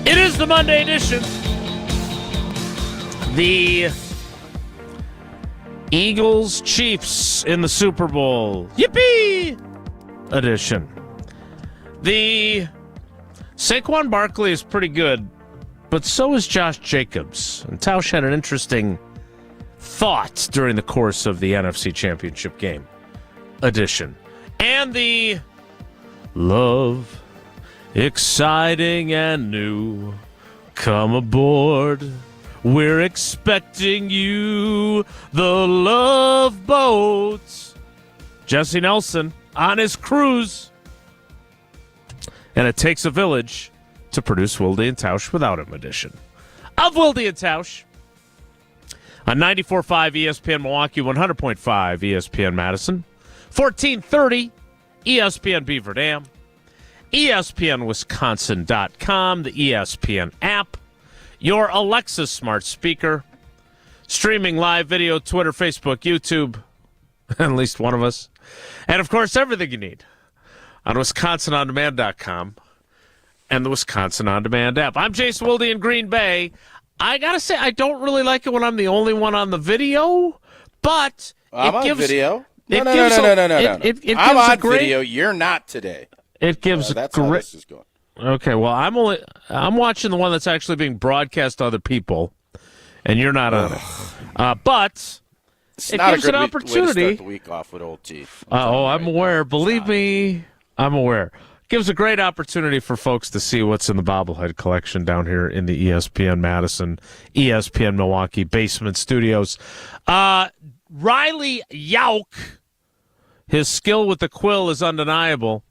It is the Monday edition. The Eagles-Chiefs in the Super Bowl. Yippee! Edition. The Saquon Barkley is pretty good, but so is Josh Jacobs. And Tausch had an interesting thought during the course of the NFC Championship game. Edition. And the Love, exciting and new. Come aboard. We're expecting you. The Love Boat. Jesse Nelson on his cruise. And it takes a village to produce Wilde and Tausch without him edition of Wilde and Tausch on 94.5 ESPN Milwaukee, 100.5 ESPN Madison, 1430 ESPN Beaver Dam, ESPNWisconsin.com, the ESPN app, your Alexa smart speaker, streaming live video, Twitter, Facebook, YouTube, at least one of us, and, of course, everything you need on WisconsinOnDemand.com and the Wisconsin On Demand app. I'm Jason Wilde in Green Bay. I got to say, I don't really like it when I'm the only one on the video, but I'm it gives... on video. No. It I'm on great, video. You're not today. It gives that's great... how this is going. Okay, well, I'm watching the one that's actually being broadcast to other people, and you're not on it. But It's it not gives a good an way to opportunity. start the week off with old teeth. I'm aware. Believe me, I'm aware. Gives a great opportunity for folks to see what's in the bobblehead collection down here in the ESPN Madison, ESPN Milwaukee basement studios. Riley Yauk, his skill with the quill is undeniable,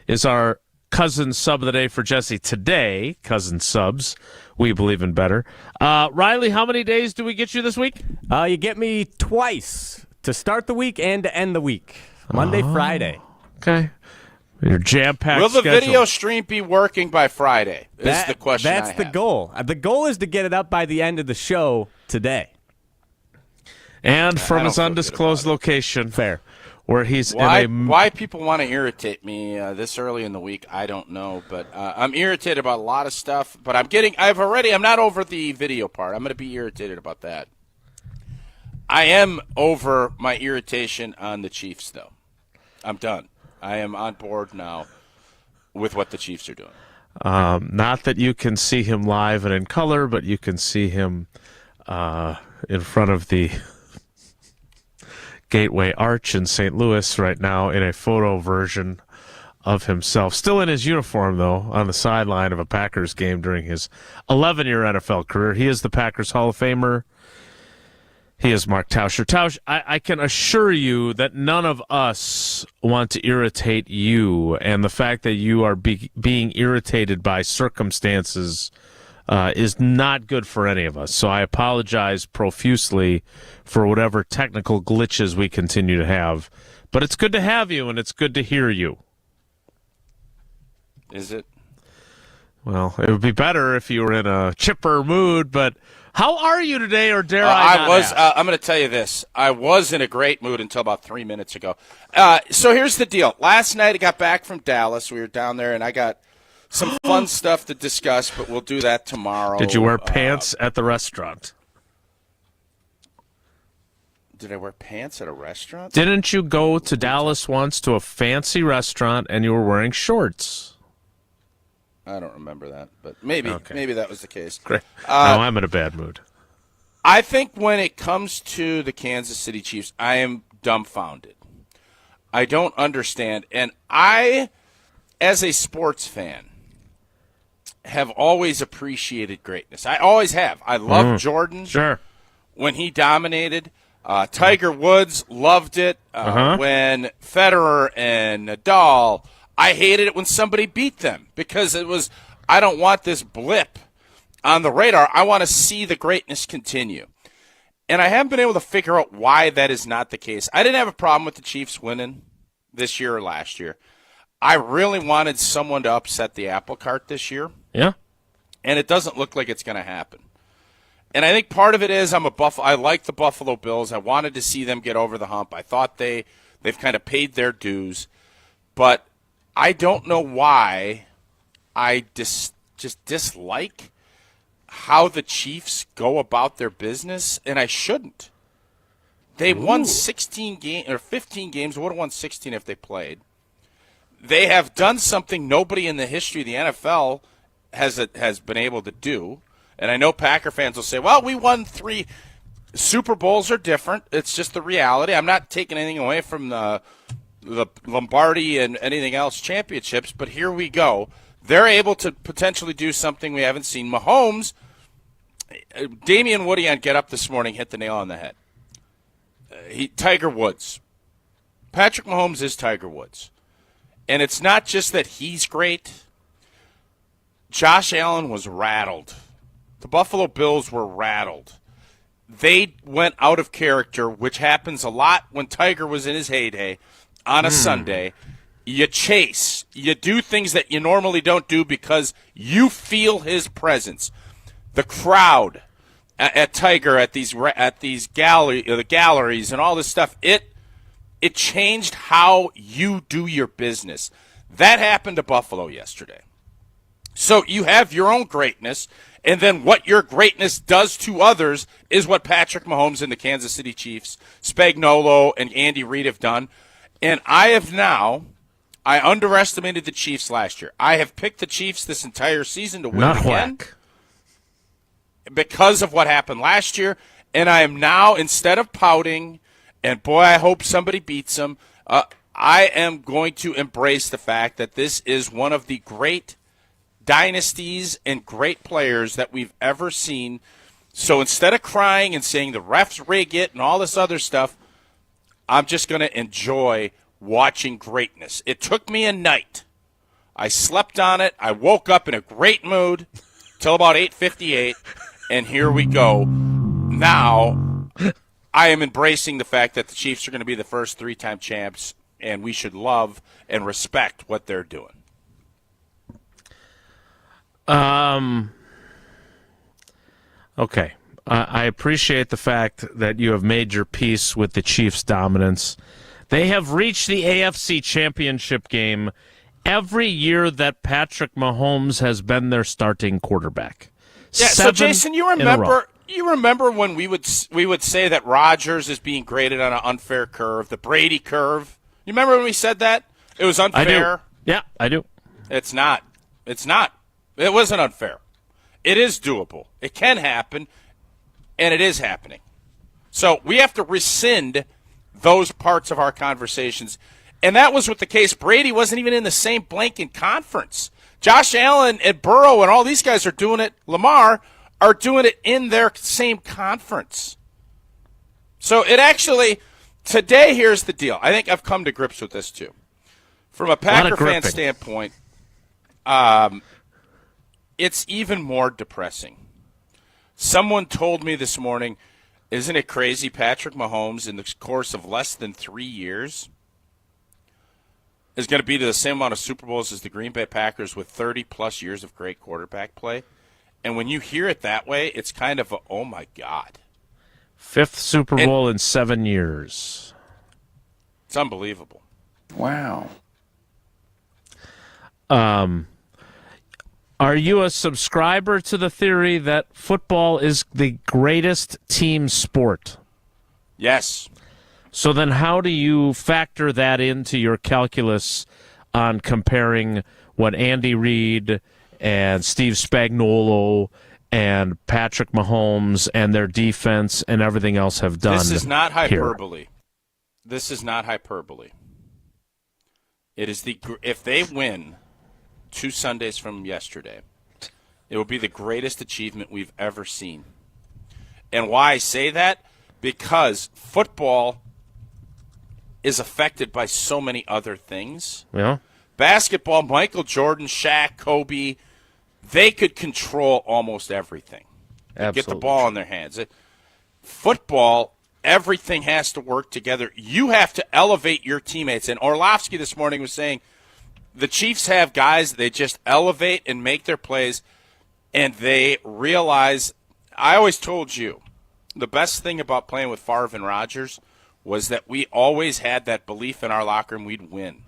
is our cousin sub of the day for Jesse today. Cousin subs, we believe in better. Riley, how many days do we get you this week? You get me twice, to start the week and to end the week. Monday, Friday. Okay. Your jam-packed Will the schedule. video stream be working by Friday? Is the question That's the goal. The goal is to get it up by the end of the show today. And from his feel good undisclosed about location. Fair. Where he's Why people want to irritate me this early in the week, I don't know. But I'm irritated about a lot of stuff. But I'm not over the video part. I'm going to be irritated about that. I am over my irritation on the Chiefs, though. I'm done. I am on board now with what the Chiefs are doing. Not that you can see him live and in color, but you can see him in front of the Gateway Arch in St. Louis right now in a photo version of himself. Still in his uniform, though, on the sideline of a Packers game during his 11-year NFL career. He is the Packers Hall of Famer. He is Mark Tauscher. Tausch, I can assure you that none of us want to irritate you, and the fact that you are being irritated by circumstances is not good for any of us. So I apologize profusely for whatever technical glitches we continue to have. But it's good to have you, and it's good to hear you. Is it? Well, it would be better if you were in a chipper mood, but how are you today, or dare I not ask? I'm going to tell you this. I was in a great mood until about 3 minutes ago. So here's the deal. Last night I got back from Dallas. We were down there, and I got some fun stuff to discuss, but we'll do that tomorrow. Did you wear pants at the restaurant? Did I wear pants at a restaurant? Didn't you go to Dallas once to a fancy restaurant and you were wearing shorts? I don't remember that, but maybe that was the case. Great. No, I'm in a bad mood. I think when it comes to the Kansas City Chiefs, I am dumbfounded. I don't understand. And I, as a sports fan, have always appreciated greatness. I always have. I love Jordan when he dominated. Tiger Woods loved it when Federer and Nadal. I hated it when somebody beat them because it was, I don't want this blip on the radar. I want to see the greatness continue. And I haven't been able to figure out why that is not the case. I didn't have a problem with the Chiefs winning this year or last year. I really wanted someone to upset the apple cart this year. Yeah. And it doesn't look like it's going to happen. And I think part of it is I like the Buffalo Bills. I wanted to see them get over the hump. I thought they've kind of paid their dues. But I don't know why I just dislike how the Chiefs go about their business, and I shouldn't. They won 16 games or 15 games. Would have won 16 if they played. They have done something nobody in the history of the NFL has been able to do. And I know Packer fans will say, well, we won 3. Super Bowls are different. It's just the reality. I'm not taking anything away from the Lombardi and anything else championships, but here we go. They're able to potentially do something we haven't seen. Mahomes, Damian Woody on Get Up this morning hit the nail on the head. Tiger Woods. Patrick Mahomes is Tiger Woods. And it's not just that he's great. Josh Allen was rattled. The Buffalo Bills were rattled. They went out of character, which happens a lot when Tiger was in his heyday on a Sunday. You chase. You do things that you normally don't do because you feel his presence. The crowd at Tiger at these galleries and all this stuff, it changed how you do your business. That happened to Buffalo yesterday. So you have your own greatness, and then what your greatness does to others is what Patrick Mahomes and the Kansas City Chiefs, Spagnuolo and Andy Reid have done. And I underestimated the Chiefs last year. I have picked the Chiefs this entire season to win again because of what happened last year. And I am now, instead of pouting, and boy, I hope somebody beats them, I am going to embrace the fact that this is one of the great dynasties and great players that we've ever seen. So instead of crying and saying the refs rig it and all this other stuff, I'm just going to enjoy watching greatness. It took me a night. I slept on it. I woke up in a great mood till about 8:58, and here we go. Now I am embracing the fact that the Chiefs are going to be the first 3-time champs, and we should love and respect what they're doing. Okay. I appreciate the fact that you have made your peace with the Chiefs' dominance. They have reached the AFC Championship game every year that Patrick Mahomes has been their starting quarterback. Yeah, so Jason, you remember when we would say that Rodgers is being graded on an unfair curve, the Brady curve? You remember when we said that? It was unfair. I do. Yeah, I do. It's not. It's not. It wasn't unfair. It is doable. It can happen, and it is happening. So we have to rescind those parts of our conversations. And that was with the case. Brady wasn't even in the same blanket conference. Josh Allen and Burrow and all these guys are doing it. Lamar are doing it in their same conference. So it actually, today, here's the deal. I think I've come to grips with this too. From a Packer fan standpoint, it's even more depressing. Someone told me this morning, isn't it crazy Patrick Mahomes in the course of less than 3 years is going to be to the same amount of Super Bowls as the Green Bay Packers with 30-plus years of great quarterback play? And when you hear it that way, it's kind of a, oh, my God. 5th Super Bowl in 7 years. It's unbelievable. Wow. Are you a subscriber to the theory that football is the greatest team sport? Yes. So then how do you factor that into your calculus on comparing what Andy Reid and Steve Spagnuolo and Patrick Mahomes and their defense and everything else have done? This is not hyperbole. Here. This is not hyperbole. It is if they win 2 Sundays from yesterday, it will be the greatest achievement we've ever seen. And why I say that? Because football is affected by so many other things. Yeah. Basketball, Michael Jordan, Shaq, Kobe, they could control almost everything. Absolutely. Get the ball in their hands. Football, everything has to work together. You have to elevate your teammates. And Orlovsky this morning was saying the Chiefs have guys, they just elevate and make their plays, and they realize, I always told you, the best thing about playing with Favre and Rodgers was that we always had that belief in our locker room we'd win.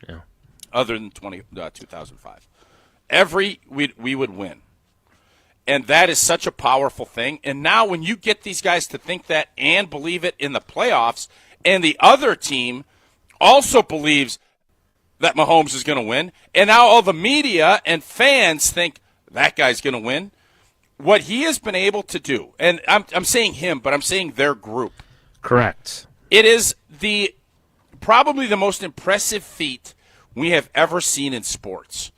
Yeah. Other than 2005. we would win. And that is such a powerful thing. And now when you get these guys to think that and believe it in the playoffs, and the other team also believes that Mahomes is going to win, and now all the media and fans think that guy's going to win, what he has been able to do, and I'm saying him, but I'm saying their group. Correct. It is probably the most impressive feat we have ever seen in sports.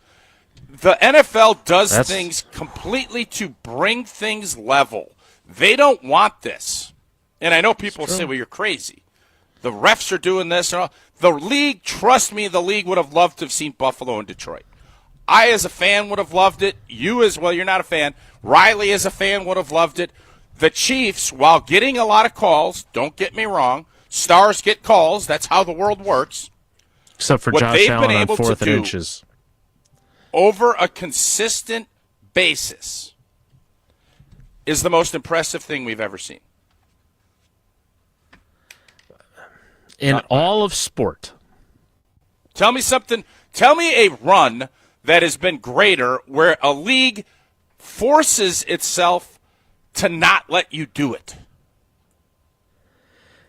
The NFL does things completely to bring things level. They don't want this. And I know people say, well, you're crazy. The refs are doing this. And all. The league, trust me, the league would have loved to have seen Buffalo and Detroit. I, as a fan, would have loved it. You, as well, you're not a fan. Riley, as a fan, would have loved it. The Chiefs, while getting a lot of calls, don't get me wrong, stars get calls. That's how the world works. Except for Josh Allen on 4th and inches. Over a consistent basis is the most impressive thing we've ever seen. In all of sport. Tell me something. Tell me a run that has been greater where a league forces itself to not let you do it.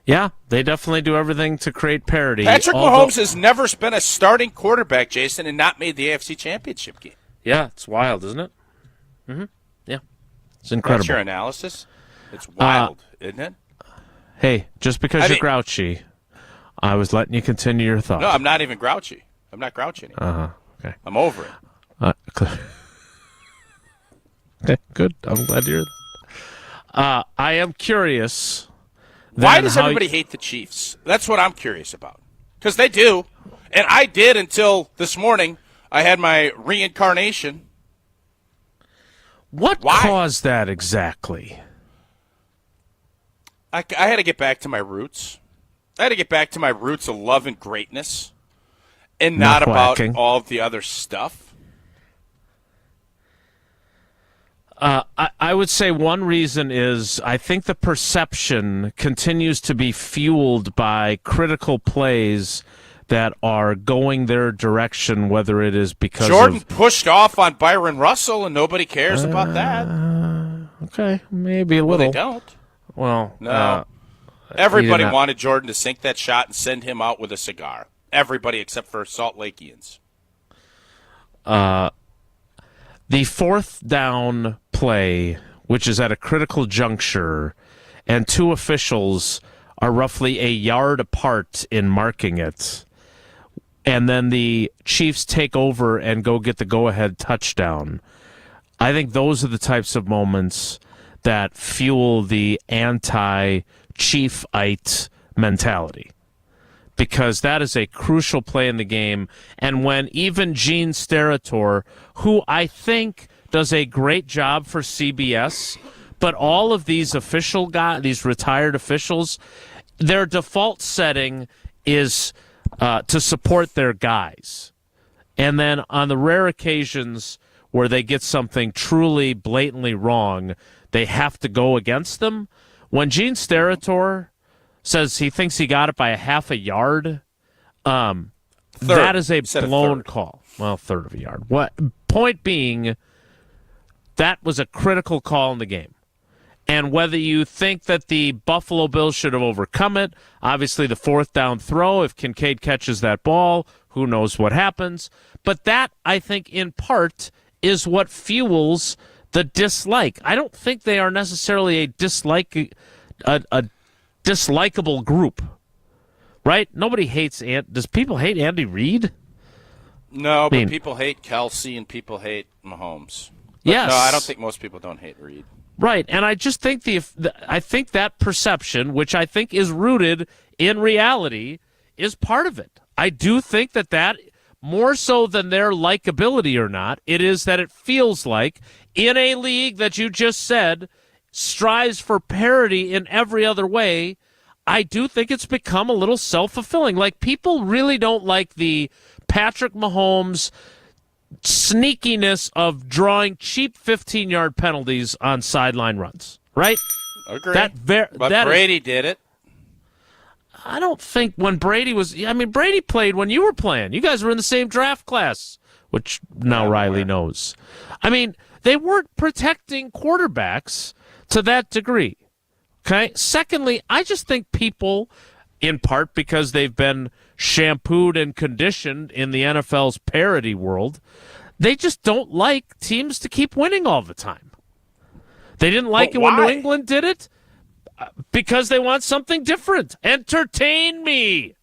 Yeah, they definitely do everything to create parity. Patrick Mahomes has never been a starting quarterback, Jason, and not made the AFC Championship game. Yeah, it's wild, isn't it? Mm-hmm. Yeah, it's incredible. That's your analysis? It's wild, isn't it? Hey, just because you're grouchy, I was letting you continue your thought. No, I'm not even grouchy. I'm not grouchy anymore. Okay. I'm over it. Okay, good. I'm glad to hear that. I am curious. Why does everybody hate the Chiefs? That's what I'm curious about. Because they do. And I did until this morning. I had my reincarnation. What caused that exactly? I had to get back to my roots. I had to get back to my roots of love and greatness. And not about all of the other stuff. I would say one reason is I think the perception continues to be fueled by critical plays that are going their direction, whether it is because Jordan pushed off on Byron Russell, and nobody cares about that. Okay, maybe a little. Well, they don't. Well, no. Everybody wanted Jordan to sink that shot and send him out with a cigar. Everybody except for Salt Lakeans. The 4th down play, which is at a critical juncture, and 2 officials are roughly a yard apart in marking it, and then the Chiefs take over and go get the go-ahead touchdown. I think those are the types of moments that fuel the anti-Chiefite mentality, because that is a crucial play in the game. And when even Gene Steratore, who I think does a great job for CBS, but all of these official guys, these retired officials, their default setting is to support their guys. And then on the rare occasions where they get something truly blatantly wrong, they have to go against them. When Gene Steratore says he thinks he got it by a half a yard, that is a blown call. Well, third of a yard. What point being, that was a critical call in the game. And whether you think that the Buffalo Bills should have overcome it, obviously the 4th down throw, if Kincaid catches that ball, who knows what happens. But that, I think, in part, is what fuels the dislike. I don't think they are necessarily a dislikable group, right? Nobody hates does people hate Andy Reid? No, but people hate Kelsey and people hate Mahomes. But yes. No, I don't think most people don't hate Reid. Right, and I just think I think that perception, which I think is rooted in reality, is part of it. I do think that more so than their likability or not, it is that it feels like in a league that you just said strives for parity in every other way, I do think it's become a little self-fulfilling. Like, people really don't like the Patrick Mahomes sneakiness of drawing cheap 15-yard penalties on sideline runs, right? Agree. But Brady did it. I don't think when Brady was... I mean, Brady played when you were playing. You guys were in the same draft class which now Riley knows. I mean, they weren't protecting quarterbacks to that degree. Okay. Secondly, I just think people, in part because they've been shampooed and conditioned in the NFL's parity world, they just don't like teams to keep winning all the time. They didn't like it when New England did it because they want something different. Entertain me.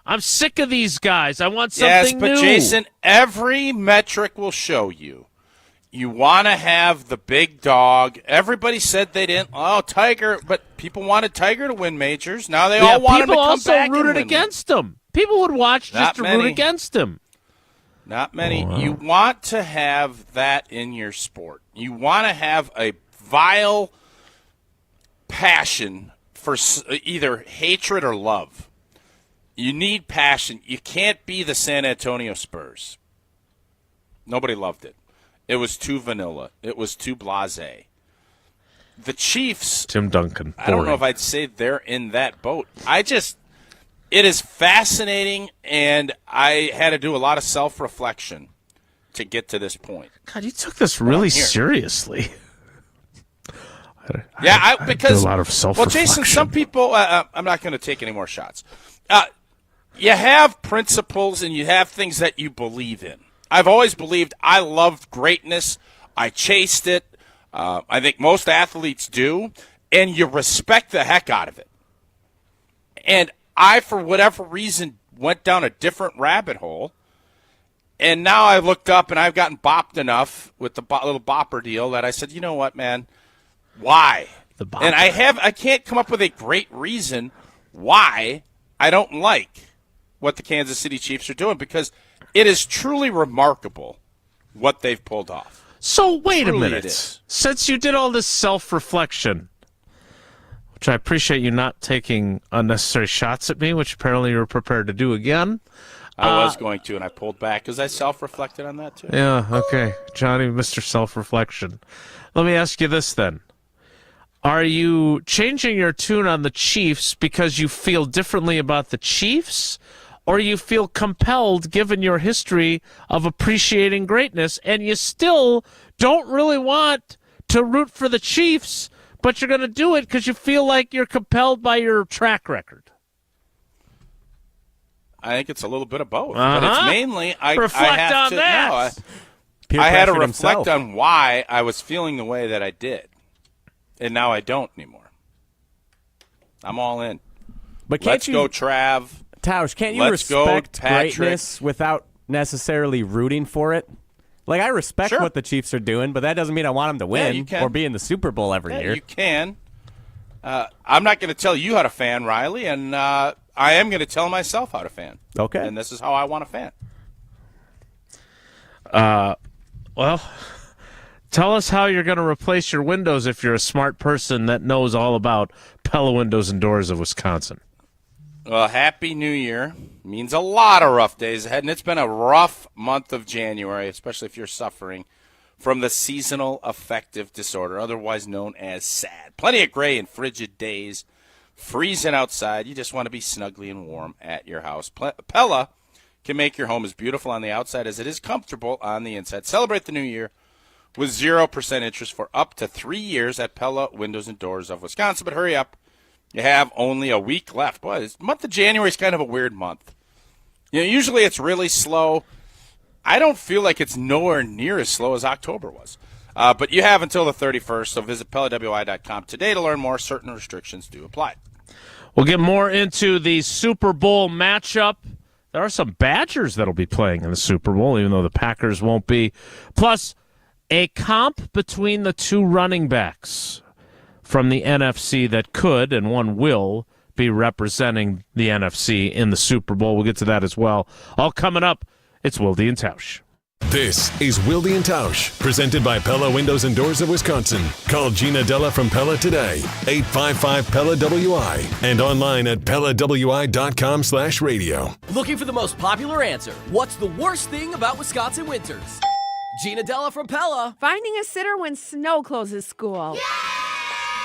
I'm sick of these guys. I want something new. Yes, but Jason, every metric will show you. You want to have the big dog. Everybody said they didn't. Oh, Tiger. But people wanted Tiger to win majors. Now they all want him to come back. People also rooted against him. People would watch just to root against him. Not many. Wow. You want to have that in your sport. You want to have a vile passion for either hatred or love. You need passion. You can't be the San Antonio Spurs. Nobody loved it. It was too vanilla. It was too blasé. The Chiefs, Tim Duncan, I don't know if I'd say they're in that boat. It is fascinating, and I had to do a lot of self-reflection to get to this point. God, you took this really seriously. Because a lot of self-reflection. Well, Jason, some people. I'm not going to take any more shots. You have principles and you have things that you believe in. I've always believed I loved greatness. I chased it. I think most athletes do, and you respect the heck out of it. And I, for whatever reason, went down a different rabbit hole. And now I looked up and I've gotten bopped enough with the little bopper deal that I said, you know what, man? Why? And I can't come up with a great reason why I don't like what the Kansas City Chiefs are doing, because it is truly remarkable what they've pulled off. So wait a minute. Since you did all this self-reflection, which I appreciate you not taking unnecessary shots at me, which apparently you were prepared to do again. I was going to, and I pulled back because I self-reflected on that too. Yeah, okay. Johnny, Mr. Self-Reflection. Let me ask you this then. Are you changing your tune on the Chiefs because you feel differently about the Chiefs, or you feel compelled, given your history of appreciating greatness, and you still don't really want to root for the Chiefs, but you're going to do it because you feel like you're compelled by your track record? I think it's a little bit of both, but it's mainly I had to reflect on why I was feeling the way that I did, and now I don't anymore. I'm all in. But let's go, Trav. Tausch, can't you respect greatness without necessarily rooting for it? Like, I respect what the Chiefs are doing, but that doesn't mean I want them to win or be in the Super Bowl every year. You can. I'm not going to tell you how to fan, Riley, and I am going to tell myself how to fan. Okay. And this is how I want to fan. Well, tell us how you're going to replace your windows if you're a smart person that knows all about Pella Windows and Doors of Wisconsin. Well, Happy New Year. Means a lot of rough days ahead, and it's been a rough month of January, especially if you're suffering from the seasonal affective disorder, otherwise known as SAD. Plenty of gray and frigid days, freezing outside. You just want to be snugly and warm at your house. Pella can make your home as beautiful on the outside as it is comfortable on the inside. Celebrate the new year with 0% interest for up to 3 years at Pella Windows and Doors of Wisconsin. But hurry up. You have only a week left. Boy, this month of January is kind of a weird month. You know, usually it's really slow. I don't feel like it's nowhere near as slow as October was. But you have until the 31st, so visit PellaWI.com today to learn more. Certain restrictions do apply. We'll get more into the Super Bowl matchup. There are some Badgers that'll be playing in the Super Bowl, even though the Packers won't be. Plus, a comp between the two running backs from the NFC that could, and one will, be representing the NFC in the Super Bowl. We'll get to that as well. All coming up, it's Wilde and Tausch. This is Wilde and Tausch, presented by Pella Windows and Doors of Wisconsin. Call Gina Della from Pella today, 855-PELLA-WI, and online at PellaWI.com/radio. Looking for the most popular answer. What's the worst thing about Wisconsin winters? Gina Della from Pella. Finding a sitter when snow closes school. Yay!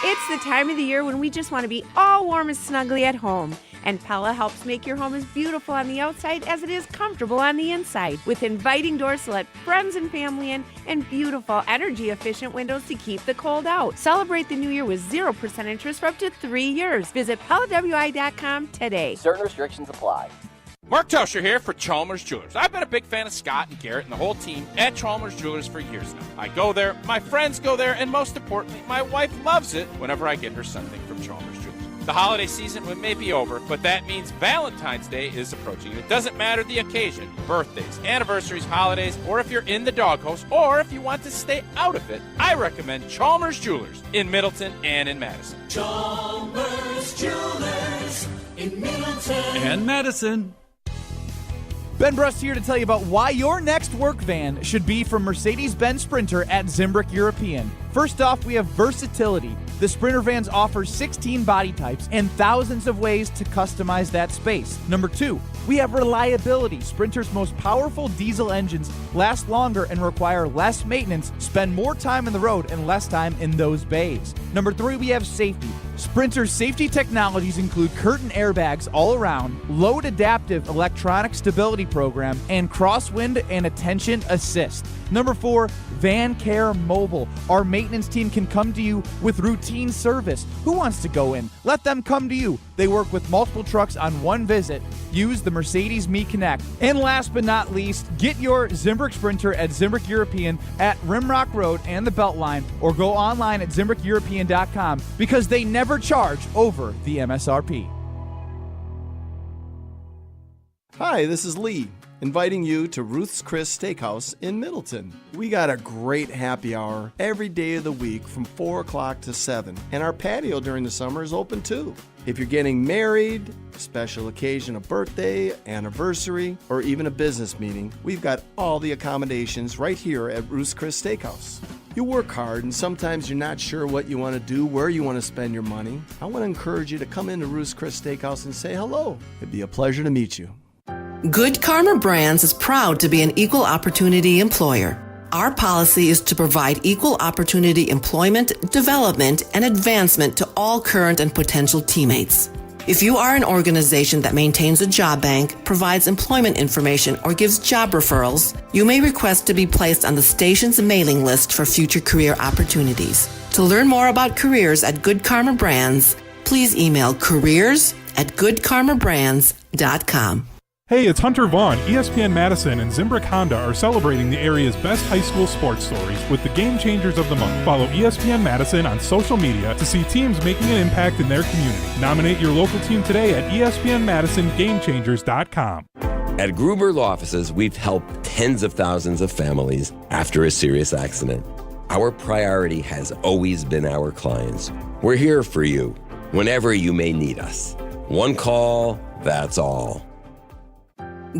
It's the time of the year when we just want to be all warm and snuggly at home. And Pella helps make your home as beautiful on the outside as it is comfortable on the inside. With inviting doors to let friends and family in and beautiful, energy-efficient windows to keep the cold out. Celebrate the new year with 0% interest for up to 3 years. Visit PellaWI.com today. Certain restrictions apply. Mark Tauscher here for Chalmers Jewelers. I've been a big fan of Scott and Garrett and the whole team at Chalmers Jewelers for years now. I go there, my friends go there, and most importantly, my wife loves it whenever I get her something from Chalmers Jewelers. The holiday season may be over, but that means Valentine's Day is approaching. It doesn't matter the occasion, birthdays, anniversaries, holidays, or if you're in the doghouse, or if you want to stay out of it, I recommend Chalmers Jewelers in Middleton and in Madison. Chalmers Jewelers in Middleton and Madison. Ben Brust here to tell you about why your next work van should be from Mercedes-Benz Sprinter at Zimbrick European. First off, we have versatility. The Sprinter vans offer 16 body types and thousands of ways to customize that space. Number 2, we have reliability. Sprinter's most powerful diesel engines last longer and require less maintenance, spend more time on the road and less time in those bays. Number 3, we have safety. Sprinter's safety technologies include curtain airbags all around, load adaptive electronic stability program, and crosswind and attention assist. Number 4, Van Care Mobile. Our maintenance team can come to you with routine service. Who wants to go in? Let them come to you. They work with multiple trucks on one visit. Use the Mercedes Me Connect. And last but not least, get your Zimbrick Sprinter at Zimbrick European at Rimrock Road and the Beltline, or go online at ZimbrickEuropean.com because they never charge over the MSRP. Hi, this is Lee, inviting you to Ruth's Chris Steakhouse in Middleton. We got a great happy hour every day of the week from 4 o'clock to 7, and our patio during the summer is open too. If you're getting married, special occasion, a birthday, anniversary, or even a business meeting, we've got all the accommodations right here at Ruth's Chris Steakhouse. You work hard and sometimes you're not sure what you want to do, where you want to spend your money. I want to encourage you to come into Ruth's Chris Steakhouse and say hello. It'd be a pleasure to meet you. Good Karma Brands is proud to be an equal opportunity employer. Our policy is to provide equal opportunity employment, development, and advancement to all current and potential teammates. If you are an organization that maintains a job bank, provides employment information, or gives job referrals, you may request to be placed on the station's mailing list for future career opportunities. To learn more about careers at Good Karma Brands, please email careers@goodkarmabrands.com. Hey, it's Hunter Vaughn. ESPN Madison and Zimbrick Honda are celebrating the area's best high school sports stories with the Game Changers of the Month. Follow ESPN Madison on social media to see teams making an impact in their community. Nominate your local team today at ESPNMadisonGameChangers.com. At Gruber Law Offices, we've helped tens of thousands of families after a serious accident. Our priority has always been our clients. We're here for you whenever you may need us. One call, that's all.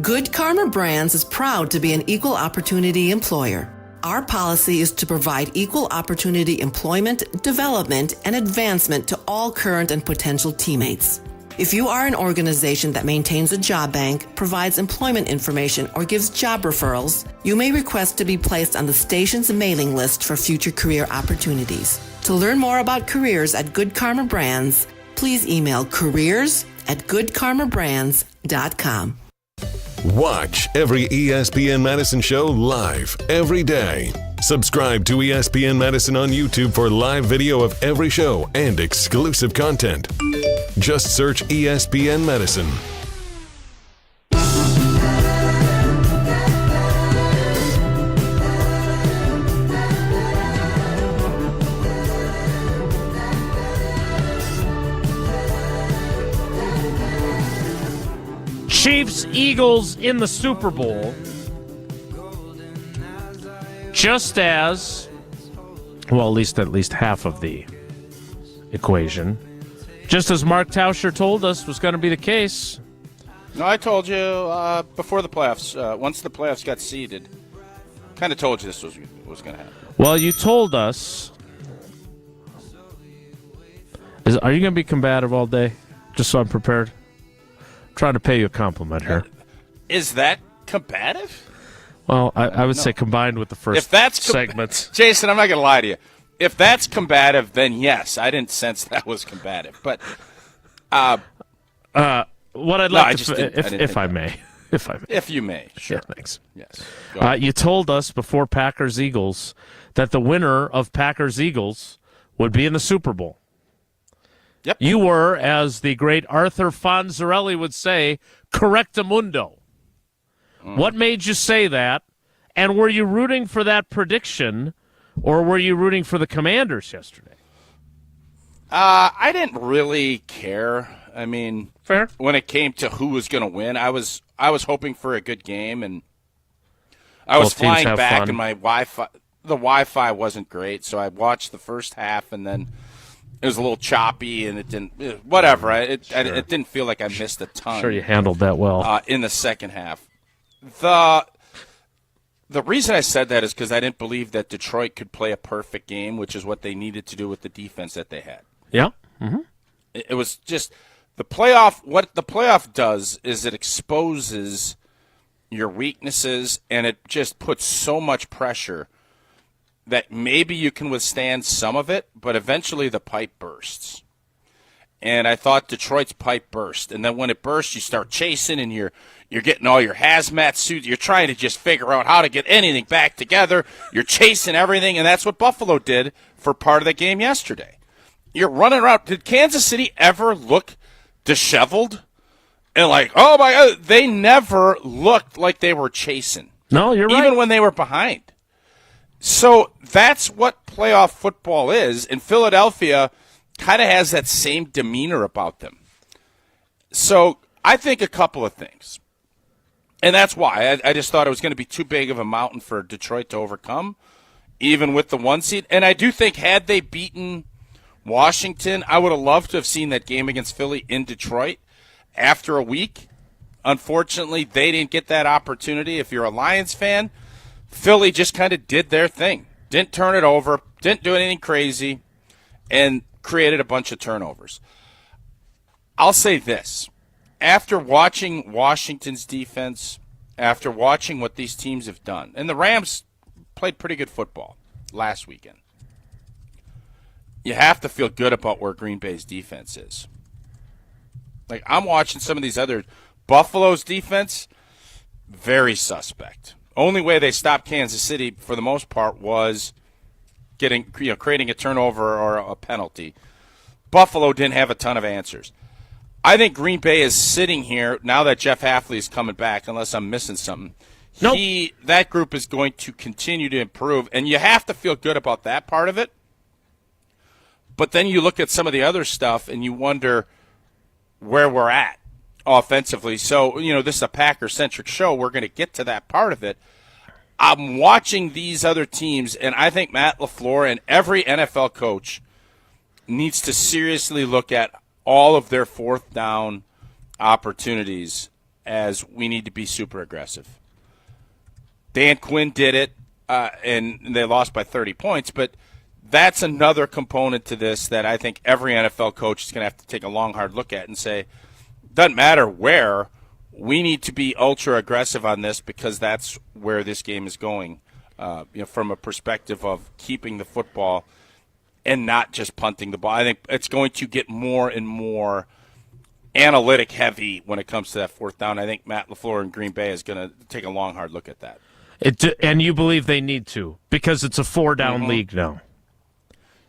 Good Karma Brands is proud to be an equal opportunity employer. Our policy is to provide equal opportunity employment, development, and advancement to all current and potential teammates. If you are an organization that maintains a job bank, provides employment information, or gives job referrals, you may request to be placed on the station's mailing list for future career opportunities. To learn more about careers at Good Karma Brands, please email careers@goodkarmabrands.com. Watch every ESPN Madison show live every day. Subscribe to ESPN Madison on YouTube for live video of every show and exclusive content. Just search ESPN Madison. Chiefs, Eagles in the Super Bowl. Just as, well, at least half of the equation. Just as Mark Tauscher told us was going to be the case. No, I told you before the playoffs, once the playoffs got seeded, kind of told you this was going to happen. Well, you told us. Are you going to be combative all day? Just so I'm prepared. Trying to pay you a compliment here. Is that combative? Well, I would say combined with the first segments. Jason, I'm not going to lie to you. If that's combative, then yes. I didn't sense that was combative. But what I'd like if I may. If you may, sure. Yeah, thanks. Yes. You told us before Packers-Eagles that the winner of Packers-Eagles would be in the Super Bowl. Yep. You were, as the great Arthur Fonzarelli would say, correctamundo. What made you say that? And were you rooting for that prediction, or were you rooting for the Commanders yesterday? I didn't really care. I mean, fair. When it came to who was going to win, I was hoping for a good game, and I was flying back, and the Wi-Fi wasn't great, so I watched the first half, and then it was a little choppy, and it didn't. Whatever. It didn't feel like I missed a ton. Sure, you handled that well in the second half. The reason I said that is because I didn't believe that Detroit could play a perfect game, which is what they needed to do with the defense that they had. Yeah. Mm-hmm. It was just the playoff. What the playoff does is it exposes your weaknesses, and it just puts so much pressure that maybe you can withstand some of it, but eventually the pipe bursts. And I thought Detroit's pipe burst, and then when it bursts, you start chasing, and you're getting all your hazmat suits. You're trying to just figure out how to get anything back together. You're chasing everything, and that's what Buffalo did for part of the game yesterday. You're running around. Did Kansas City ever look disheveled? And like, oh my God, they never looked like they were chasing. No, you're right. Even when they were behind. So that's what playoff football is, and Philadelphia kind of has that same demeanor about them. So I think a couple of things. And that's why I just thought it was going to be too big of a mountain for Detroit to overcome, even with the 1 seed. And I do think had they beaten Washington, I would have loved to have seen that game against Philly in Detroit after a week. Unfortunately, they didn't get that opportunity. If you're a Lions fan, Philly just kind of did their thing. Didn't turn it over, didn't do anything crazy, and created a bunch of turnovers. I'll say this. After watching Washington's defense, after watching what these teams have done, and the Rams played pretty good football last weekend, you have to feel good about where Green Bay's defense is. Like, I'm watching some of these other Buffalo's defense, very suspect. Only way they stopped Kansas City for the most part was creating a turnover or a penalty. Buffalo didn't have a ton of answers. I think Green Bay is sitting here now that Jeff Hafley is coming back, unless I'm missing something. Nope. That group is going to continue to improve, and you have to feel good about that part of it. But then you look at some of the other stuff, and you wonder where we're at offensively. So, this is a Packer-centric show. We're going to get to that part of it. I'm watching these other teams, and I think Matt LaFleur and every NFL coach needs to seriously look at all of their fourth down opportunities as we need to be super aggressive. Dan Quinn did it, and they lost by 30 points, but that's another component to this that I think every NFL coach is going to have to take a long, hard look at and say, doesn't matter where, we need to be ultra aggressive on this because that's where this game is going, from a perspective of keeping the football and not just punting the ball. I think it's going to get more and more analytic heavy when it comes to that fourth down. I think Matt LaFleur in Green Bay is going to take a long, hard look at that. And you believe they need to because it's a four-down league now.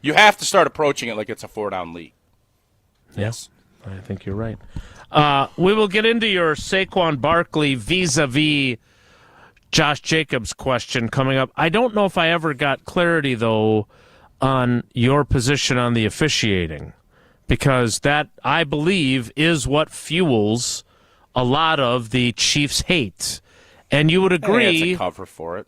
You have to start approaching it like it's a four-down league. Yes, I think you're right. We will get into your Saquon Barkley vis-a-vis Josh Jacobs question coming up. I don't know if I ever got clarity, though, on your position on the officiating, because that, I believe, is what fuels a lot of the Chiefs' hate. And you would agree... It's a cover for it.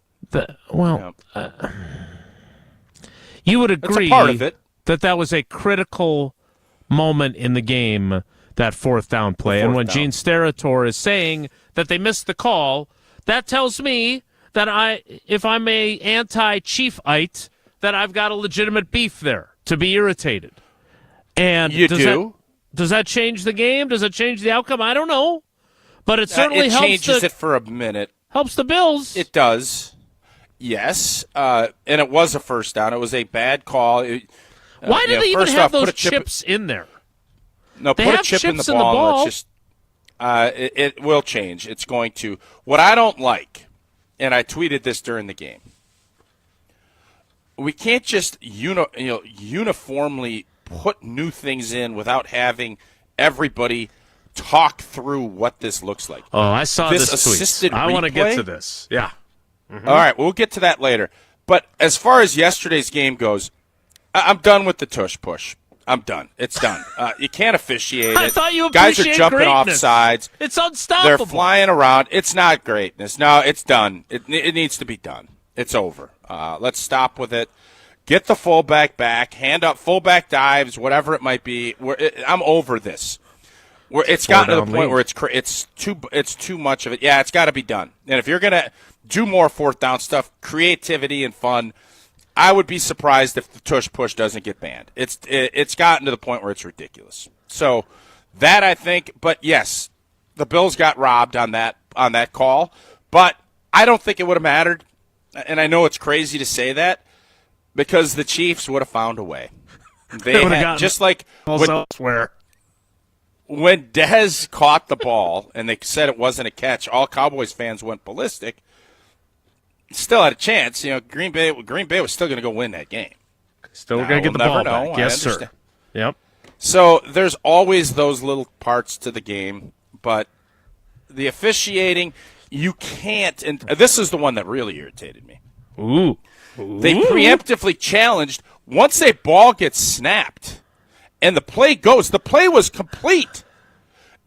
You would agree it's a part of it. that was a critical moment in the game, that fourth down play. And when Gene Steratore is saying that they missed the call, that tells me that if I'm a anti-Chiefite, that I've got a legitimate beef there to be irritated. And does that change the game? Does it change the outcome? I don't know. But it certainly helps. It changes it for a minute. Helps the Bills. It does. Yes. And it was a first down. It was a bad call. Why do they even have those chips in there? No, put a chip in the ball. It will change. It's going to. What I don't like, and I tweeted this during the game, we can't just uniformly put new things in without having everybody talk through what this looks like. Oh, I saw this assisted tweet. I want to get replay? to this. Yeah. Mm-hmm. All right, we'll get to that later. But as far as yesterday's game goes, I'm done with the tush push. I'm done. It's done. You can't officiate it. I thought you Guys are appreciate jumping off greatness. sides. It's unstoppable. They're flying around. It's not greatness. No, it's done. It needs to be done. It's over. Let's stop with it. Get the fullback back. Hand up fullback dives, whatever it might be. I'm over this. It's gotten to the point where it's too much of it. Yeah, it's got to be done. And if you're gonna do more fourth down stuff, creativity and fun, I would be surprised if the tush push doesn't get banned. It's gotten to the point where it's ridiculous. So that I think, but yes, the Bills got robbed on that call. But I don't think it would have mattered. And I know it's crazy to say that because the Chiefs would have found a way. They had, just like elsewhere. When Dez caught the ball and they said it wasn't a catch, all Cowboys fans went ballistic. Still had a chance. Green Bay was still going to go win that game. Still going to get the ball back. Yes, sir. Yep. So there's always those little parts to the game, but the officiating, you can't. And this is the one that really irritated me. Ooh. They preemptively challenged once a ball gets snapped and the play goes. The play was complete.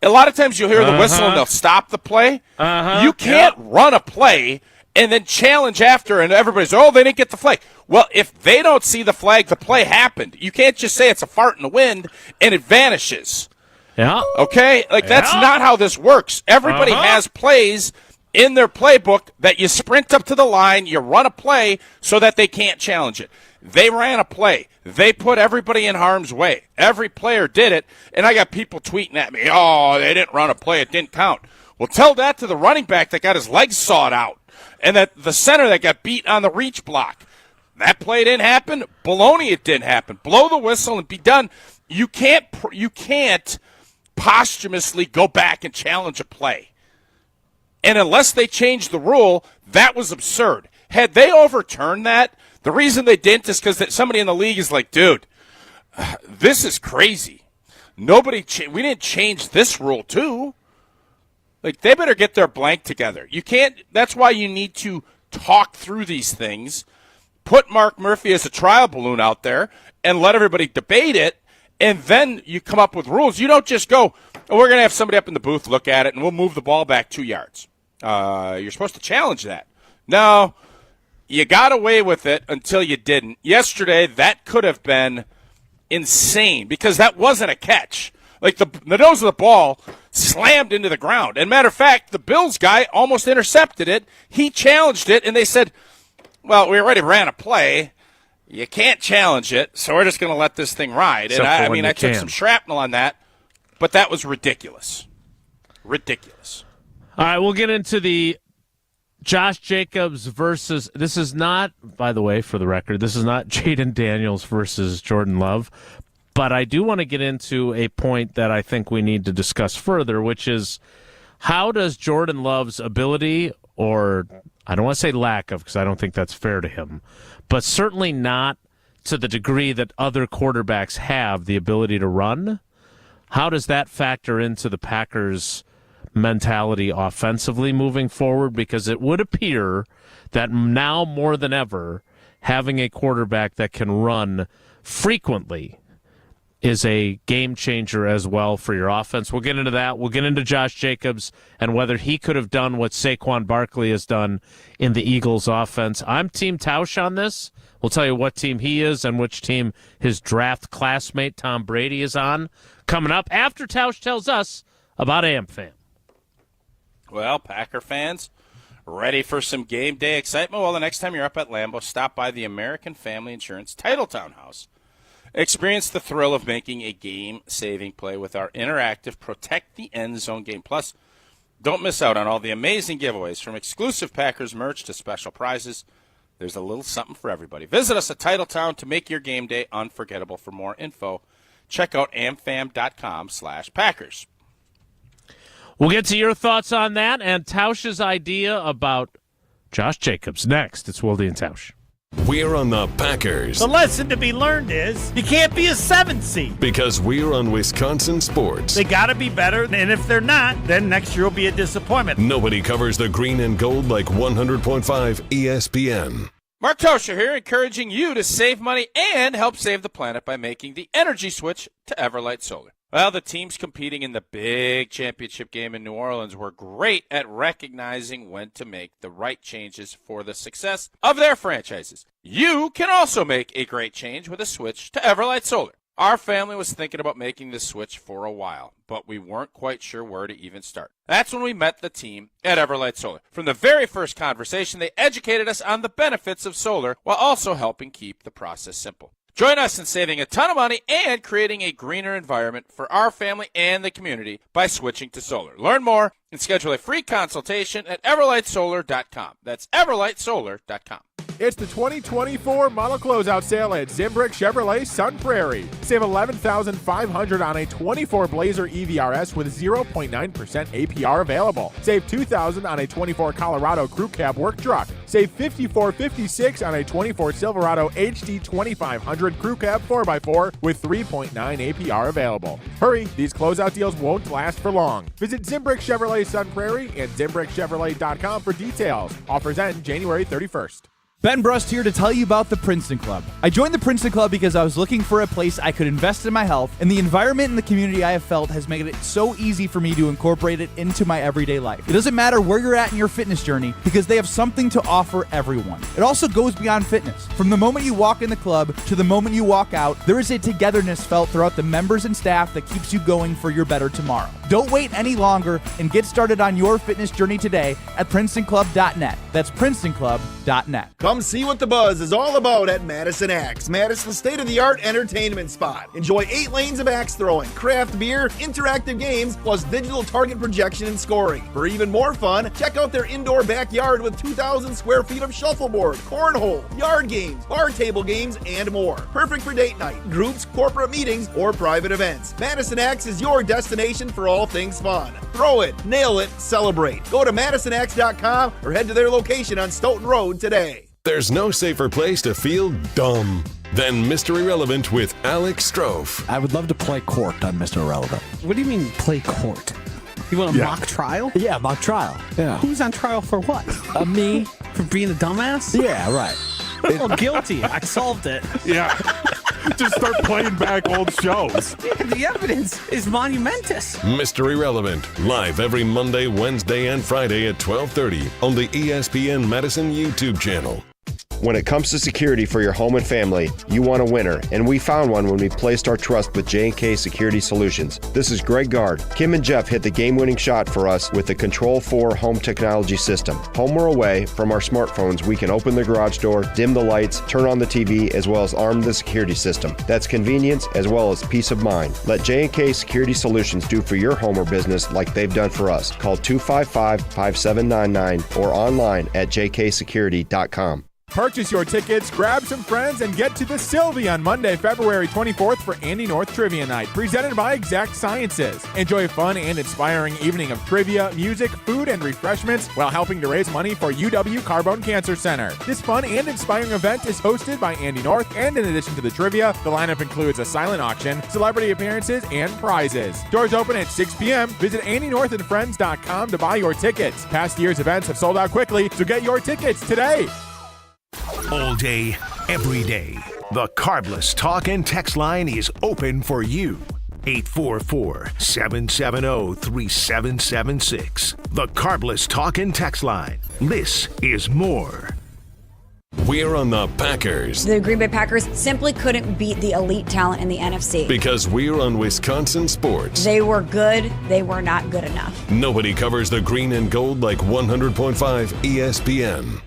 A lot of times you'll hear the whistle and they'll stop the play. You can't run a play and then challenge after, and everybody's, they didn't get the flag. Well, if they don't see the flag, the play happened. You can't just say it's a fart in the wind and it vanishes. Yeah. Okay? That's not how this works. Everybody has plays in their playbook that you sprint up to the line, you run a play so that they can't challenge it. They ran a play. They put everybody in harm's way. Every player did it, and I got people tweeting at me, they didn't run a play. It didn't count. Well, tell that to the running back that got his legs sawed out. And that the center that got beat on the reach block. That play didn't happen. Baloney, it didn't happen. Blow the whistle and be done. You can't posthumously go back and challenge a play. And unless they change the rule, that was absurd. Had they overturned that, the reason they didn't is because somebody in the league is like, dude, this is crazy. We didn't change this rule too. They better get their blank together. You can't. That's why you need to talk through these things, put Mark Murphy as a trial balloon out there, and let everybody debate it, and then you come up with rules. You don't just go, we're going to have somebody up in the booth look at it, and we'll move the ball back 2 yards. You're supposed to challenge that. No, you got away with it until you didn't. Yesterday, that could have been insane because that wasn't a catch. The nose of the ball slammed into the ground. And matter of fact, the Bills guy almost intercepted it. He challenged it, and they said, well, we already ran a play. You can't challenge it, so we're just going to let this thing ride. And I took some shrapnel on that, but that was ridiculous. Ridiculous. All right, we'll get into the Josh Jacobs versus – this is not, by the way, for the record, this is not Jaden Daniels versus Jordan Love. But I do want to get into a point that I think we need to discuss further, which is how does Jordan Love's ability, or I don't want to say lack of because I don't think that's fair to him, but certainly not to the degree that other quarterbacks have the ability to run, how does that factor into the Packers' mentality offensively moving forward? Because it would appear that now more than ever, having a quarterback that can run frequently is a game changer as well for your offense. We'll get into that. We'll get into Josh Jacobs and whether he could have done what Saquon Barkley has done in the Eagles offense. I'm Team Tausch on this. We'll tell you what team he is and which team his draft classmate Tom Brady is on. Coming up after Tausch tells us about AmFam. Well, Packer fans, ready for some game day excitement? Well, the next time you're up at Lambeau, stop by the American Family Insurance Titletown House. Experience the thrill of making a game-saving play with our interactive Protect the End Zone game. Plus, don't miss out on all the amazing giveaways from exclusive Packers merch to special prizes. There's a little something for everybody. Visit us at Titletown to make your game day unforgettable. For more info, check out amfam.com/Packers. We'll get to your thoughts on that and Tausch's idea about Josh Jacobs next. It's Wilde And Tausch. We're on the Packers. The lesson to be learned is you can't be a 7th seed. Because we're on Wisconsin sports. They got to be better, and if they're not, then next year will be a disappointment. Nobody covers the green and gold like 100.5 ESPN. Mark Toscher here, encouraging you to save money and help save the planet by making the energy switch to Everlight Solar. Well, the teams competing in the big championship game in New Orleans were great at recognizing when to make the right changes for the success of their franchises. You can also make a great change with a switch to Everlight Solar. Our family was thinking about making this switch for a while, but we weren't quite sure where to even start. That's when we met the team at Everlight Solar. From the very first conversation, they educated us on the benefits of solar while also helping keep the process simple. Join us in saving a ton of money and creating a greener environment for our family and the community by switching to solar. Learn more and schedule a free consultation at everlightsolar.com. That's everlightsolar.com. It's the 2024 model closeout sale at Zimbrick Chevrolet Sun Prairie. Save $11,500 on a 24 Blazer EVRS with 0.9% APR available. Save $2,000 on a 24 Colorado Crew Cab work truck. Save $54.56 on a 24 Silverado HD 2500 Crew Cab 4x4 with 3.9 APR available. Hurry, these closeout deals won't last for long. Visit Zimbrick Chevrolet Sun Prairie and ZimbrickChevrolet.com for details. Offers end January 31st. Ben Brust here to tell you about the Princeton Club. I joined the Princeton Club because I was looking for a place I could invest in my health, and the environment and the community I have felt has made it so easy for me to incorporate it into my everyday life. It doesn't matter where you're at in your fitness journey because they have something to offer everyone. It also goes beyond fitness. From the moment you walk in the club to the moment you walk out, there is a togetherness felt throughout the members and staff that keeps you going for your better tomorrow. Don't wait any longer and get started on your fitness journey today at PrincetonClub.net. That's PrincetonClub.net. Come see what the buzz is all about at Madison Axe, Madison's state-of-the-art entertainment spot. Enjoy 8 lanes of axe throwing, craft beer, interactive games, plus digital target projection and scoring. For even more fun, check out their indoor backyard with 2,000 square feet of shuffleboard, cornhole, yard games, bar table games, and more. Perfect for date night, groups, corporate meetings, or private events. Madison Axe is your destination for all things fun. Throw it, nail it, celebrate. Go to MadisonAxe.com or head to their location on Stoughton Road today. There's no safer place to feel dumb than Mr. Irrelevant with Alex Strofe. I would love to play court on Mr. Irrelevant. What do you mean play court? You want a mock trial? Yeah, mock trial. Yeah. Who's on trial for what? Me. For being a dumbass? Yeah, right. Oh, guilty. I solved it. Yeah. Just start playing back old shows. The evidence is monumentous. Mr. Irrelevant, live every Monday, Wednesday, and Friday at 12:30 on the ESPN Madison YouTube channel. When it comes to security for your home and family, you want a winner, and we found one when we placed our trust with J&K Security Solutions. This is Greg Gard. Kim and Jeff hit the game-winning shot for us with the Control 4 home technology system. Home or away, from our smartphones, we can open the garage door, dim the lights, turn on the TV, as well as arm the security system. That's convenience as well as peace of mind. Let J&K Security Solutions do for your home or business like they've done for us. Call 255-5799 or online at jksecurity.com. Purchase your tickets, grab some friends, and get to the Sylvie on Monday, February 24th for Andy North Trivia Night, presented by Exact Sciences. Enjoy a fun and inspiring evening of trivia, music, food, and refreshments while helping to raise money for UW Carbone Cancer Center. This fun and inspiring event is hosted by Andy North, and in addition to the trivia, the lineup includes a silent auction, celebrity appearances, and prizes. Doors open at 6 p.m. Visit AndyNorthandFriends.com to buy your tickets. Past year's events have sold out quickly, so get your tickets today. All day, every day, the Carbless Talk and Text line is open for you. 844-770-3776. The Carbless Talk and Text line. This is more. We're on the Packers. The Green Bay Packers simply couldn't beat the elite talent in the NFC. Because we're on Wisconsin sports. They were good. They were not good enough. Nobody covers the green and gold like 100.5 ESPN.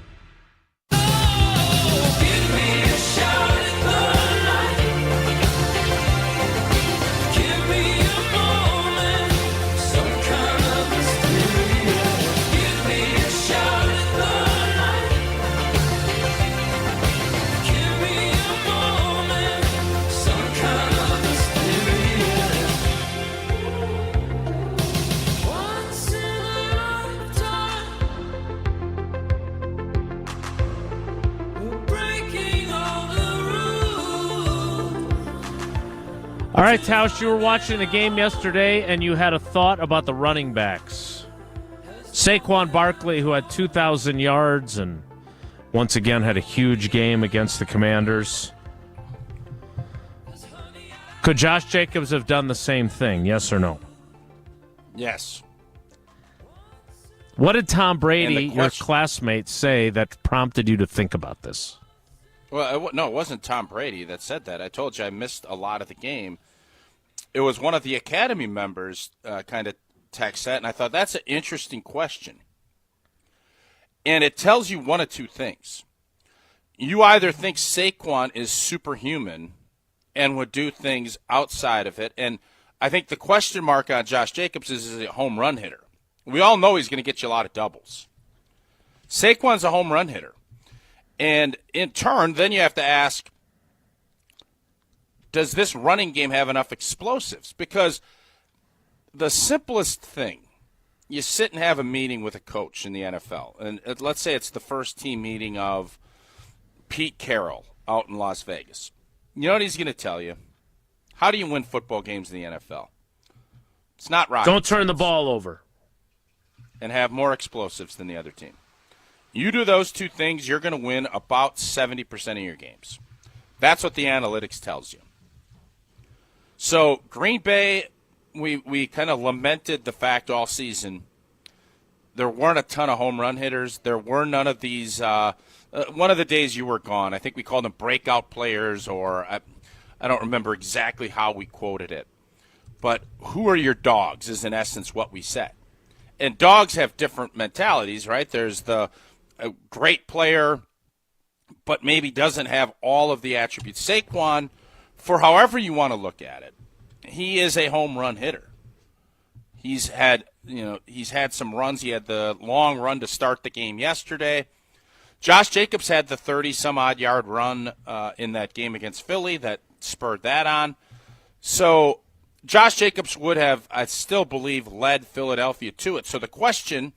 All right, Tausch, you were watching the game yesterday, and you had a thought about the running backs. Saquon Barkley, who had 2,000 yards and once again had a huge game against the Commanders. Could Josh Jacobs have done the same thing, yes or no? Yes. What did Tom Brady, your classmate, say that prompted you to think about this? Well, no, it wasn't Tom Brady that said that. I told you I missed a lot of the game. It was one of the Academy members kind of text that, and I thought that's an interesting question. And it tells you one of two things. You either think Saquon is superhuman and would do things outside of it, and I think the question mark on Josh Jacobs is he a home run hitter? We all know he's going to get you a lot of doubles. Saquon's a home run hitter. And in turn, then you have to ask, does this running game have enough explosives? Because the simplest thing, you sit and have a meeting with a coach in the NFL, and let's say it's the first team meeting of Pete Carroll out in Las Vegas. You know what he's going to tell you? How do you win football games in the NFL? It's not rocket Don't turn the ball over. And have more explosives than the other team. You do those two things, you're going to win about 70% of your games. That's what the analytics tells you. So Green Bay, we kind of lamented the fact all season there weren't a ton of home run hitters. There were none of these. One of the days you were gone, I think we called them breakout players, or I don't remember exactly how we quoted it. But who are your dogs is in essence what we said. And dogs have different mentalities, right? There's the a great player, but maybe doesn't have all of the attributes. Saquon, for however you want to look at it, he is a home run hitter. He's had some runs. He had the long run to start the game yesterday. Josh Jacobs had the 30-some-odd yard run in that game against Philly that spurred that on. So Josh Jacobs would have, I still believe, led Philadelphia to it. So the question,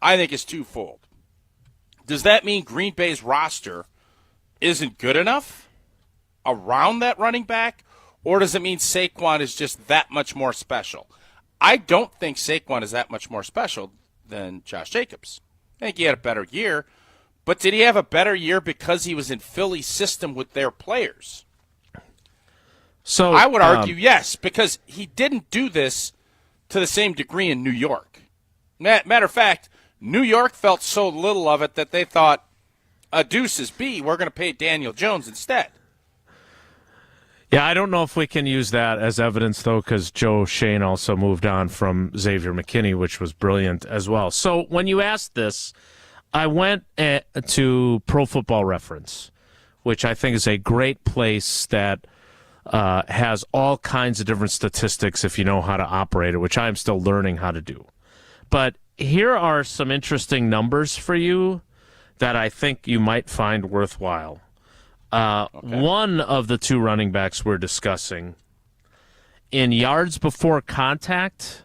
I think, is twofold. Does that mean Green Bay's roster isn't good enough around that running back, or does it mean Saquon is just that much more special? I don't think Saquon is that much more special than Josh Jacobs. I think he had a better year, but did he have a better year because he was in Philly's system with their players? So I would argue yes, because he didn't do this to the same degree in New York. Matter of fact, New York felt so little of it that they thought, a deuce is B, we're going to pay Daniel Jones instead. Yeah, I don't know if we can use that as evidence, though, because Joe Shane also moved on from Xavier McKinney, which was brilliant as well. So when you asked this, I went to Pro Football Reference, which I think is a great place that has all kinds of different statistics if you know how to operate it, which I'm still learning how to do. But here are some interesting numbers for you that I think you might find worthwhile. One of the two running backs we're discussing, in yards before contact,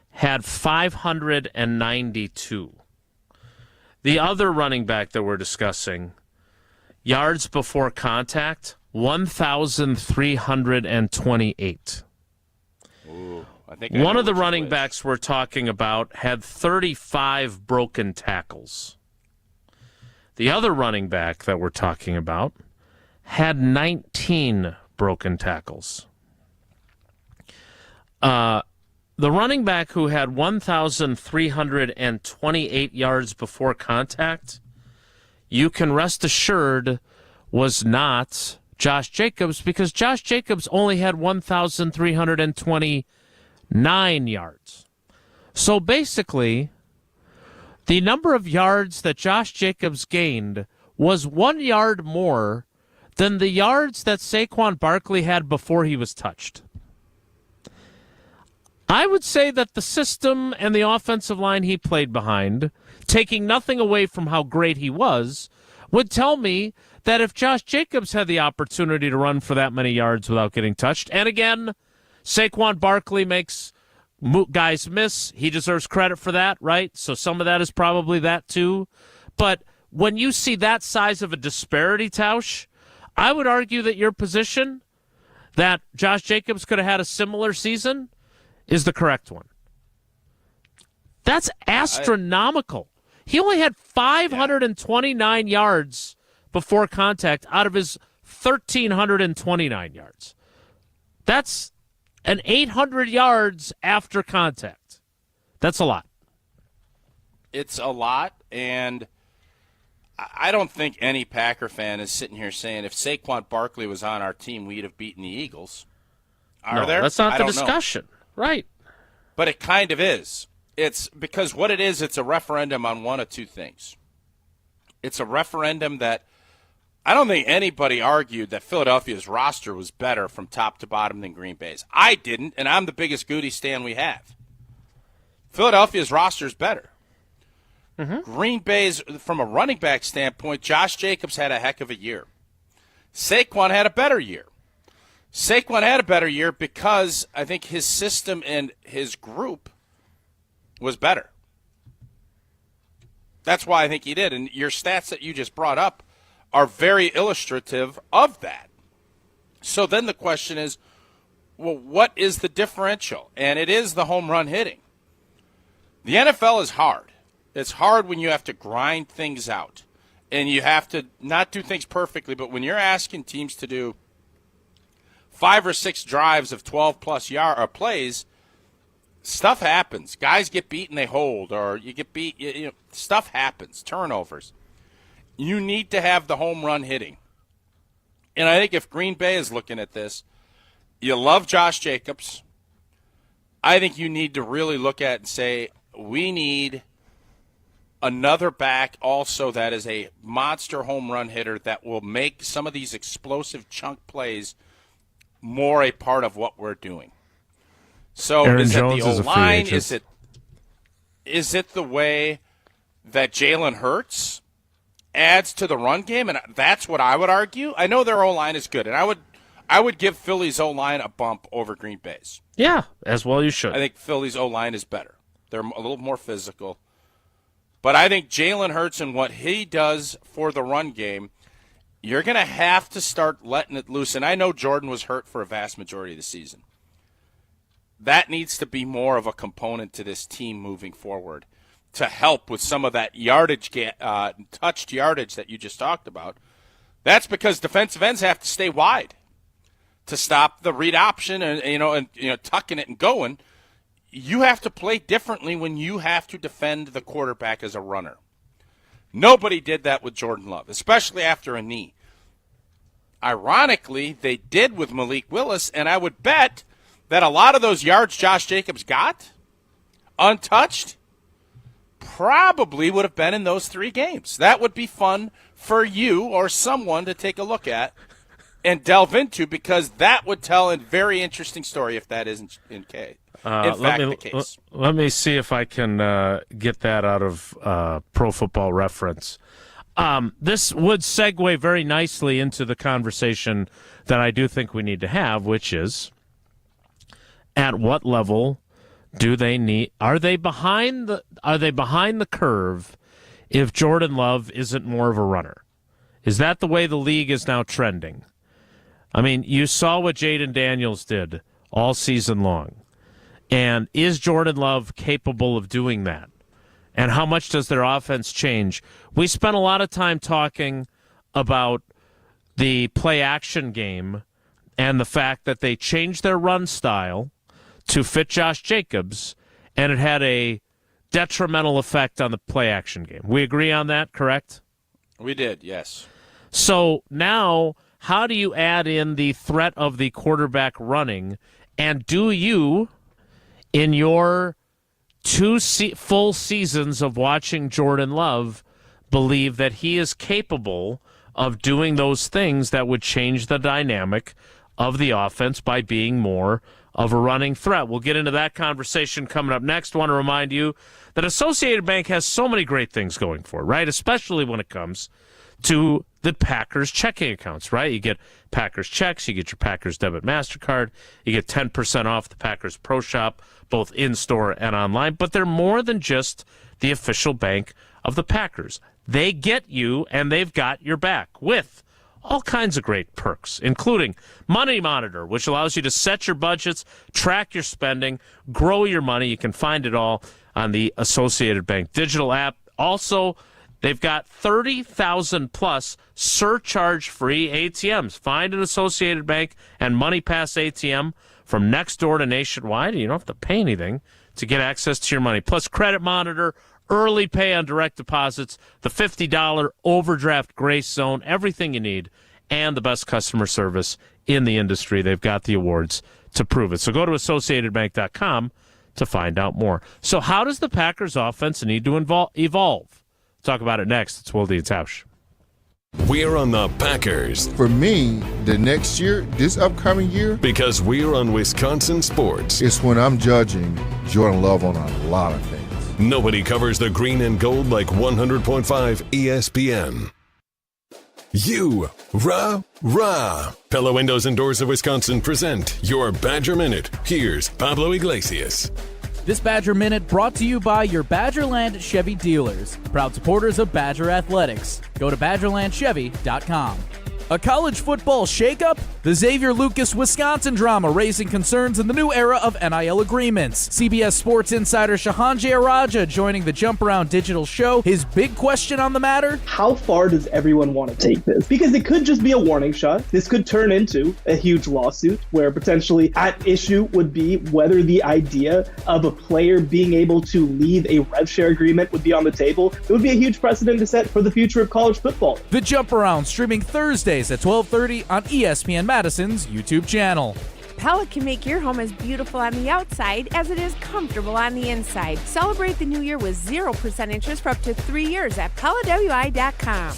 had 592. The other running back that we're discussing, yards before contact, 1,328. Ooh, I think one of the running backs we're talking about had 35 broken tackles. The other running back that we're talking about had 19 broken tackles. The running back who had 1,328 yards before contact, you can rest assured was not Josh Jacobs, because Josh Jacobs only had 1,329 yards. So basically, the number of yards that Josh Jacobs gained was 1 yard more than the yards that Saquon Barkley had before he was touched. I would say that the system and the offensive line he played behind, taking nothing away from how great he was, would tell me that if Josh Jacobs had the opportunity to run for that many yards without getting touched, and again, Saquon Barkley makes guys miss, he deserves credit for that, right? So some of that is probably that too. But when you see that size of a disparity, Tausch, I would argue that your position, that Josh Jacobs could have had a similar season is the correct one. That's astronomical. He only had 529 yards before contact out of his 1,329 yards. That's an 800 yards after contact. That's a lot. It's a lot, and I don't think any Packer fan is sitting here saying if Saquon Barkley was on our team, we'd have beaten the Eagles. Are there? That's not the discussion. Right. But it kind of is. It's because what it is, it's a referendum on one of two things. It's a referendum that I don't think anybody argued that Philadelphia's roster was better from top to bottom than Green Bay's. I didn't, and I'm the biggest Goody stan we have. Philadelphia's roster is better. Green Bay's, from a running back standpoint, Josh Jacobs had a heck of a year. Saquon had a better year. Saquon had a better year because I think his system and his group was better. That's why I think he did. And your stats that you just brought up are very illustrative of that. So then the question is, well, what is the differential? And it is the home run hitting. The NFL is hard. It's hard when you have to grind things out. And you have to not do things perfectly, but when you're asking teams to do 5 or 6 drives of 12-plus plays, stuff happens. Guys get beat and they hold, or you get beat. Stuff happens, turnovers. You need to have the home run hitting. And I think if Green Bay is looking at this, you love Josh Jacobs. I think you need to really look at it and say, we need another back also that is a monster home run hitter that will make some of these explosive chunk plays more a part of what we're doing. So Aaron is Jones it the is a free O-line? agent. Is it the way that Jalen Hurts adds to the run game? And that's what I would argue. I know their O-line is good, and I would give Philly's O-line a bump over Green Bay's. Yeah, as well you should. I think Philly's O-line is better. They're a little more physical. But I think Jalen Hurts and what he does for the run game, you're going to have to start letting it loose. And I know Jordan was hurt for a vast majority of the season. That needs to be more of a component to this team moving forward to help with some of that yardage, touched yardage that you just talked about. That's because defensive ends have to stay wide to stop the read option and tucking it and going. You have to play differently when you have to defend the quarterback as a runner. Nobody did that with Jordan Love, especially after a knee. Ironically, they did with Malik Willis, and I would bet that a lot of those yards Josh Jacobs got, untouched, probably would have been in those 3 games. That would be fun for you or someone to take a look at and delve into, because that would tell a very interesting story if that isn't the case. Let me see if I can get that out of Pro Football Reference. This would segue very nicely into the conversation that I do think we need to have, which is, at what level do they need? Are they behind the curve if Jordan Love isn't more of a runner? Is that the way the league is now trending? I mean, you saw what Jaden Daniels did all season long. And is Jordan Love capable of doing that? And how much does their offense change? We spent a lot of time talking about the play-action game and the fact that they changed their run style to fit Josh Jacobs, and it had a detrimental effect on the play-action game. We agree on that, correct? We did, yes. So now, how do you add in the threat of the quarterback running, and do you, in your 2 full seasons of watching Jordan Love, believe that he is capable of doing those things that would change the dynamic of the offense by being more of a running threat? We'll get into that conversation coming up next. I want to remind you that Associated Bank has so many great things going for it, right? Especially when it comes to the Packers checking accounts, right? You get Packers checks, you get your Packers debit MasterCard, you get 10% off the Packers Pro Shop, both in-store and online. But they're more than just the official bank of the Packers. They get you, and they've got your back with all kinds of great perks, including Money Monitor, which allows you to set your budgets, track your spending, grow your money. You can find it all on the Associated Bank digital app. Also, they've got 30,000 plus surcharge-free ATMs. Find an Associated Bank and MoneyPass ATM from next door to Nationwide. You don't have to pay anything to get access to your money. Plus, Credit Monitor, early pay on direct deposits, the $50 overdraft grace zone, everything you need, and the best customer service in the industry. They've got the awards to prove it. So go to AssociatedBank.com to find out more. So how does the Packers offense need to evolve? Talk about it next. It's Wilde And Tausch. We're on the Packers. For me, the next year, this upcoming year, because we're on Wisconsin sports. It's when I'm judging Jordan Love on a lot of things. Nobody covers the green and gold like 100.5 ESPN. Rah. Pella Windows and Doors of Wisconsin present your Badger Minute. Here's Pablo Iglesias. This Badger Minute brought to you by your Badgerland Chevy dealers, proud supporters of Badger Athletics. Go to BadgerlandChevy.com. A college football shakeup? The Xavier Lucas Wisconsin drama raising concerns in the new era of NIL agreements. CBS Sports insider Shahan Jayaraja joining the Jump Around digital show. His big question on the matter? How far does everyone want to take this? Because it could just be a warning shot. This could turn into a huge lawsuit where potentially at issue would be whether the idea of a player being able to leave a rev share agreement would be on the table. It would be a huge precedent to set for the future of college football. The Jump Around streaming Thursdays at 12:30 on ESPN Madison's YouTube channel. Pella can make your home as beautiful on the outside as it is comfortable on the inside. Celebrate the new year with 0% interest for up to 3 years at PellaWI.com.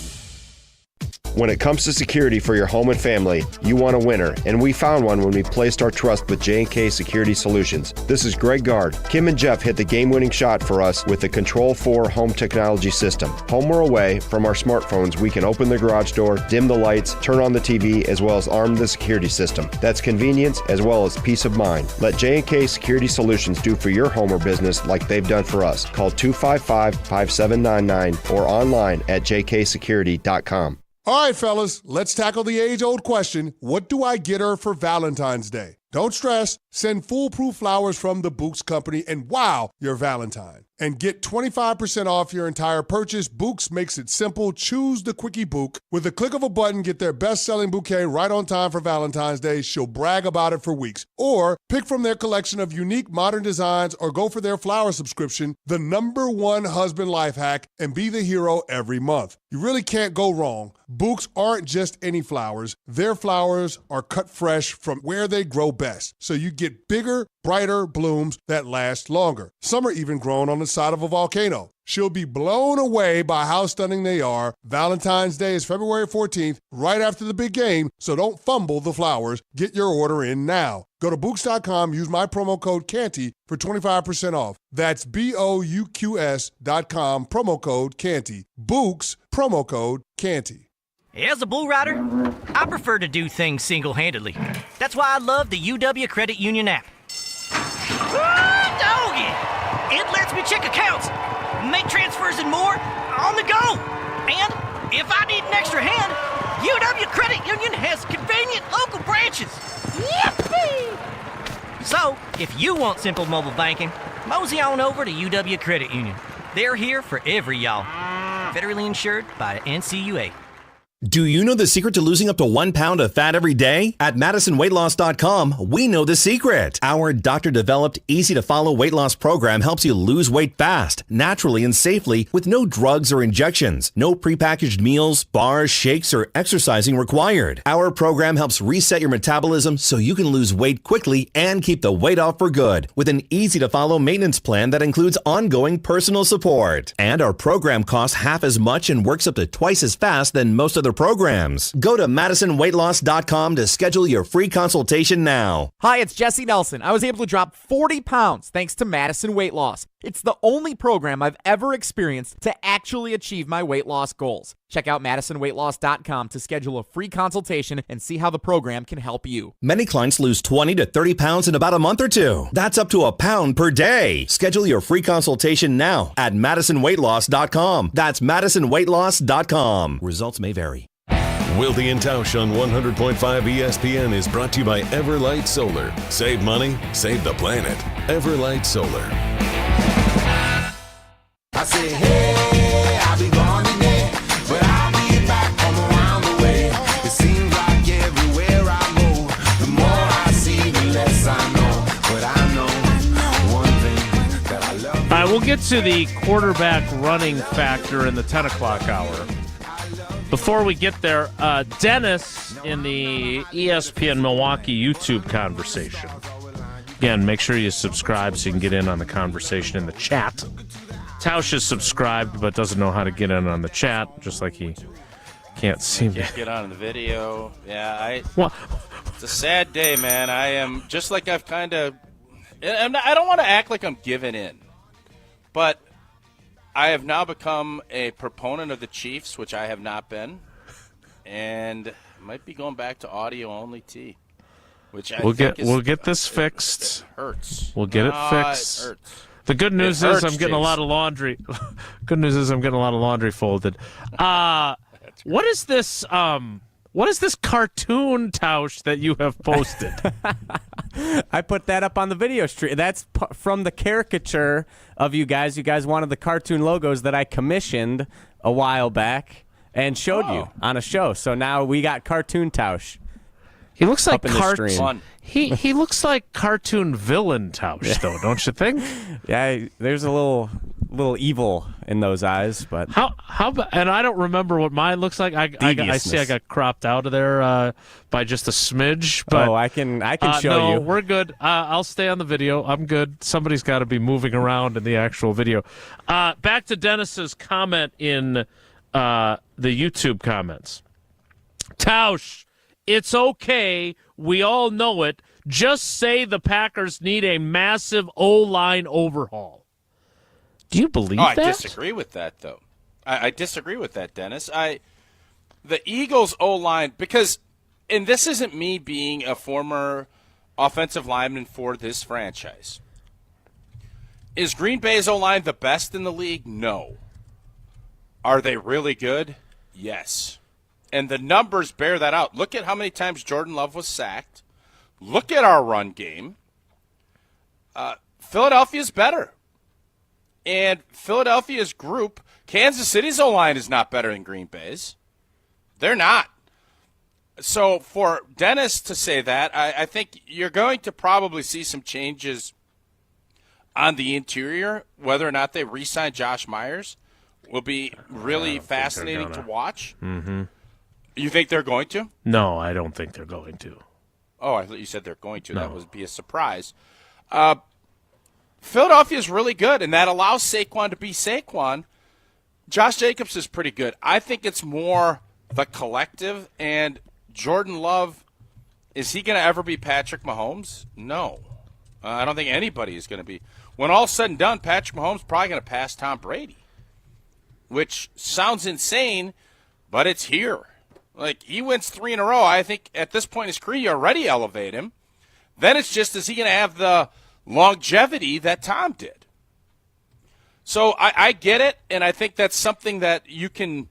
When it comes to security for your home and family, you want a winner, and we found one when we placed our trust with J&K Security Solutions. This is Greg Gard. Kim and Jeff hit the game-winning shot for us with the Control 4 home technology system. Home or away, from our smartphones, we can open the garage door, dim the lights, turn on the TV, as well as arm the security system. That's convenience as well as peace of mind. Let J&K Security Solutions do for your home or business like they've done for us. Call 255-5799 or online at jksecurity.com. All right, fellas, let's tackle the age-old question, what do I get her for Valentine's Day? Don't stress. Send foolproof flowers from the Books Company and wow your Valentine. And get 25% off your entire purchase. Books makes it simple. Choose the Quickie Book. With the click of a button, get their best-selling bouquet right on time for Valentine's Day. She'll brag about it for weeks. Or pick from their collection of unique modern designs or go for their flower subscription, the #1 husband life hack, and be the hero every month. You really can't go wrong. Books aren't just any flowers. Their flowers are cut fresh from where they grow best. So you get bigger, brighter blooms that last longer. Some are even grown on the side of a volcano. She'll be blown away by how stunning they are. Valentine's Day is February 14th, right after the big game, so don't fumble the flowers. Get your order in now. Go to Books.com, use my promo code Canty for 25% off. That's BOUQS.com, promo code Canty. Books, promo code Canty. As a bull rider, I prefer to do things single-handedly. That's why I love the UW Credit Union app. Doggy! It lets me check accounts, make transfers and more on the go. And if I need an extra hand, UW Credit Union has convenient local branches. Yippee! So, if you want simple mobile banking, mosey on over to UW Credit Union. They're here for every y'all. Federally insured by NCUA. Do you know the secret to losing up to 1 pound of fat every day? At MadisonWeightLoss.com, we know the secret. Our doctor-developed, easy-to-follow weight loss program helps you lose weight fast, naturally, and safely with no drugs or injections, no prepackaged meals, bars, shakes, or exercising required. Our program helps reset your metabolism so you can lose weight quickly and keep the weight off for good with an easy-to-follow maintenance plan that includes ongoing personal support. And our program costs half as much and works up to twice as fast than most other programs. Go to MadisonWeightLoss.com to schedule your free consultation now. Hi, it's Jesse Nelson. I was able to drop 40 pounds thanks to Madison Weight Loss. It's the only program I've ever experienced to actually achieve my weight loss goals. Check out MadisonWeightLoss.com to schedule a free consultation and see how the program can help you. Many clients lose 20 to 30 pounds in about a month or two. That's up to a pound per day. Schedule your free consultation now at MadisonWeightLoss.com. That's MadisonWeightLoss.com. Results may vary. Wilde and Tausch on 100.5 ESPN is brought to you by Everlight Solar. Save money, save the planet. Everlight Solar. I say, hey, I'll be gone today, but I'll be back from around the way. It seems like everywhere I go, the more I see, the less I know. But I know one thing that I love. All right, we'll get to the quarterback running factor in the 10 o'clock hour. Before we get there, Dennis in the ESPN Milwaukee YouTube conversation. Again, make sure you subscribe so you can get in on the conversation in the chat. Tausch is subscribed but doesn't know how to get in on the chat, just like he can't seem to get on the video. Yeah, What? It's a sad day, man. I am just like I've kind of. I don't want to act like I'm giving in, but I have now become a proponent of the Chiefs, which I have not been, and might be going back to audio only T. Which we'll get this fixed. It hurts. We'll get it fixed. It hurts. The good news is I'm getting a lot of laundry. Good news is I'm getting a lot of laundry folded. What is this? What is this cartoon, Tausch, that you have posted? I put that up on the video stream. That's from the caricature of you guys. You guys wanted the cartoon logos that I commissioned a while back and showed you on a show. So now we got cartoon Tausch. He looks like cartoon. He looks like cartoon villain Tausch, though, don't you think? Yeah, there's a little evil in those eyes, but how and I don't remember what mine looks like. I see I got cropped out of there by just a smidge. But I can show no, you. We're good. I'll stay on the video. I'm good. Somebody's got to be moving around in the actual video. Back to Dennis's comment in the YouTube comments. Tausch, it's okay. We all know it. Just say the Packers need a massive O-line overhaul. Do you believe that? I disagree with that, though. I disagree with that, Dennis. The Eagles' O-line, because, and this isn't me being a former offensive lineman for this franchise. Is Green Bay's O-line the best in the league? No. Are they really good? Yes. And the numbers bear that out. Look at how many times Jordan Love was sacked. Look at our run game. Philadelphia's better. And Philadelphia's group, Kansas City's O-line is not better than Green Bay's. They're not. So for Dennis to say that, I think you're going to probably see some changes on the interior. Whether or not they re-sign Josh Myers will be really fascinating to watch. Mm-hmm. You think they're going to? No, I don't think they're going to. Oh, I thought you said they're going to. No. That would be a surprise. Philadelphia is really good, and that allows Saquon to be Saquon. Josh Jacobs is pretty good. I think it's more the collective, and Jordan Love, is he going to ever be Patrick Mahomes? No. I don't think anybody is going to be. When all's said and done, Patrick Mahomes is probably going to pass Tom Brady, which sounds insane, but it's here. Like, he wins 3 in a row. I think at this point in his career, you already elevate him. Then it's just, is he going to have the longevity that Tom did? So I get it, and I think that's something that you can,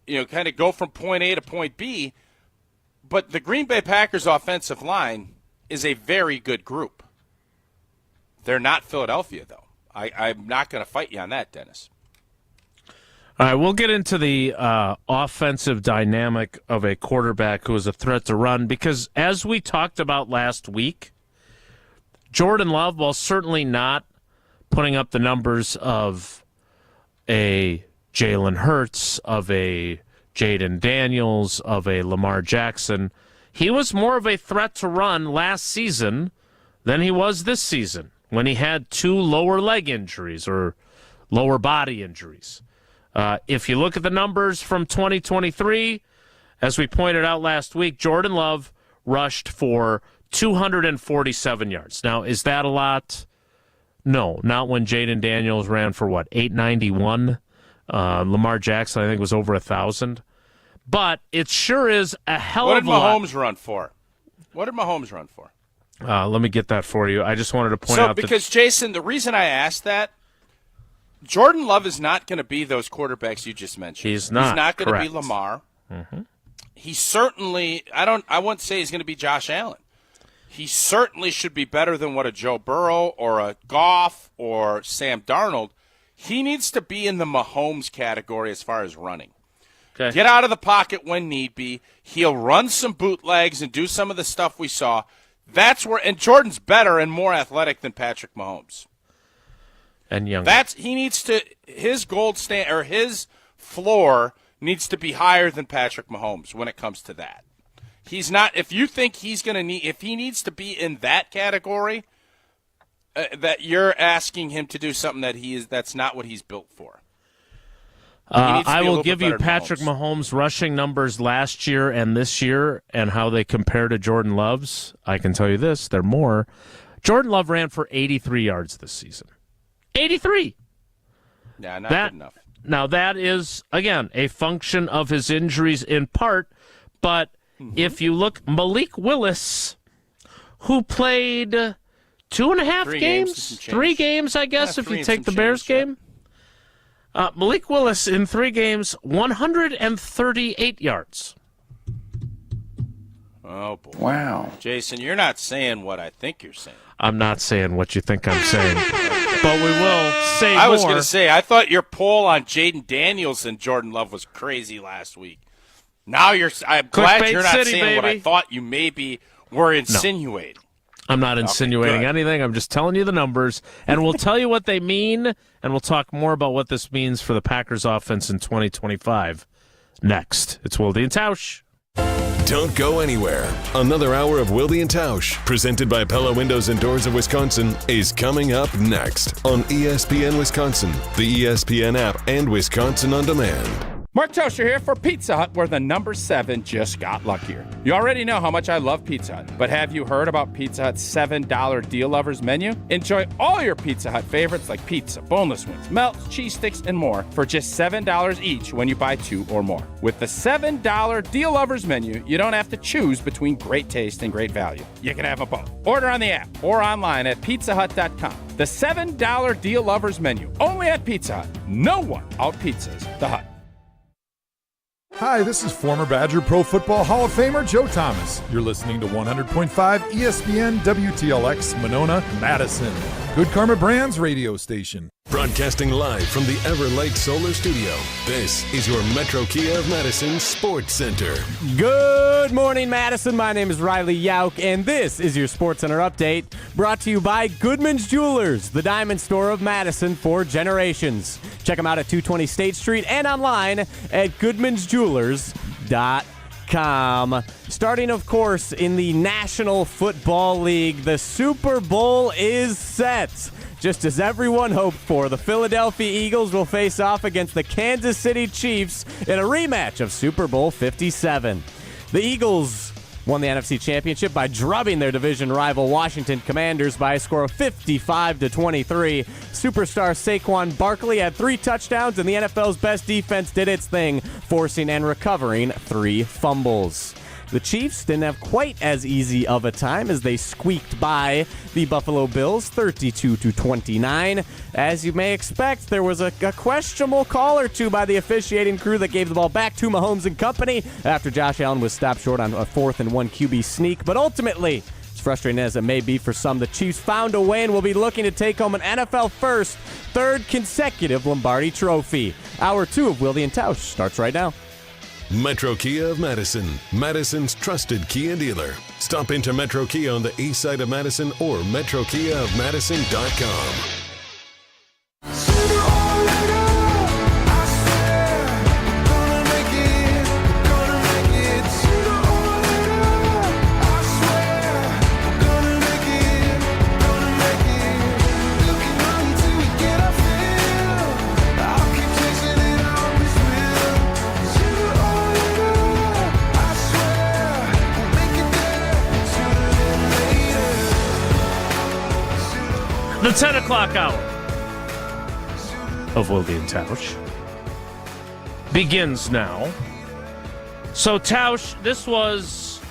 kind of go from point A to point B. But the Green Bay Packers offensive line is a very good group. They're not Philadelphia, though. I'm not going to fight you on that, Dennis. All right, we'll get into the offensive dynamic of a quarterback who is a threat to run because, as we talked about last week, Jordan Love, while certainly not putting up the numbers of a Jalen Hurts, of a Jaden Daniels, of a Lamar Jackson, he was more of a threat to run last season than he was this season when he had 2 lower leg injuries or lower body injuries. If you look at the numbers from 2023, as we pointed out last week, Jordan Love rushed for 247 yards. Now, is that a lot? No, not when Jaden Daniels ran for, 891? Lamar Jackson, I think, was over 1,000. But it sure is a hell of a lot. What did Mahomes run for? Let me get that for you. I just wanted to point out because, Jason, the reason I asked that, Jordan Love is not going to be those quarterbacks you just mentioned. He's not going to be Lamar. Mm-hmm. he certainly, I wouldn't say he's going to be Josh Allen. He certainly should be better than what a Joe Burrow or a Goff or Sam Darnold. He needs to be in the Mahomes category as far as running. Okay. Get out of the pocket when need be. He'll run some bootlegs and do some of the stuff we saw. That's where, and Jordan's better and more athletic than Patrick Mahomes. And younger. He needs to, his gold stand, or his floor needs to be higher than Patrick Mahomes when it comes to that. He's not, if you think he's going to need, if he needs to be in that category, that you're asking him to do something that's not what he's built for. I will give you Patrick Mahomes' rushing numbers last year and this year and how they compare to Jordan Love's. I can tell you this, they're more. Jordan Love ran for 83 yards this season. 83! Yeah, not good enough. Now, that is, again, a function of his injuries in part, but if you look, Malik Willis, who played 2.5 games? 3 games, I guess, if you take the Bears game. Malik Willis in 3 games, 138 yards. Oh, boy. Wow. Jason, you're not saying what I think you're saying. I'm not saying what you think I'm saying, but we will say more. I was going to say, I thought your poll on Jaden Daniels and Jordan Love was crazy last week. Now I'm glad you're not saying what I thought you maybe were insinuating. No. I'm not insinuating anything. I'm just telling you the numbers, and we'll tell you what they mean, and we'll talk more about what this means for the Packers offense in 2025 next. It's Wilde and Tausch. Don't go anywhere. Another hour of Wilde and Tausch, presented by Pella Windows and Doors of Wisconsin, is coming up next on ESPN Wisconsin, the ESPN app, and Wisconsin On Demand. Mark Tosher here for Pizza Hut, where the number 7 just got luckier. You already know how much I love Pizza Hut, but have you heard about Pizza Hut's $7 Deal Lovers menu? Enjoy all your Pizza Hut favorites like pizza, boneless wings, melts, cheese sticks, and more for just $7 each when you buy 2 or more. With the $7 Deal Lovers menu, you don't have to choose between great taste and great value. You can have them both. Order on the app or online at pizzahut.com. The $7 Deal Lovers menu, only at Pizza Hut. No one out-pizzas the Hut. Hi, this is former Badger Pro Football Hall of Famer Joe Thomas. You're listening to 100.5 ESPN WTLX Monona, Madison. Good Karma Brands radio station. Broadcasting live from the Everlight Solar Studio, this is your Metro Kia of Madison Sports Center. Good morning, Madison. My name is Riley Yauk, and this is your Sports Center update, brought to you by Goodman's Jewelers, the diamond store of Madison for generations. Check them out at 220 State Street and online at goodmansjewelers.com. Starting, of course, in the National Football League, the Super Bowl is set. Just as everyone hoped for, the Philadelphia Eagles will face off against the Kansas City Chiefs in a rematch of Super Bowl 57. The Eagles won the NFC Championship by drubbing their division rival Washington Commanders by a score of 55-23. Superstar Saquon Barkley had 3 touchdowns, and the NFL's best defense did its thing, forcing and recovering 3 fumbles. The Chiefs didn't have quite as easy of a time as they squeaked by the Buffalo Bills 32-29. As you may expect, there was a questionable call or two by the officiating crew that gave the ball back to Mahomes and company after Josh Allen was stopped short on a 4th and 1 QB sneak. But ultimately, as frustrating as it may be for some, the Chiefs found a way and will be looking to take home an NFL first, 3rd consecutive Lombardi Trophy. Hour 2 of Wilde and Tausch starts right now. Metro Kia of Madison, Madison's trusted Kia dealer. Stop into Metro Kia on the east side of Madison or metrokiaofmadison.com. The 10 o'clock hour of Wilde and Tausch begins now. So, Tausch, this was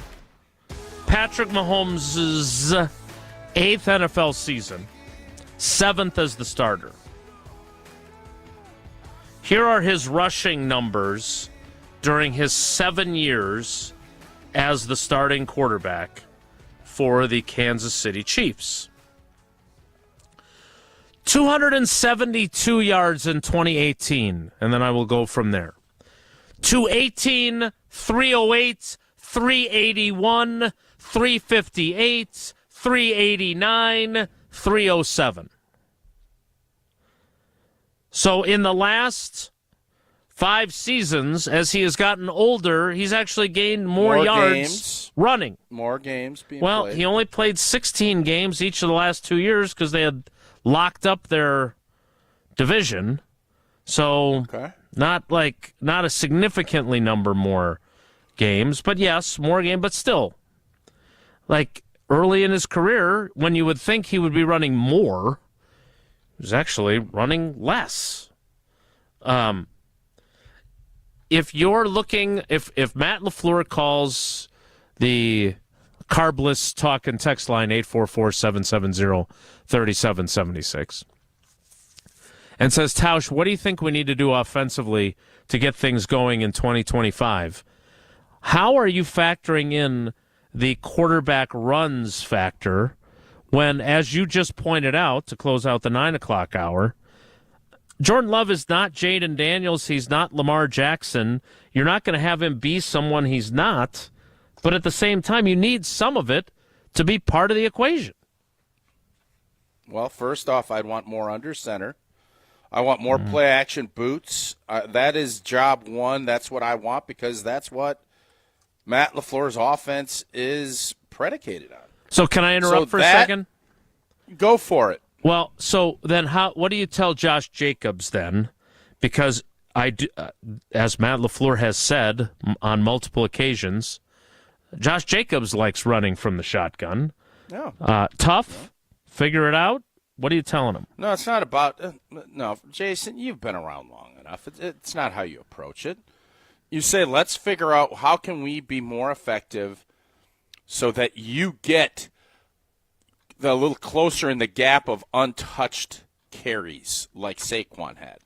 Patrick Mahomes' 8th NFL season, 7th as the starter. Here are his rushing numbers during his 7 years as the starting quarterback for the Kansas City Chiefs. 272 yards in 2018, and then I will go from there. 218, 308, 381, 358, 389, 307. So in the last 5 seasons, as he has gotten older, he's actually gained more yards games, running. More games being Well, played. he only played 16 games each of the last 2 years because they had locked up their division. So not a significantly number more games, but yes, more game, but still. Like early in his career, when you would think he would be running more, he was actually running less. If you're looking, if Matt LaFleur calls the Carbless talk and text line 844-770-3776 and says, Tausch, what do you think we need to do offensively to get things going in 2025? How are you factoring in the quarterback runs factor when, as you just pointed out to close out the 9 o'clock hour, Jordan Love is not Jaden Daniels. He's not Lamar Jackson. You're not going to have him be someone he's not. But at the same time, you need some of it to be part of the equation. Well, first off, I'd want more under center. I want more play-action boots. That is job one. That's what I want because that's what Matt LaFleur's offense is predicated on. So can I interrupt for a second? Go for it. Well, so then what do you tell Josh Jacobs then? Because I do, as Matt LaFleur has said on multiple occasions, Josh Jacobs likes running from the shotgun. Yeah. Tough. Figure it out. What are you telling him? No, it's not about no, Jason, you've been around long enough. It's not how you approach it. You say, let's figure out how can we be more effective so that you get a little closer in the gap of untouched carries like Saquon had.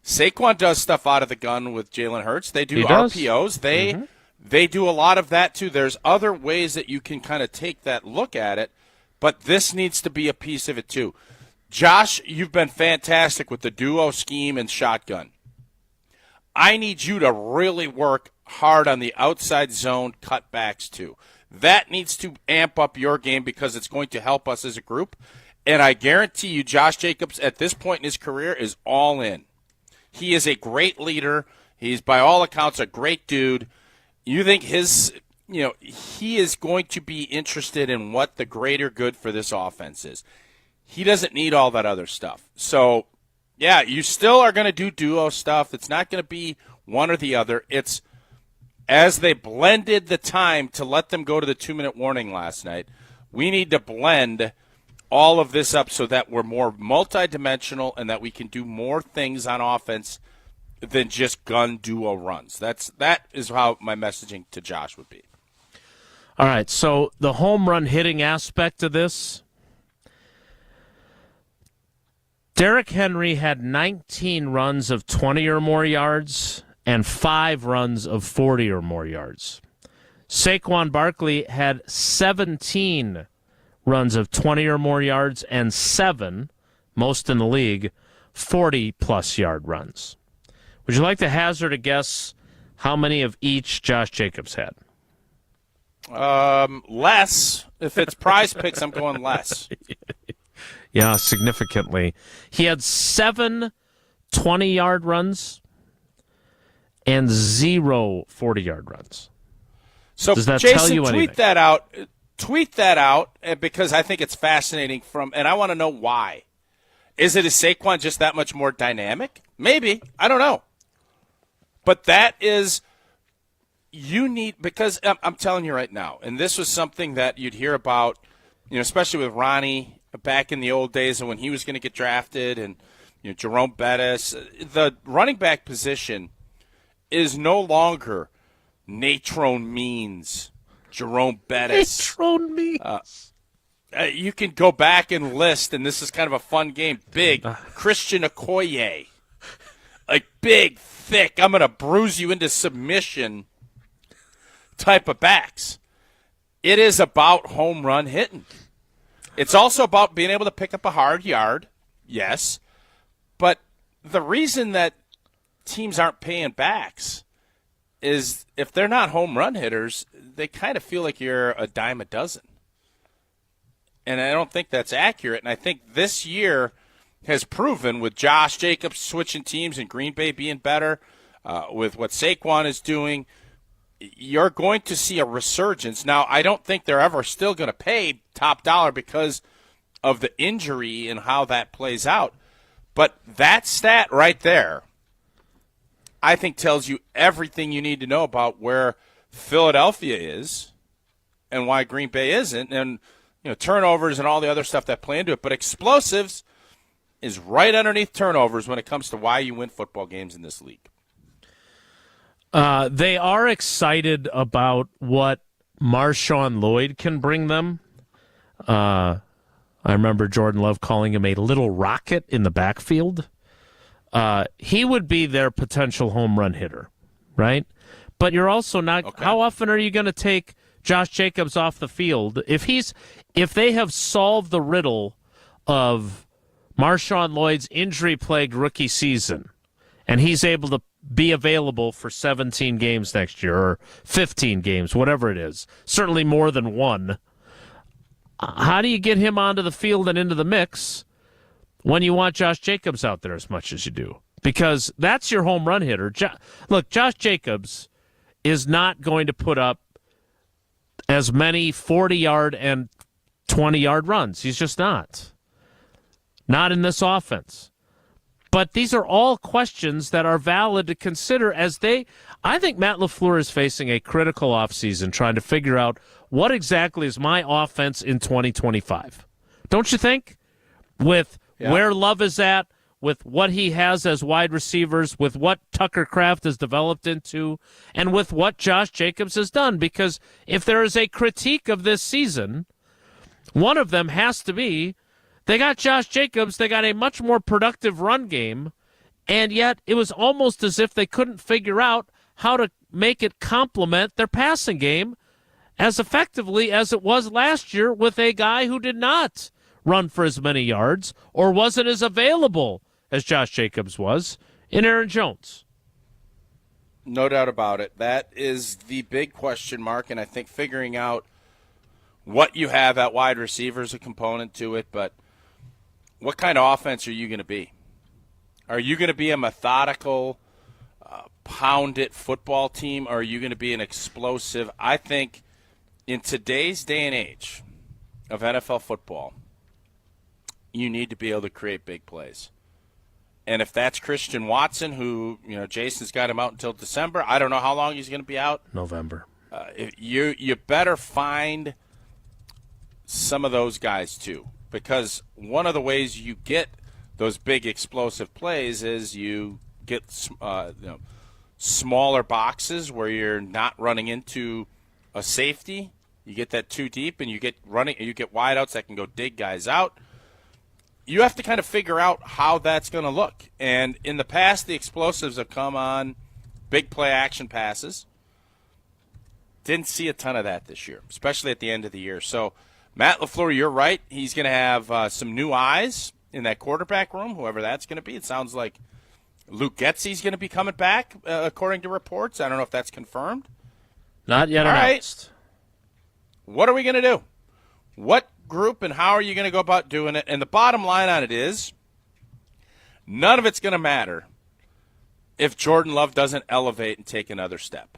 Saquon does stuff out of the gun with Jalen Hurts. They do RPOs. They do a lot of that too. There's other ways that you can kind of take that look at it, but this needs to be a piece of it too. Josh, you've been fantastic with the duo scheme and shotgun. I need you to really work hard on the outside zone cutbacks too. That needs to amp up your game because it's going to help us as a group. And I guarantee you, Josh Jacobs, at this point in his career, is all in. He is a great leader. He's, by all accounts, a great dude. You think he is going to be interested in what the greater good for this offense is. He doesn't need all that other stuff. So, yeah, you still are going to do duo stuff. It's not going to be one or the other. It's as they blended the time to let them go to the 2-minute warning last night, we need to blend all of this up so that we're more multidimensional and that we can do more things on offense than just gun duo runs. That is how my messaging to Josh would be. All right, so the home run hitting aspect of this, Derrick Henry had 19 runs of 20 or more yards and 5 runs of 40 or more yards. Saquon Barkley had 17 runs of 20 or more yards and 7, most in the league, 40-plus yard runs. Would you like to hazard a guess how many of each Josh Jacobs had? Less. If it's prize picks, I'm going less. Yeah, significantly. He had 7 20-yard runs and 0 40-yard runs. So, does that Jason, tell you anything? Tweet that out because I think it's fascinating and I want to know why. Is Saquon just that much more dynamic? Maybe. I don't know. But that is because I'm telling you right now, and this was something that you'd hear about, especially with Ronnie back in the old days and when he was going to get drafted and Jerome Bettis, the running back position is no longer Natrone Means, Jerome Bettis. Natrone Means. You can go back and list, and this is kind of a fun game. Big Christian Okoye. Like big, thick, I'm going to bruise you into submission type of backs. It is about home run hitting. It's also about being able to pick up a hard yard, yes. But the reason that teams aren't paying backs is if they're not home run hitters, they kind of feel like you're a dime a dozen. And I don't think that's accurate. And I think this year has proven with Josh Jacobs switching teams and Green Bay being better, with what Saquon is doing, you're going to see a resurgence. Now, I don't think they're ever still going to pay top dollar because of the injury and how that plays out. But that stat right there, I think, tells you everything you need to know about where Philadelphia is and why Green Bay isn't. And, turnovers and all the other stuff that play into it. But explosives is right underneath turnovers when it comes to why you win football games in this league. They are excited about what Marshawn Lloyd can bring them. I remember Jordan Love calling him a little rocket in the backfield. He would be their potential home run hitter, right? But you're also not. Okay. How often are you going to take Josh Jacobs off the field if they have solved the riddle of Marshawn Lloyd's injury-plagued rookie season, and he's able to be available for 17 games next year or 15 games, whatever it is, certainly more than one. How do you get him onto the field and into the mix when you want Josh Jacobs out there as much as you do? Because that's your home run hitter. Look, Josh Jacobs is not going to put up as many 40-yard and 20-yard runs. He's just not. Not in this offense. But these are all questions that are valid to consider I think Matt LaFleur is facing a critical offseason trying to figure out what exactly is my offense in 2025. Don't you think? With where Love is at, with what he has as wide receivers, with what Tucker Kraft has developed into, and with what Josh Jacobs has done. Because if there is a critique of this season, one of them has to be they got Josh Jacobs, they got a much more productive run game, and yet it was almost as if they couldn't figure out how to make it complement their passing game as effectively as it was last year with a guy who did not run for as many yards or wasn't as available as Josh Jacobs was in Aaron Jones. No doubt about it. That is the big question mark, and I think figuring out what you have at wide receiver is a component to it, but what kind of offense are you going to be? Are you going to be a methodical, pound-it football team, or are you going to be an explosive? I think in today's day and age of NFL football, you need to be able to create big plays. And if that's Christian Watson, who, Jason's got him out until December, I don't know how long he's going to be out. November. You better find some of those guys too, because one of the ways you get those big explosive plays is you get smaller boxes where you're not running into a safety. You get that too deep, and you get wideouts that can go dig guys out. You have to kind of figure out how that's going to look. And in the past, the explosives have come on big play action passes. Didn't see a ton of that this year, especially at the end of the year. So, Matt LaFleur, you're right. He's going to have some new eyes in that quarterback room, whoever that's going to be. It sounds like Luke Getsy's going to be coming back, according to reports. I don't know if that's confirmed. Not yet announced. Right. What are we going to do? What group and how are you going to go about doing it? And the bottom line on it is none of it's going to matter if Jordan Love doesn't elevate and take another step.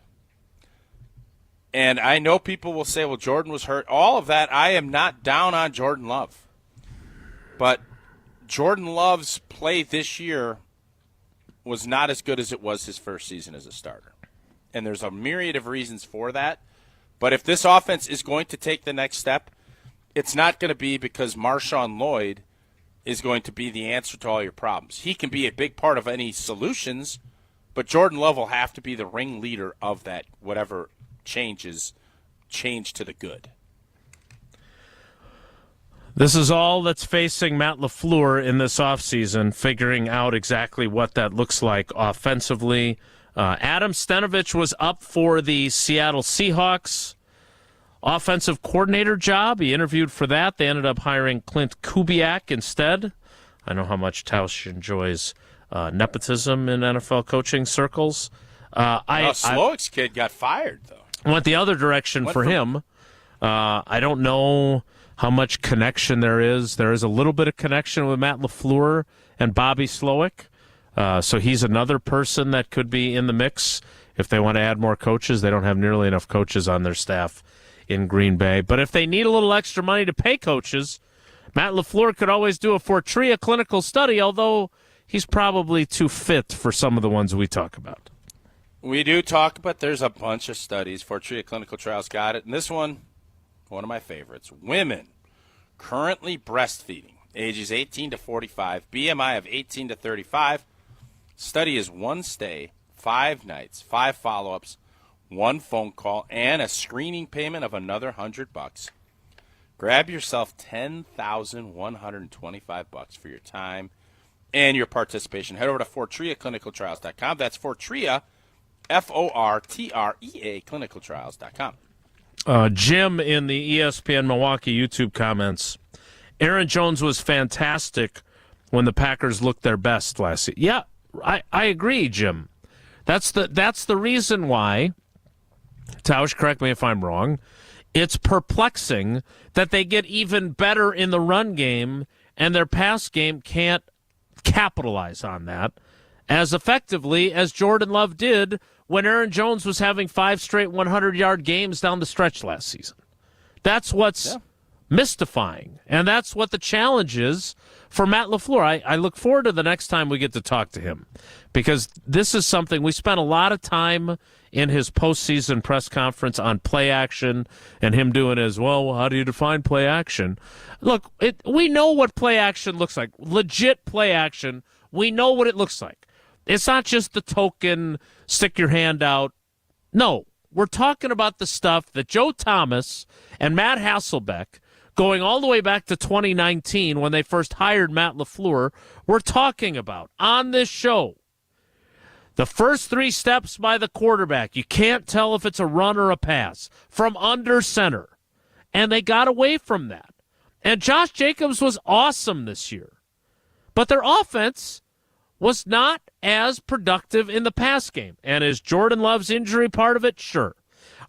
And I know people will say, well, Jordan was hurt. All of that, I am not down on Jordan Love. But Jordan Love's play this year was not as good as it was his first season as a starter. And there's a myriad of reasons for that. But if this offense is going to take the next step, it's not going to be because Marshawn Lloyd is going to be the answer to all your problems. He can be a big part of any solutions, but Jordan Love will have to be the ringleader of that, whatever change to the good. This is all that's facing Matt LaFleur in this offseason, figuring out exactly what that looks like offensively. Adam Stenovich was up for the Seattle Seahawks offensive coordinator job. He interviewed for that. They ended up hiring Clint Kubiak instead. I know how much Tausch enjoys nepotism in NFL coaching circles. Slowick's kid got fired, though. Went the other direction for him. I don't know how much connection there is. There is a little bit of connection with Matt LaFleur and Bobby Slowick. So he's another person that could be in the mix if they want to add more coaches. They don't have nearly enough coaches on their staff in Green Bay. But if they need a little extra money to pay coaches, Matt LaFleur could always do a Fortria clinical study, although he's probably too fit for some of the ones we talk about. We do talk, but there's a bunch of studies. Fortria Clinical Trials got it. And this one of my favorites. Women currently breastfeeding, ages 18 to 45, BMI of 18 to 35. Study is 1 stay, 5 nights, 5 follow-ups, 1 phone call, and a screening payment of another $100. Grab yourself $10,125 for your time and your participation. Head over to FortriaClinicalTrials.com. That's Fortria, Fortrea, clinicaltrials.com. Jim in the ESPN Milwaukee YouTube comments, Aaron Jones was fantastic when the Packers looked their best last season. Yeah, I agree, Jim. That's the reason why, Tausch, correct me if I'm wrong, it's perplexing that they get even better in the run game and their pass game can't capitalize on that as effectively as Jordan Love did when Aaron Jones was having 5 straight 100-yard games down the stretch last season. That's what's mystifying, and that's what the challenge is for Matt LaFleur. I look forward to the next time we get to talk to him, because this is something we spent a lot of time in his postseason press conference on play action and him doing his, well, how do you define play action? Look, we know what play action looks like. Legit play action, we know what it looks like. It's not just the token, stick your hand out. No, we're talking about the stuff that Joe Thomas and Matt Hasselbeck, going all the way back to 2019 when they first hired Matt LaFleur, were talking about on this show. The first 3 steps by the quarterback, you can't tell if it's a run or a pass, from under center. And they got away from that. And Josh Jacobs was awesome this year. But their offense was not as productive in the pass game. And is Jordan Love's injury part of it? Sure.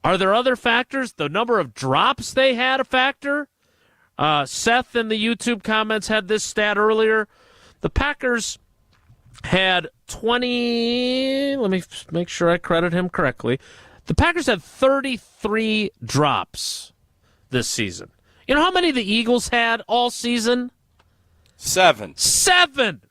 Are there other factors? The number of drops they had a factor? Seth in the YouTube comments had this stat earlier. The Packers had 20, let me make sure I credit him correctly. The Packers had 33 drops this season. You know how many the Eagles had all season? 7. 7!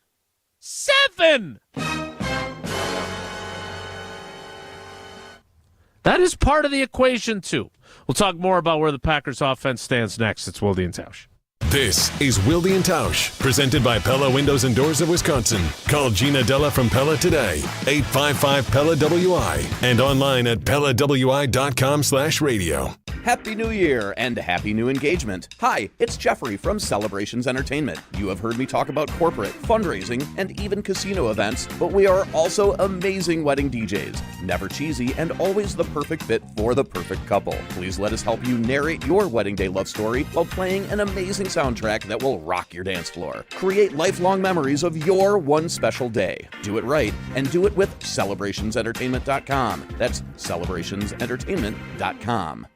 That is part of the equation, too. We'll talk more about where the Packers offense stands next. It's Wilde And Tausch. This is Wilde And Tausch, presented by Pella Windows and Doors of Wisconsin. Call Gina Della from Pella today, 855-PELLA-WI, and online at PellaWI.com/radio. Happy New Year and happy new engagement. Hi, it's Jeffrey from Celebrations Entertainment. You have heard me talk about corporate, fundraising, and even casino events, but we are also amazing wedding DJs. Never cheesy and always the perfect fit for the perfect couple. Please let us help you narrate your wedding day love story while playing an amazing soundtrack that will rock your dance floor. Create lifelong memories of your one special day. Do it right and do it with CelebrationsEntertainment.com. That's CelebrationsEntertainment.com.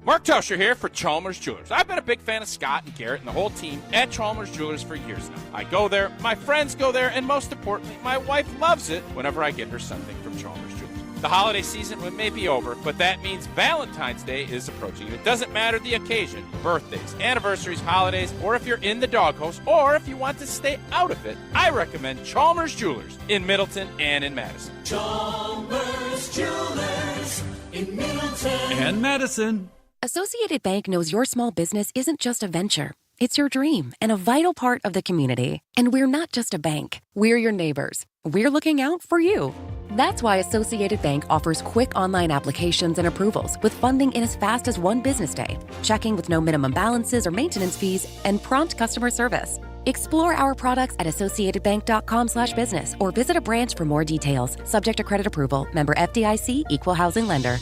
Mark Tauscher here for Chalmers Jewelers. I've been a big fan of Scott and Garrett and the whole team at Chalmers Jewelers for years now. I go there, my friends go there, and most importantly, my wife loves it whenever I get her something from Chalmers Jewelers. The holiday season may be over, but that means Valentine's Day is approaching. It doesn't matter the occasion, birthdays, anniversaries, holidays, or if you're in the doghouse, or if you want to stay out of it, I recommend Chalmers Jewelers in Middleton and in Madison. Chalmers Jewelers in Middleton and Madison. Associated Bank knows your small business isn't just a venture. It's your dream and a vital part of the community. And we're not just a bank. We're your neighbors. We're looking out for you. That's why Associated Bank offers quick online applications and approvals with funding in as fast as 1 business day, checking with no minimum balances or maintenance fees, and prompt customer service. Explore our products at associatedbank.com/business or visit a branch for more details. Subject to credit approval. Member FDIC, Equal Housing Lender.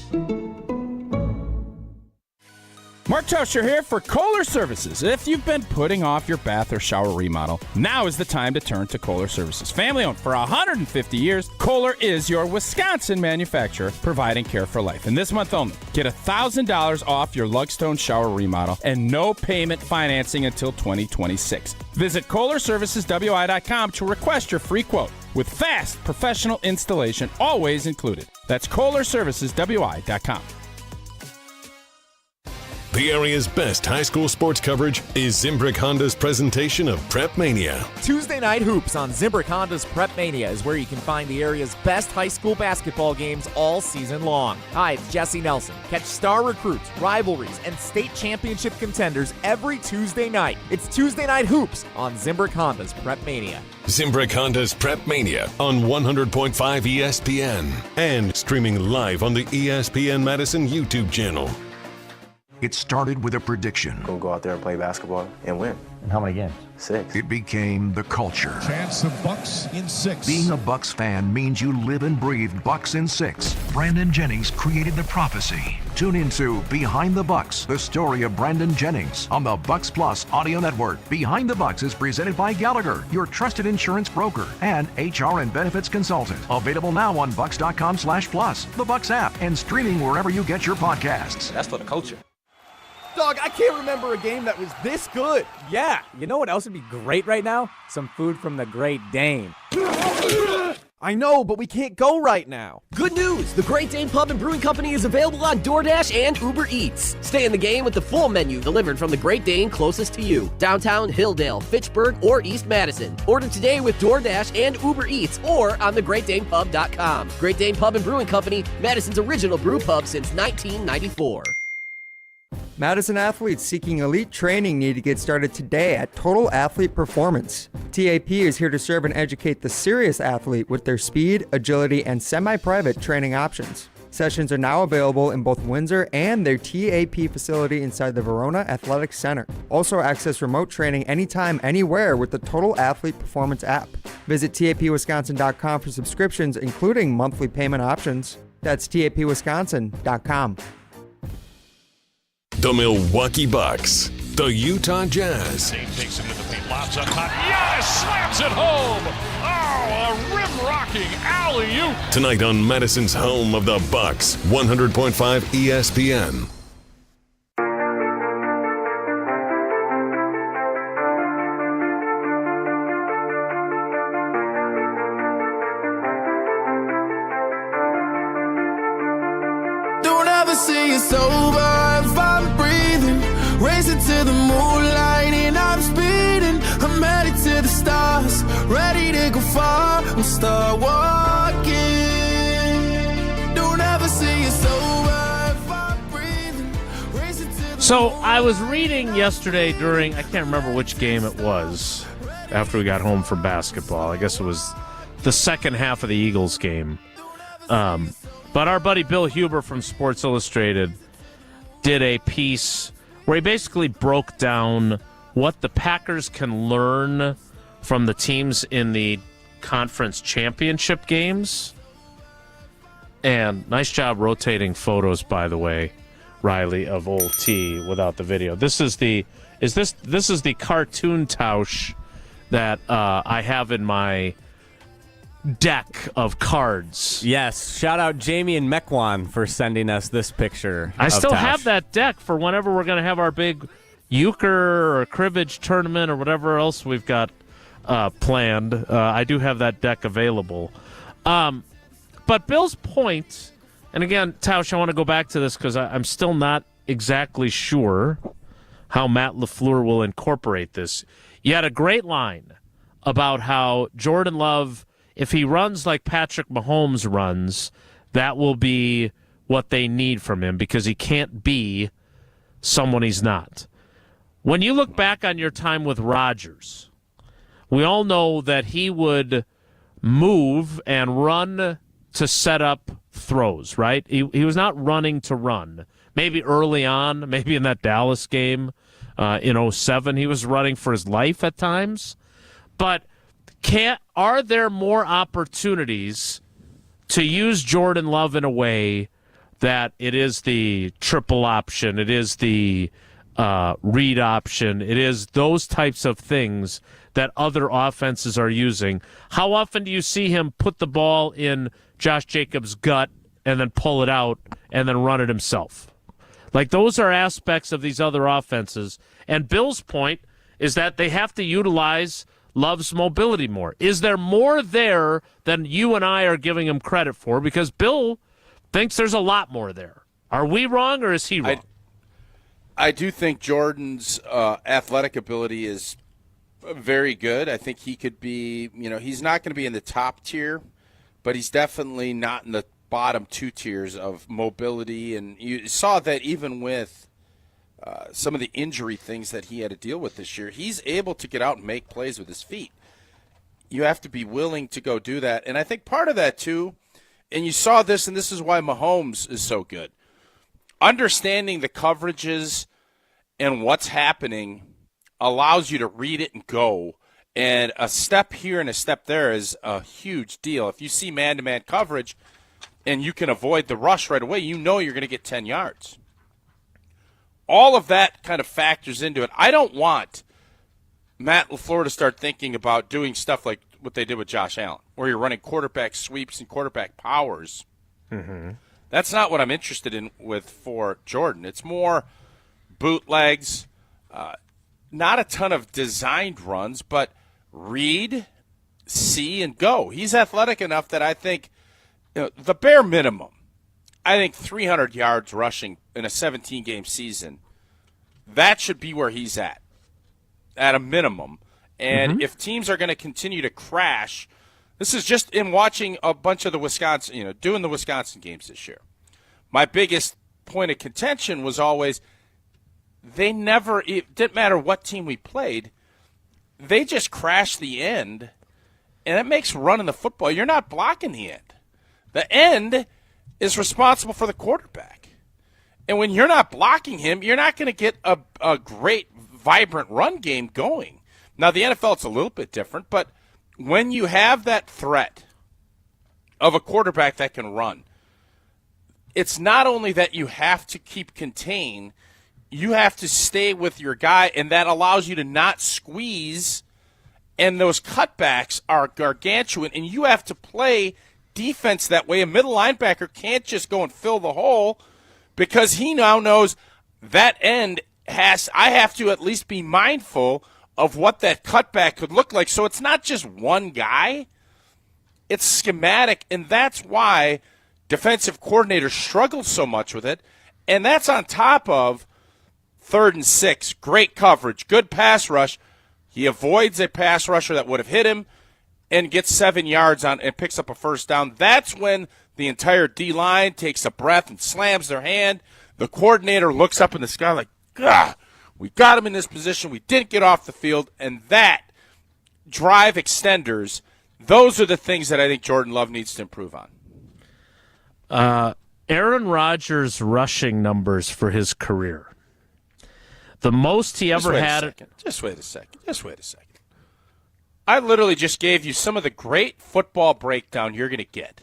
Mark Tauscher here for Kohler Services. If you've been putting off your bath or shower remodel, now is the time to turn to Kohler Services. Family owned for 150 years, Kohler is your Wisconsin manufacturer providing care for life. And this month only, get $1,000 off your Lugstone shower remodel and no payment financing until 2026. Visit KohlerServicesWI.com to request your free quote with fast professional installation always included. That's KohlerServicesWI.com. The area's best high school sports coverage is Zimbrick Honda's presentation of Prep Mania. Tuesday Night Hoops on Zimbrick Honda's Prep Mania is where you can find the area's best high school basketball games all season long. Hi, it's Jesse Nelson. Catch star recruits, rivalries, and state championship contenders every Tuesday night. It's Tuesday Night Hoops on Zimbrick Honda's Prep Mania. Zimbrick Honda's Prep Mania on 100.5 ESPN and streaming live on the ESPN Madison YouTube channel. It started with a prediction. Go out there and play basketball and win. And how many games? 6. It became the culture. Chance of Bucks in 6. Being a Bucks fan means you live and breathe Bucks in 6. Brandon Jennings created the prophecy. Tune into Behind the Bucks, the story of Brandon Jennings on the Bucks Plus audio network. Behind the Bucks is presented by Gallagher, your trusted insurance broker and HR and benefits consultant. Available now on bucks.com/plus, the Bucks app, and streaming wherever you get your podcasts. That's for the culture. Dog, I can't remember a game that was this good. Yeah, you know what else would be great right now? Some food from the Great Dane. I know, but we can't go right now. Good news! The Great Dane Pub and Brewing Company is available on DoorDash and Uber Eats. Stay in the game with the full menu delivered from the Great Dane closest to you. Downtown, Hilldale, Fitchburg, or East Madison. Order today with DoorDash and Uber Eats or on thegreatdanepub.com. Great Dane Pub and Brewing Company, Madison's original brew pub since 1994. Madison athletes seeking elite training need to get started today at Total Athlete Performance. TAP is here to serve and educate the serious athlete with their speed, agility, and semi-private training options. Sessions are now available in both Windsor and their TAP facility inside the Verona Athletic Center. Also access remote training anytime, anywhere with the Total Athlete Performance app. Visit tapwisconsin.com for subscriptions, including monthly payment options. That's tapwisconsin.com. The Milwaukee Bucks, the Utah Jazz. Dane takes it into the paint, lobs up top. Yes, slams it home. Oh, a rim-rocking alley-oop. Tonight on Madison's home of the Bucks, 100.5 ESPN. Don't ever say it's over if I'm breathing. Racing to the moonlight and I'm speeding. I'm headed to the stars, ready to go far. I'll start walking. Don't ever say it's over if I'm breathing. Racing to the So I was reading yesterday during, I can't remember which game it was, after we got home from basketball. I guess it was the second half of the Eagles game. But our buddy Bill Huber from Sports Illustrated did a piece where he basically broke down what the Packers can learn from the teams in the conference championship games. And nice job rotating photos, by the way, Riley, of old T without the video. This is the cartoon Tausch that I have in my deck of cards. Yes, shout out Jamie and Mequan for sending us this picture. I still Tausch. have that deck for whenever we're going to have our big euchre or cribbage tournament or whatever else we've got planned. I do have that deck available. But Bill's point, and again, Tausch, I want to go back to this because I'm still not exactly sure how Matt LaFleur will incorporate this. You had a great line about how Jordan Love, if he runs like Patrick Mahomes runs, that will be what they need from him because he can't be someone he's not. When you look back on your time with Rodgers, we all know that he would move and run to set up throws, right? He was not running to run. Maybe early on, maybe in that Dallas game in 07, he was running for his life at times. But are there more opportunities to use Jordan Love in a way that it is the triple option, it is the read option, it is those types of things that other offenses are using? How often do you see him put the ball in Josh Jacobs' gut and then pull it out and then run it himself? Like, those are aspects of these other offenses. And Bill's point is that they have to utilize Love's mobility more. Is there more there than you and I are giving him credit for? Because Bill thinks there's a lot more there. Are we wrong, or is he wrong? I do think Jordan's athletic ability is very good. I think he could be, he's not going to be in the top tier, but he's definitely not in the bottom two tiers of mobility. And you saw that even with some of the injury things that he had to deal with this year, he's able to get out and make plays with his feet. You have to be willing to go do that. And I think part of that, too, and you saw this, and this is why Mahomes is so good, understanding the coverages and what's happening allows you to read it and go. And a step here and a step there is a huge deal. If you see man-to-man coverage and you can avoid the rush right away, you know you're going to get 10 yards. All of that kind of factors into it. I don't want Matt LaFleur to start thinking about doing stuff like what they did with Josh Allen, where you're running quarterback sweeps and quarterback powers. Mm-hmm. That's not what I'm interested in for Jordan. It's more bootlegs, not a ton of designed runs, but read, see, and go. He's athletic enough that I think the bare minimum, I think 300 yards rushing in a 17-game season, that should be where he's at a minimum. And if teams are going to continue to crash, this is just in watching a bunch of the Wisconsin, doing the Wisconsin games this year. My biggest point of contention was always it didn't matter what team we played, they just crashed the end, and it makes running the football. You're not blocking the end. The end is responsible for the quarterback. And when you're not blocking him, you're not going to get a great, vibrant run game going. Now, the NFL, it's a little bit different, but when you have that threat of a quarterback that can run, it's not only that you have to keep contained, you have to stay with your guy, and that allows you to not squeeze, and those cutbacks are gargantuan, and you have to play defense that way. A middle linebacker can't just go and fill the hole because he now knows that end I have to at least be mindful of what that cutback could look like. So it's not just one guy. It's schematic, and that's why defensive coordinators struggle so much with it. And that's on top of 3rd and 6, great coverage, good pass rush. He avoids a pass rusher that would have hit him and gets 7 yards on and picks up a first down. That's when the entire D-line takes a breath and slams their hand. The coordinator looks up in the sky like, "Gah, we got him in this position. We didn't get off the field." And that drive extenders, those are the things that I think Jordan Love needs to improve on. Aaron Rodgers' rushing numbers for his career. The most he ever had. Just wait a second. I literally just gave you some of the great football breakdown you're going to get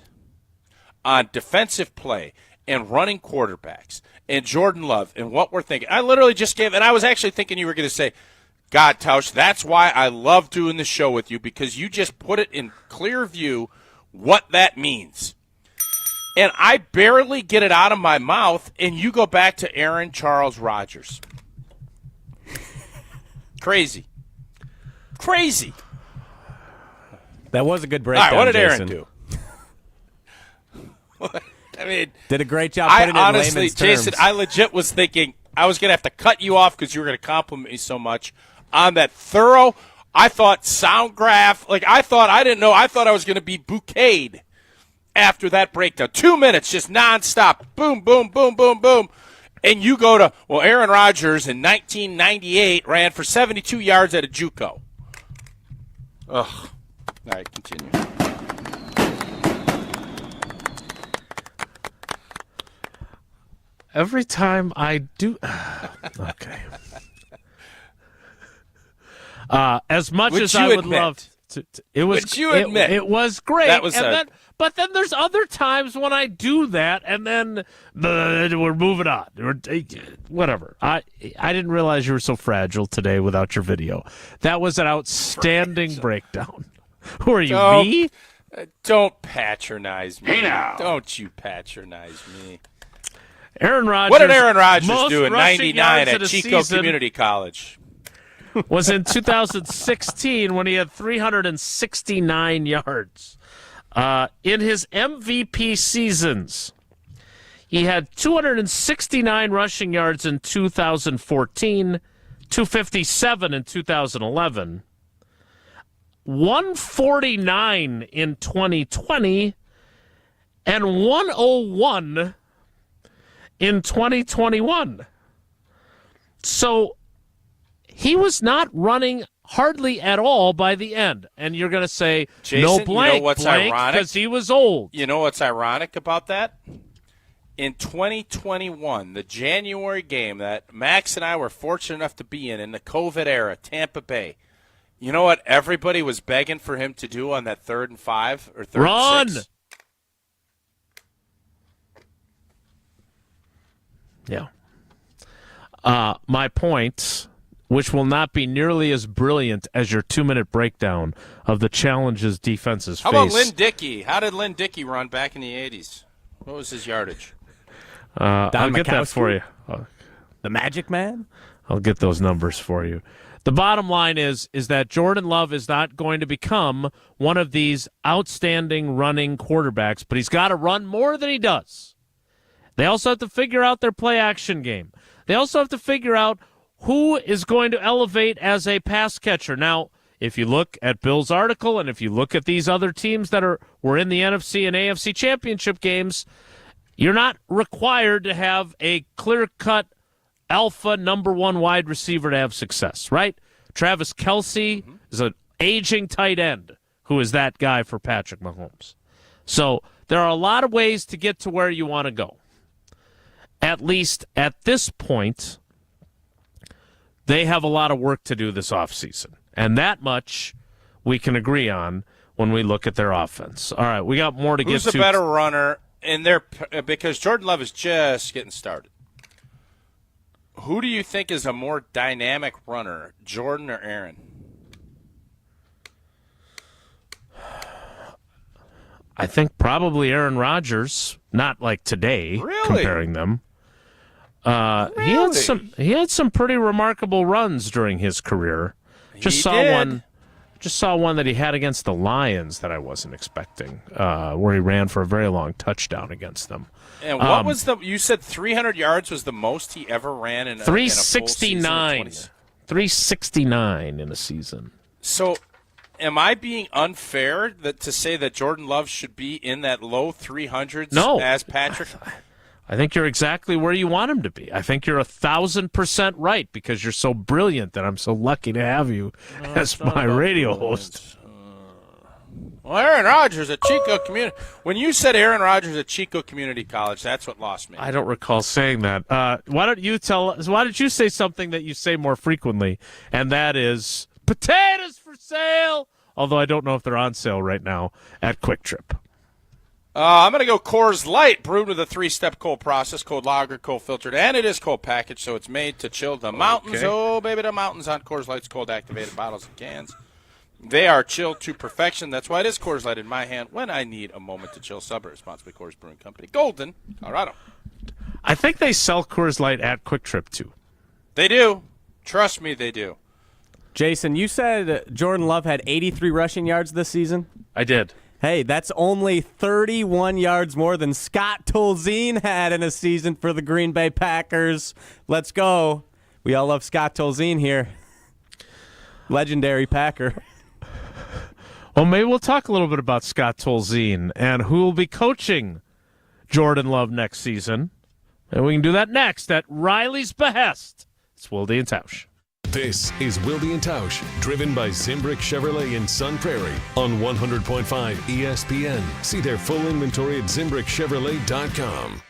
on defensive play and running quarterbacks and Jordan Love and what we're thinking. I literally just gave, and I was actually thinking you were going to say, God, Tausch, that's why I love doing the show with you, because you just put it in clear view what that means. And I barely get it out of my mouth, and you go back to Aaron Charles Rodgers. Crazy. That was a good breakdown. All right, what did Jason. Aaron do? I mean, did a great job putting it in layman's Jason, terms. I legit was thinking I was going to have to cut you off because you were going to compliment me so much on that thorough. I thought sound graph, I thought I was going to be bouqueted after that breakdown. 2 minutes, just nonstop, boom, boom, boom, boom, boom. And you go to, well, Aaron Rodgers in 1998 ran for 72 yards at a JUCO. Ugh. All right, continue. Every time I do... Okay. As much Would as you I would admit? love to, it was. Would you admit? It was great. That was but then there's other times when I do that, and then we're moving on. Whatever. I didn't realize you were so fragile today without your video. That was an outstanding breakdown. Who are you, me? Don't patronize me. Hey now. Don't you patronize me. Aaron Rodgers. What did Aaron Rodgers most do in rushing '99 yards at in a Chico season Community College? Was in 2016 when he had 369 yards. In his MVP seasons, he had 269 rushing yards in 2014, 257 in 2011, 149 in 2020, and 101 in 2021. So he was not running hardly at all by the end. And you're going to say, Jason, no blank, you know what's ironic? because he was old. You know what's ironic about that? In 2021, the January game that Max and I were fortunate enough to be in the COVID era, Tampa Bay, you know what everybody was begging for him to do on that 3rd and 5 or 3rd Run! and 6? Yeah. My point, which will not be nearly as brilliant as your 2-minute breakdown of the challenges defenses How face. about Lynn Dickey? How did Lynn Dickey run back in the 80s? What was his yardage? I'll get that Mikowski? for you. The Magic Man? I'll get those numbers for you. The bottom line is that Jordan Love is not going to become one of these outstanding running quarterbacks, but he's got to run more than he does. They also have to figure out their play-action game. They also have to figure out who is going to elevate as a pass catcher. Now, if you look at Bill's article and if you look at these other teams that were in the NFC and AFC championship games, you're not required to have a clear-cut alpha number 1 wide receiver to have success, right? Travis Kelce is an aging tight end who is that guy for Patrick Mahomes. So there are a lot of ways to get to where you want to go. At least at this point, they have a lot of work to do this offseason. And that much we can agree on when we look at their offense. All right, we got more to get to. Who's a better runner in their, because Jordan Love is just getting started. Who do you think is a more dynamic runner, Jordan or Aaron? I think probably Aaron Rodgers, not like today, comparing them. He had some pretty remarkable runs during his career. Just saw one that he had against the Lions that I wasn't expecting, where he ran for a very long touchdown against them. And what was you said 300 yards was the most he ever ran in a 369. 369 in a season. So am I being unfair to say that Jordan Love should be in that low 300s as Patrick? I think you're exactly where you want him to be. I think you're 1,000% right because you're so brilliant that I'm so lucky to have you as my radio host. Well, Aaron Rodgers at Chico Community. When you said Aaron Rodgers at Chico Community College, that's what lost me. I don't recall saying that. Why don't you say something that you say more frequently, and that is potatoes for sale, although I don't know if they're on sale right now at Quick Trip. I'm going to go Coors Light, brewed with a 3-step cold process, cold lager, cold filtered, and it is cold packaged, so it's made to chill the mountains. Okay. Oh, baby, the mountains on Coors Light's cold activated bottles and cans. They are chilled to perfection. That's why it is Coors Light in my hand when I need a moment to chill. Summer, sponsored by Coors Brewing Company, Golden, Colorado. I think they sell Coors Light at Quick Trip, too. They do. Trust me, they do. Jason, you said Jordan Love had 83 rushing yards this season? I did. Hey, that's only 31 yards more than Scott Tolzien had in a season for the Green Bay Packers. Let's go. We all love Scott Tolzien here. Legendary Packer. Well, maybe we'll talk a little bit about Scott Tolzien and who will be coaching Jordan Love next season. And we can do that next at Riley's behest. It's Wilde and Tausch. This is Wilde and Tausch, driven by Zimbrick Chevrolet in Sun Prairie on 100.5 ESPN. See their full inventory at ZimbrickChevrolet.com.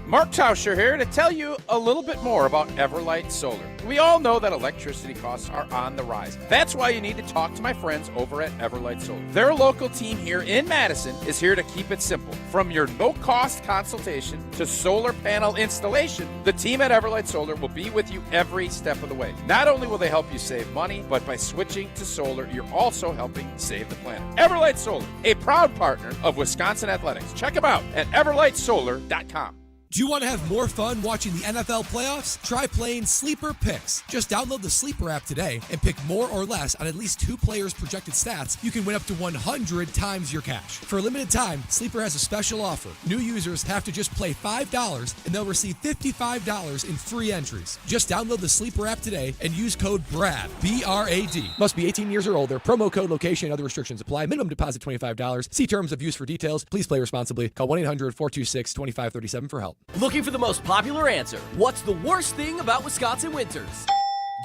Mark Tauscher here to tell you a little bit more about Everlight Solar. We all know that electricity costs are on the rise. That's why you need to talk to my friends over at Everlight Solar. Their local team here in Madison is here to keep it simple. From your no-cost consultation to solar panel installation, the team at Everlight Solar will be with you every step of the way. Not only will they help you save money, but by switching to solar, you're also helping save the planet. Everlight Solar, a proud partner of Wisconsin Athletics. Check them out at everlightsolar.com. Do you want to have more fun watching the NFL playoffs? Try playing Sleeper Picks. Just download the Sleeper app today and pick more or less on at least 2 players' projected stats. You can win up to 100 times your cash. For a limited time, Sleeper has a special offer. New users have to just play $5 and they'll receive $55 in free entries. Just download the Sleeper app today and use code BRAD, B-R-A-D. Must be 18 years or older. Promo code, location, and other restrictions apply. Minimum deposit $25. See terms of use for details. Please play responsibly. Call 1-800-426-2537 for help. Looking for the most popular answer. What's the worst thing about Wisconsin winters?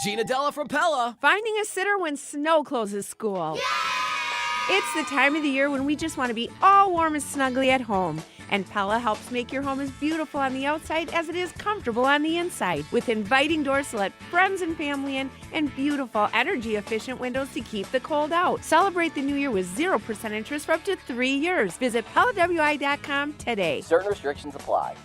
Gina Della from Pella. Finding a sitter when snow closes school. Yay! It's the time of the year when we just want to be all warm and snuggly at home. And Pella helps make your home as beautiful on the outside as it is comfortable on the inside. With inviting doors to let friends and family in and beautiful energy-efficient windows to keep the cold out. Celebrate the new year with 0% interest for up to 3 years. Visit PellaWI.com today. Certain restrictions apply.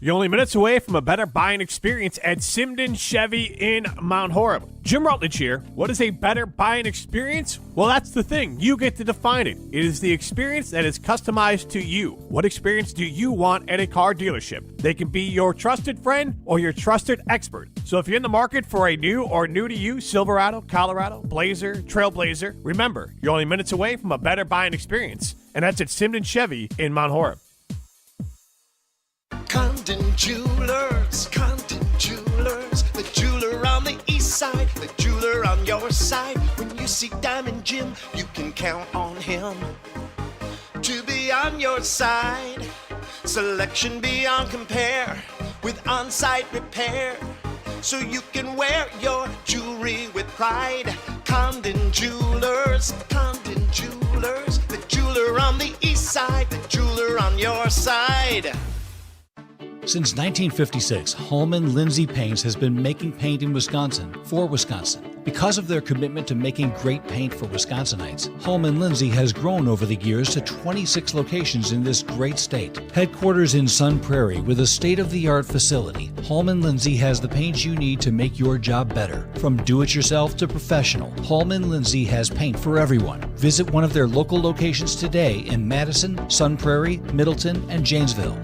You're only minutes away from a better buying experience at Simden Chevy in Mount Horeb. Jim Rutledge here. What is a better buying experience? Well, that's the thing. You get to define it. It is the experience that is customized to you. What experience do you want at a car dealership? They can be your trusted friend or your trusted expert. So if you're in the market for a new or new-to-you Silverado, Colorado, Blazer, Trailblazer, remember, you're only minutes away from a better buying experience. And that's at Simden Chevy in Mount Horeb. Condon Jewelers, the jeweler on the east side, the jeweler on your side. When you see Diamond Jim, you can count on him to be on your side. Selection beyond compare with on-site repair, so you can wear your jewelry with pride. Condon Jewelers, the jeweler on the east side, the jeweler on your side. Since 1956, Holman Lindsay Paints has been making paint in Wisconsin for Wisconsin. Because of their commitment to making great paint for Wisconsinites, Holman Lindsay has grown over the years to 26 locations in this great state. Headquarters in Sun Prairie with a state-of-the-art facility, Holman Lindsay has the paint you need to make your job better. From do-it-yourself to professional, Holman Lindsay has paint for everyone. Visit one of their local locations today in Madison, Sun Prairie, Middleton, and Janesville.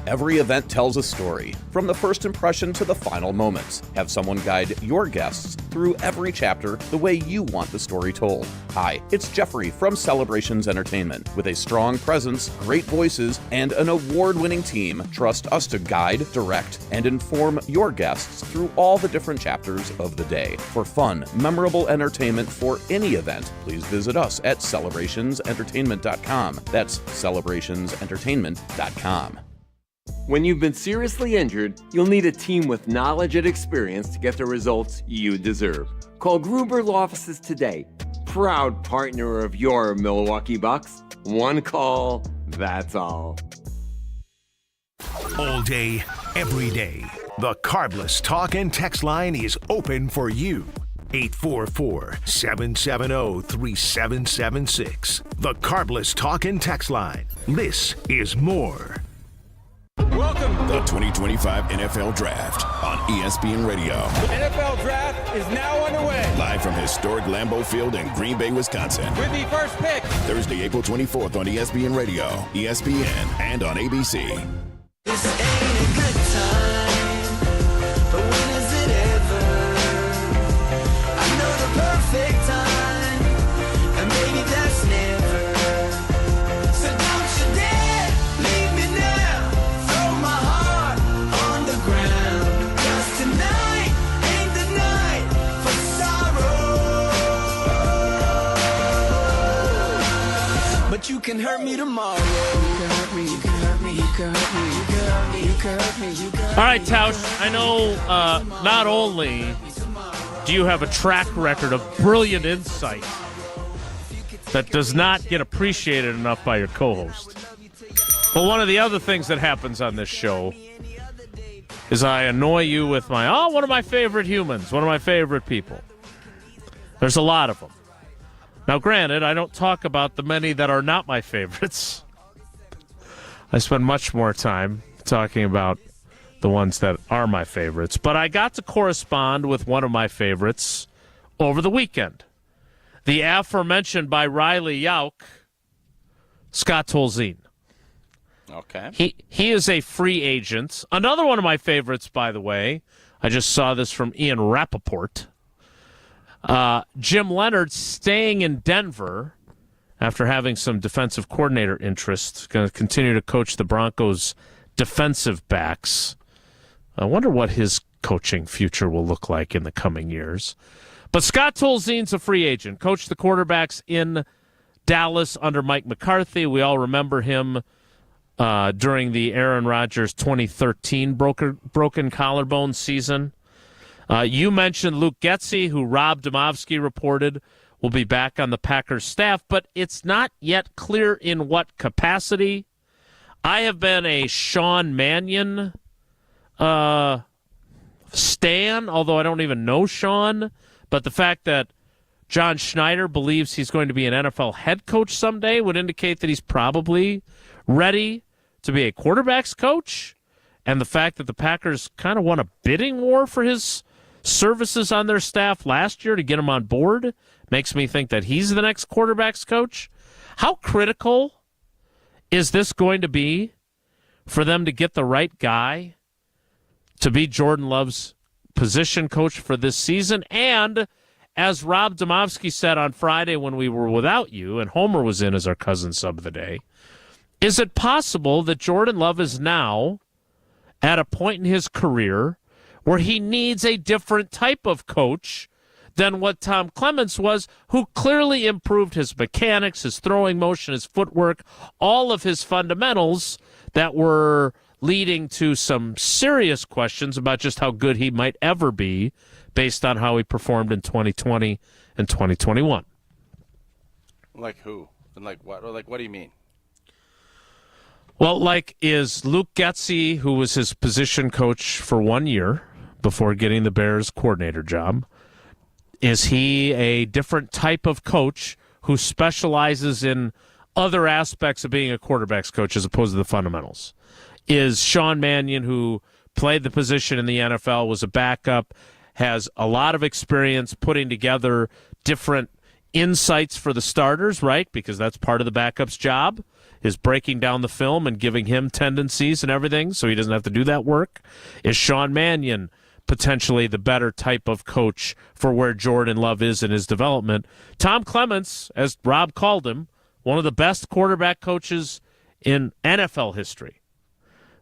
Every event tells a story, from the first impression to the final moments. Have someone guide your guests through every chapter the way you want the story told. Hi, it's Jeffrey from Celebrations Entertainment. With a strong presence, great voices, and an award-winning team, trust us to guide, direct, and inform your guests through all the different chapters of the day. For fun, memorable entertainment for any event, please visit us at celebrationsentertainment.com. That's celebrationsentertainment.com. When you've been seriously injured, you'll need a team with knowledge and experience to get the results you deserve. Call Gruber Law Offices today. Proud partner of your Milwaukee Bucks. One call, that's all. All day, every day, the Carbless Talk and Text line is open for you. 844-770-3776. The Carbless Talk and Text line. This is more. Welcome. The 2025 NFL Draft on ESPN Radio. The NFL Draft is now underway. Live from historic Lambeau Field in Green Bay, Wisconsin. With the first pick. Thursday, April 24th on ESPN Radio, ESPN, and on ABC. This ain't a good time, but when is it ever? I know the perfect time, and maybe that's never. So don't you dare leave me now. Throw my heart on the ground. 'Cause tonight ain't the night for sorrow. But you can hurt me tomorrow. You can hurt me. All right, Tausch, I know not only do you have a track record of brilliant insight that does not get appreciated enough by your co-host, but one of the other things that happens on this show is I annoy you with one of my favorite humans, one of my favorite people. There's a lot of them. Now, granted, I don't talk about the many that are not my favorites. I spend much more time talking about the ones that are my favorites. But I got to correspond with one of my favorites over the weekend. The aforementioned by Riley Yauk, Scott Tolzien. Okay. He is a free agent. Another one of my favorites, by the way. I just saw this from Ian Rappaport. Jim Leonard staying in Denver after having some defensive coordinator interest. Going to continue to coach the Broncos' defensive backs. I wonder what his coaching future will look like in the coming years. But Scott Tolzien's a free agent. Coached the quarterbacks in Dallas under Mike McCarthy. We all remember him during the Aaron Rodgers 2013 broken collarbone season. You mentioned Luke Getsy, who Rob Domofsky reported will be back on the Packers staff, but it's not yet clear in what capacity. I have been a Sean Mannion stan, although I don't even know Sean, but the fact that John Schneider believes he's going to be an NFL head coach someday would indicate that he's probably ready to be a quarterback's coach, and the fact that the Packers kind of won a bidding war for his services on their staff last year to get him on board makes me think that he's the next quarterback's coach. How critical is this going to be for them to get the right guy to be Jordan Love's position coach for this season? And as Rob Domofsky said on Friday when we were without you and Homer was in as our cousin sub of the day, is it possible that Jordan Love is now at a point in his career where he needs a different type of coach than what Tom Clements was, who clearly improved his mechanics, his throwing motion, his footwork, all of his fundamentals that were leading to some serious questions about just how good he might ever be based on how he performed in 2020 and 2021. Like who? And like what? Or like what do you mean? Well, like, is Luke Getsy, who was his position coach for 1 year before getting the Bears coordinator job, is he a different type of coach who specializes in other aspects of being a quarterback's coach as opposed to the fundamentals? Is Sean Mannion, who played the position in the NFL, was a backup, has a lot of experience putting together different insights for the starters, right? Because that's part of the backup's job, is breaking down the film and giving him tendencies and everything so he doesn't have to do that work. Is Sean Mannion potentially the better type of coach for where Jordan Love is in his development? Tom Clements, as Rob called him, one of the best quarterback coaches in NFL history.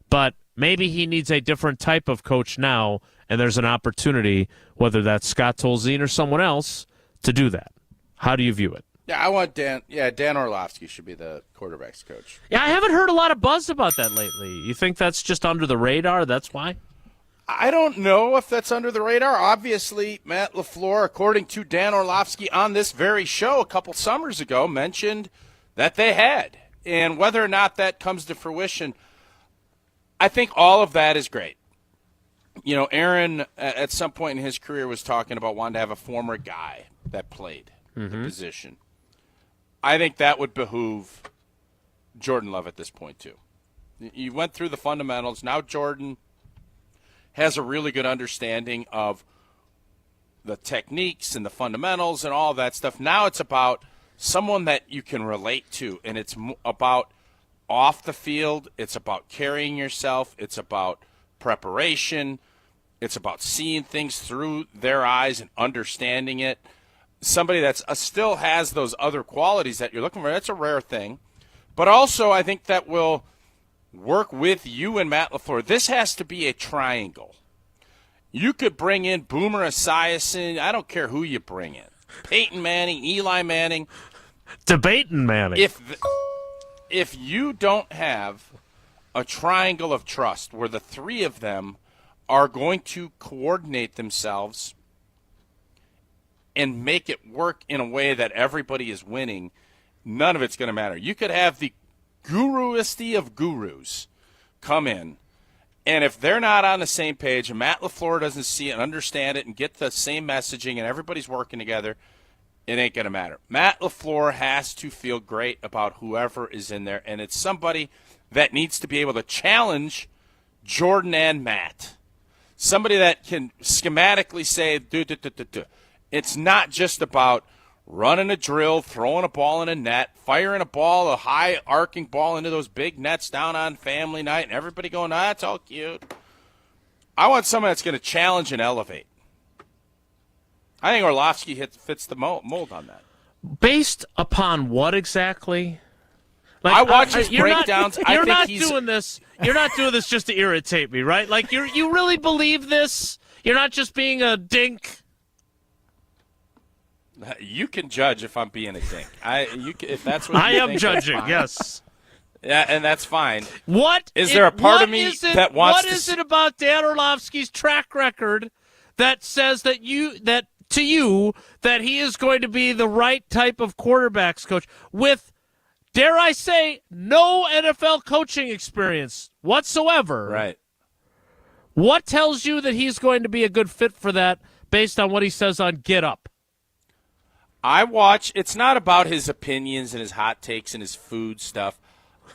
But maybe he needs a different type of coach now, and there's an opportunity, whether that's Scott Tolzien or someone else, to do that. How do you view it? Yeah, I want Dan. Yeah, Dan Orlovsky should be the quarterback's coach. Yeah, I haven't heard a lot of buzz about that lately. You think that's just under the radar? That's why? I don't know if that's under the radar. Obviously, Matt LaFleur, according to Dan Orlovsky on this very show a couple summers ago, mentioned that they had. And whether or not that comes to fruition, I think all of that is great. You know, Aaron, at some point in his career, was talking about wanting to have a former guy that played the position. I think that would behoove Jordan Love at this point, too. You went through the fundamentals. Now Jordan has a really good understanding of the techniques and the fundamentals and all that stuff. Now it's about someone that you can relate to, and it's about off the field. It's about carrying yourself. It's about preparation. It's about seeing things through their eyes and understanding it. Somebody that still has those other qualities that you're looking for, that's a rare thing. But also I think that will work with you and Matt LaFleur. This has to be a triangle. You could bring in Boomer Esiason. I don't care who you bring in. Peyton Manning, Eli Manning. Debating Manning. If you don't have a triangle of trust where the three of them are going to coordinate themselves and make it work in a way that everybody is winning, none of it's going to matter. You could have the guruisty of gurus come in, and if they're not on the same page and Matt LaFleur doesn't see it and understand it and get the same messaging and everybody's working together, it ain't going to matter. Matt LaFleur has to feel great about whoever is in there, and it's somebody that needs to be able to challenge Jordan and Matt. Somebody that can schematically say, It's not just about running a drill, throwing a ball in a net, firing a high arcing ball into those big nets down on family night, and everybody going, that's all cute. I want someone that's going to challenge and elevate. I think Orlovsky fits the mold on that. Based upon what exactly? I watch his breakdowns. You're not doing this just to irritate me, right? Like you really believe this? You're not just being a dink. You can judge if I'm being a dink. If that's what I you am think, judging. that's fine. Yes. Yeah, and that's fine. What is there a part of me that wants What is it about Dan Orlovsky's track record that says that he is going to be the right type of quarterbacks coach with, dare I say, no NFL coaching experience whatsoever? Right. What tells you that he's going to be a good fit for that based on what he says on Get Up? It's not about his opinions and his hot takes and his food stuff.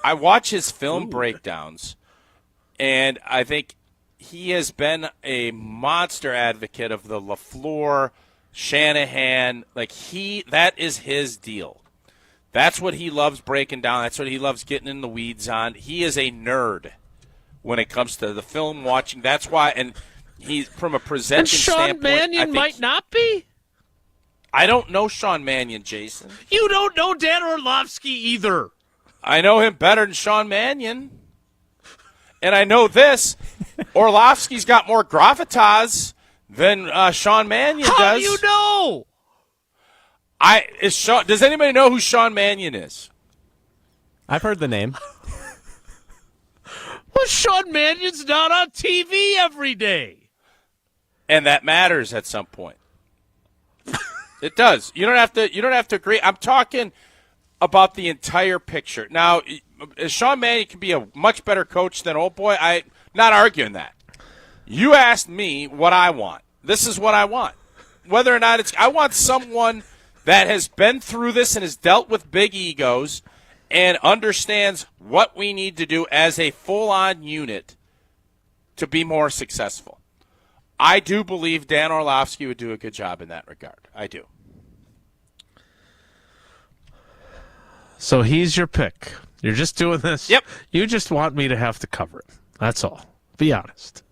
I watch his film breakdowns, and I think he has been a monster advocate of the LaFleur, Shanahan. That is his deal. That's what he loves breaking down. That's what he loves getting in the weeds on. He is a nerd when it comes to the film watching. That's why, and he's from a presenting standpoint. And Sean Mannion might not be? I don't know Sean Mannion, Jason. You don't know Dan Orlovsky either. I know him better than Sean Mannion. And I know this. Orlovsky's got more gravitas than Sean Mannion does. How do you know? Does anybody know who Sean Mannion is? I've heard the name. Well, Sean Mannion's not on TV every day. And that matters at some point. It does. You don't have to agree. I'm talking about the entire picture. Now, Sean Mannion can be a much better coach than old boy. I'm not arguing that. You asked me what I want. This is what I want. Whether or not I want someone that has been through this and has dealt with big egos and understands what we need to do as a full-on unit to be more successful. I do believe Dan Orlovsky would do a good job in that regard. I do. So he's your pick. You're just doing this. Yep. You just want me to have to cover it. That's all. Be honest.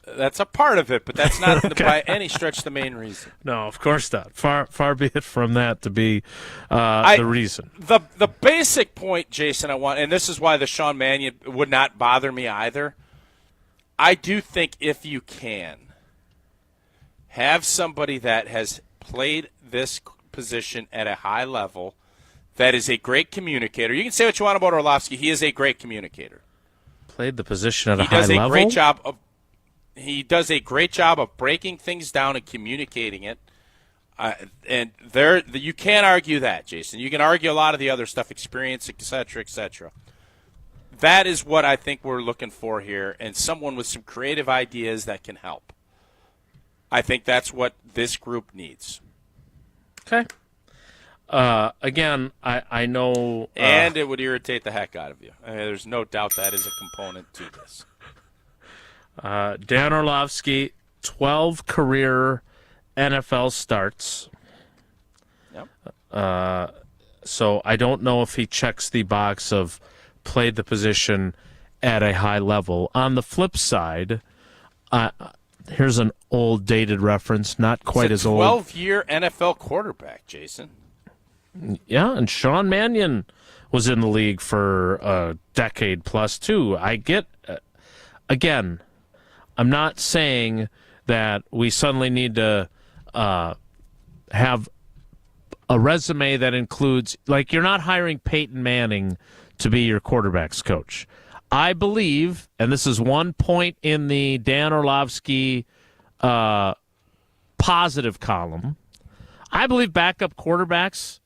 That's a part of it, but that's not by any stretch the main reason. No, of course not. Far be it from that to be the reason. The basic point, Jason, I want, and this is why the Sean Mannion would not bother me either. I do think if you can have somebody that has played this position at a high level, that is a great communicator. You can say what you want about Orlovsky. He is a great communicator. Played the position at a high level. He does a great job of breaking things down and communicating it. You can't argue that, Jason. You can argue a lot of the other stuff, experience, et cetera, et cetera. That is what I think we're looking for here, and someone with some creative ideas that can help. I think that's what this group needs. Okay. Again, I know... and it would irritate the heck out of you. I mean, there's no doubt that is a component to this. Dan Orlovsky, 12 career NFL starts. Yep. So I don't know if he checks the box of played the position at a high level. On the flip side, here's an old dated reference, not quite as old. 12-year NFL quarterback, Jason. Yeah, and Sean Mannion was in the league for a decade plus, too. I get, again, I'm not saying that we suddenly need to have a resume that includes, like, you're not hiring Peyton Manning to be your quarterback's coach. I believe, and this is one point in the Dan Orlovsky positive column, I believe backup quarterbacks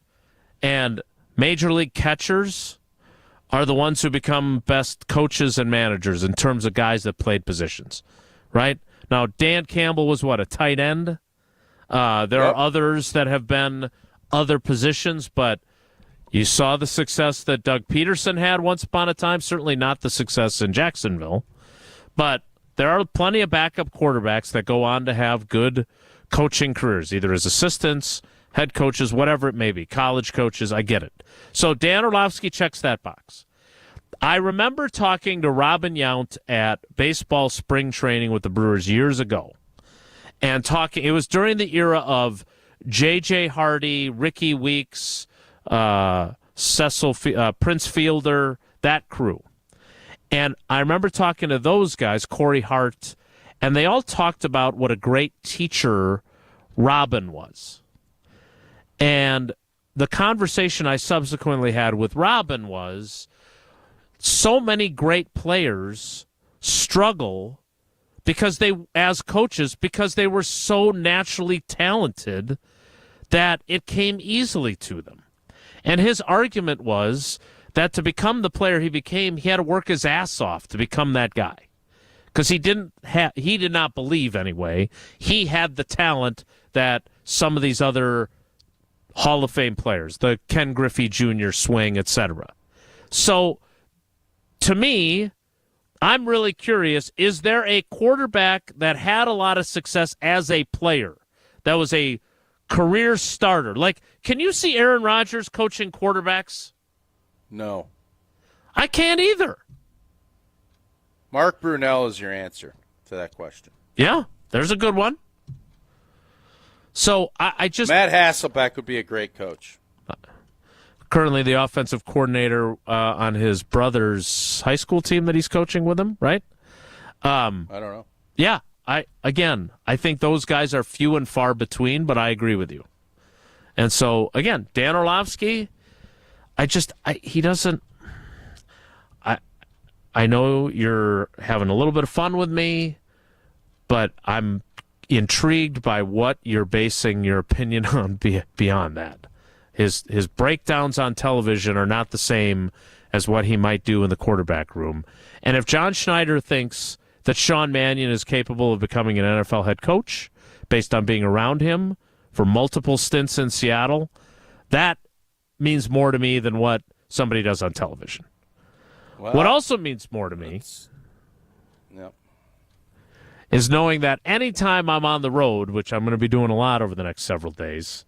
and major league catchers are the ones who become best coaches and managers in terms of guys that played positions, right? Now, Dan Campbell was a tight end? There are others that have been other positions, but you saw the success that Doug Peterson had once upon a time, certainly not the success in Jacksonville. But there are plenty of backup quarterbacks that go on to have good coaching careers, either as assistants, head coaches, whatever it may be, college coaches. I get it. So Dan Orlovsky checks that box. I remember talking to Robin Yount at baseball spring training with the Brewers years ago, and it was during the era of J.J. Hardy, Ricky Weeks, Prince Fielder, that crew. And I remember talking to those guys, Corey Hart, and they all talked about what a great teacher Robin was. And the conversation I subsequently had with Robin was, so many great players struggle as coaches because they were so naturally talented that it came easily to them. And his argument was that to become the player he became, he had to work his ass off to become that guy. Because he did not believe, anyway, he had the talent that some of these other Hall of Fame players, the Ken Griffey Jr. swing, etc. So, to me, I'm really curious, is there a quarterback that had a lot of success as a player, that was a career starter? Like, can you see Aaron Rodgers coaching quarterbacks? No. I can't either. Mark Brunell is your answer to that question. Yeah, there's a good one. So I just... Matt Hasselbeck would be a great coach. Currently the offensive coordinator on his brother's high school team that he's coaching with him, right? I don't know. Yeah, I think those guys are few and far between, but I agree with you. And so, again, Dan Orlovsky, he doesn't... I know you're having a little bit of fun with me, but I'm intrigued by what you're basing your opinion on beyond that. His breakdowns on television are not the same as what he might do in the quarterback room. And if John Schneider thinks that Sean Mannion is capable of becoming an NFL head coach based on being around him for multiple stints in Seattle, that means more to me than what somebody does on television. Well, what also means more to me is knowing that anytime I'm on the road, which I'm going to be doing a lot over the next several days,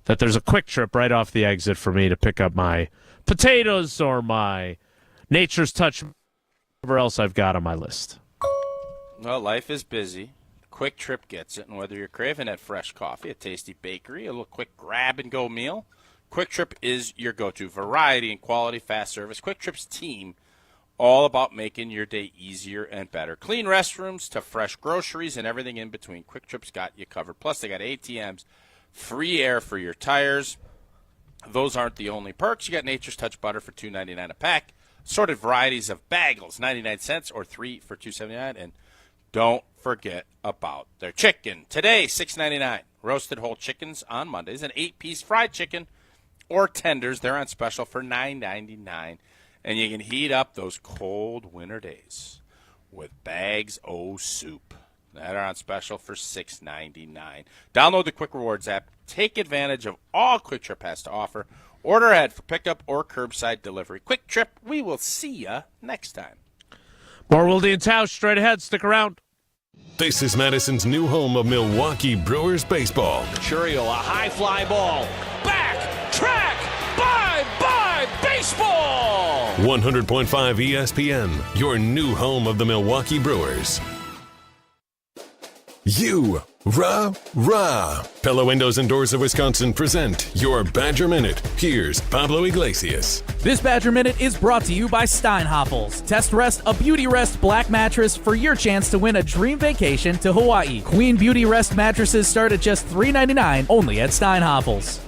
that there's a quick trip right off the exit for me to pick up my potatoes or my Nature's Touch, whatever else I've got on my list. Well, life is busy. Quick Trip gets it, and whether you're craving that fresh coffee, a tasty bakery, a little quick grab-and-go meal, Quick Trip is your go-to. Variety and quality fast service. Quick Trip's team, all about making your day easier and better. Clean restrooms to fresh groceries and everything in between. Quick Trip's got you covered. Plus, they got ATMs, free air for your tires. Those aren't the only perks. You got Nature's Touch butter for $2.99 a pack. Assorted varieties of bagels, 99 cents, or 3 for $2.79. And don't forget about their chicken. Today, $6.99. Roasted whole chickens on Mondays. An 8-piece fried chicken or tenders. They're on special for $9.99. And you can heat up those cold winter days with bags o' soup that are on special for $6.99. Download the Quick Rewards app. Take advantage of all Quick Trip has to offer. Order ahead for pickup or curbside delivery. Quick Trip, we will see you next time. More Wilde and Tausch straight ahead. Stick around. This is Madison's new home of Milwaukee Brewers baseball. Churiel, a high fly ball. Back, track, bye, baseball! 100.5 ESPN, your new home of the Milwaukee Brewers. You, rah. Pella Windows and Doors of Wisconsin present your Badger Minute. Here's Pablo Iglesias. This Badger Minute is brought to you by Steinhoffels. Test Rest, a Beauty Rest black mattress for your chance to win a dream vacation to Hawaii. Queen Beauty Rest mattresses start at just $3.99 only at Steinhoffels.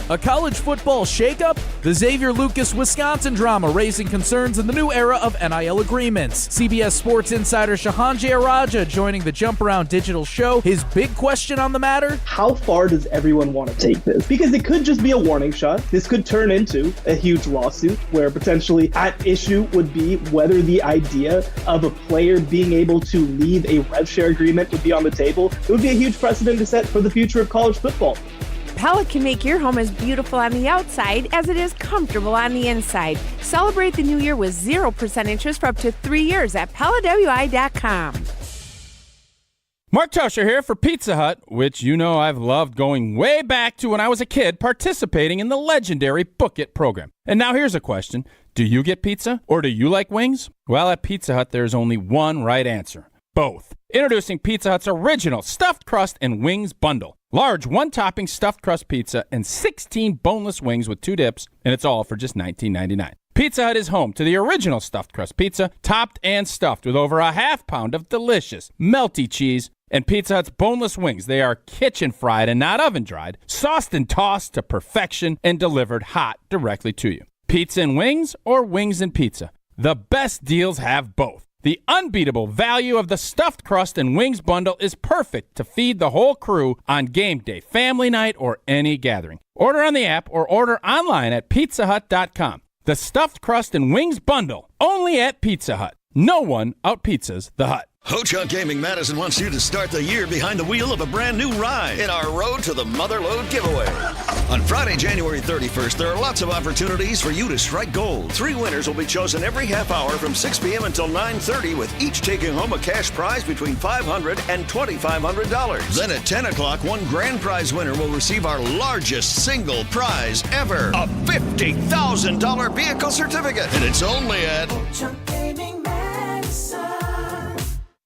A college football shakeup? The Xavier Lucas Wisconsin drama raising concerns in the new era of NIL agreements. CBS Sports insider Shahan Jayaraja joining the Jump Around digital show. His big question on the matter? How far does everyone want to take this? Because it could just be a warning shot. This could turn into a huge lawsuit where potentially at issue would be whether the idea of a player being able to leave a rev share agreement would be on the table. It would be a huge precedent to set for the future of college football. Pella can make your home as beautiful on the outside as it is comfortable on the inside. Celebrate the new year with 0% interest for up to 3 years at PellaWI.com. Mark Tauscher here for Pizza Hut, which you know I've loved going way back to when I was a kid participating in the legendary Book It program. And now here's a question. Do you get pizza or do you like wings? Well, at Pizza Hut, there's only one right answer. Both. Introducing Pizza Hut's original stuffed crust and wings bundle. Large one-topping stuffed crust pizza and 16 boneless wings with 2 dips, and it's all for just $19.99. Pizza Hut is home to the original stuffed crust pizza, topped and stuffed with over a half pound of delicious, melty cheese, and Pizza Hut's boneless wings. They are kitchen-fried and not oven-dried, sauced and tossed to perfection, and delivered hot directly to you. Pizza and wings or wings and pizza? The best deals have both. The unbeatable value of the stuffed crust and wings bundle is perfect to feed the whole crew on game day, family night, or any gathering. Order on the app or order online at pizzahut.com. The stuffed crust and wings bundle, only at Pizza Hut. No one out-pizzas the Hut. Ho-Chunk Gaming Madison wants you to start the year behind the wheel of a brand new ride in our Road to the Motherlode giveaway. On Friday, January 31st, there are lots of opportunities for you to strike gold. 3 winners will be chosen every half hour from 6 p.m. until 9:30, with each taking home a cash prize between $500 and $2,500. Then at 10 o'clock, one grand prize winner will receive our largest single prize ever, a $50,000 vehicle certificate. And it's only at Ho-Chunk Gaming Madison.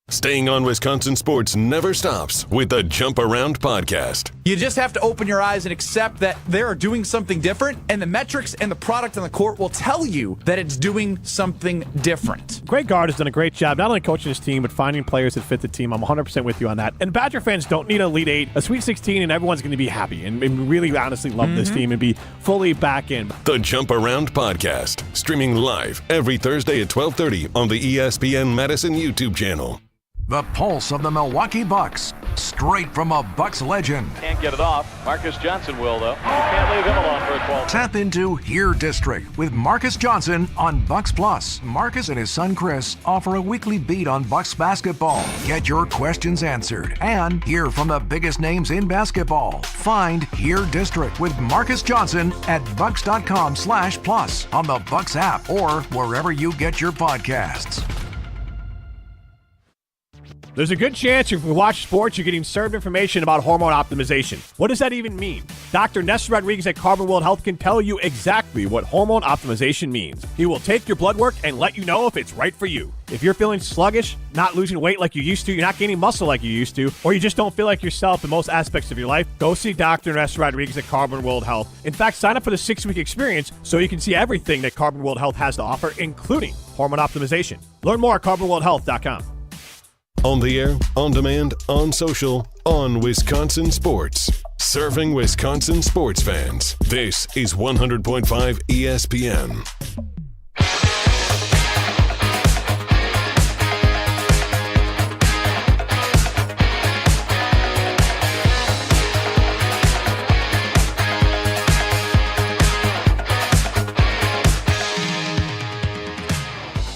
Staying on Wisconsin sports never stops with the Jump Around podcast. You just have to open your eyes and accept that they are doing something different, and the metrics and the product on the court will tell you that it's doing something different. Greg Gard has done a great job not only coaching his team, but finding players that fit the team. I'm 100% with you on that. And Badger fans don't need an Elite Eight, a Sweet 16, and everyone's going to be happy and really honestly love this team and be fully back in. The Jump Around podcast, streaming live every Thursday at 12:30 on the ESPN Madison YouTube channel. The pulse of the Milwaukee Bucks, straight from a Bucks legend. Can't get it off. Marcus Johnson will, though. Can't leave him alone for a 12. Tap into Here District with Marcus Johnson on Bucks Plus. Marcus and his son Chris offer a weekly beat on Bucks basketball. Get your questions answered and hear from the biggest names in basketball. Find Here District with Marcus Johnson at bucks.com/plus on the Bucks app or wherever you get your podcasts. There's a good chance if you watch sports, you're getting served information about hormone optimization. What does that even mean? Dr. Ness Rodriguez at Carbon World Health can tell you exactly what hormone optimization means. He will take your blood work and let you know if it's right for you. If you're feeling sluggish, not losing weight like you used to, you're not gaining muscle like you used to, or you just don't feel like yourself in most aspects of your life, go see Dr. Ness Rodriguez at Carbon World Health. In fact, sign up for the 6-week experience so you can see everything that Carbon World Health has to offer, including hormone optimization. Learn more at carbonworldhealth.com. On the air, on demand, on social, on Wisconsin Sports. Serving Wisconsin sports fans. This is 100.5 ESPN.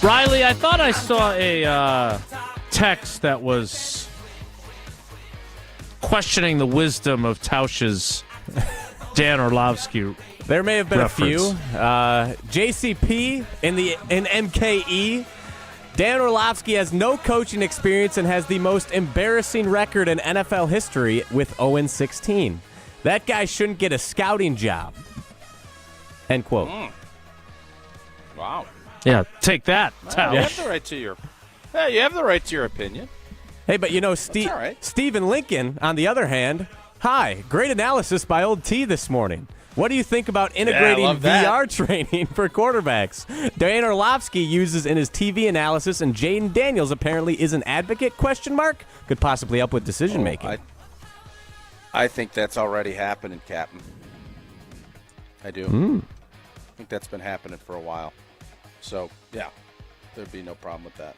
Riley, I thought I saw a text that was questioning the wisdom of Tausch's Dan Orlovsky. There may have been reference. a few. JCP in MKE. Dan Orlovsky has no coaching experience and has the most embarrassing record in NFL history with 0-16. That guy shouldn't get a scouting job. End quote. Wow. Yeah, take that. You have the right to your. Yeah, you have the right to your opinion. Hey, but you know, Stephen Lincoln, on the other hand, hi, great analysis by Old T this morning. What do you think about integrating VR training for quarterbacks? Dan Orlovsky uses in his TV analysis, and Jaden Daniels apparently is an advocate, ? Could possibly help with decision-making. I think that's already happening, Captain. I do. I think that's been happening for a while. So, yeah, there'd be no problem with that.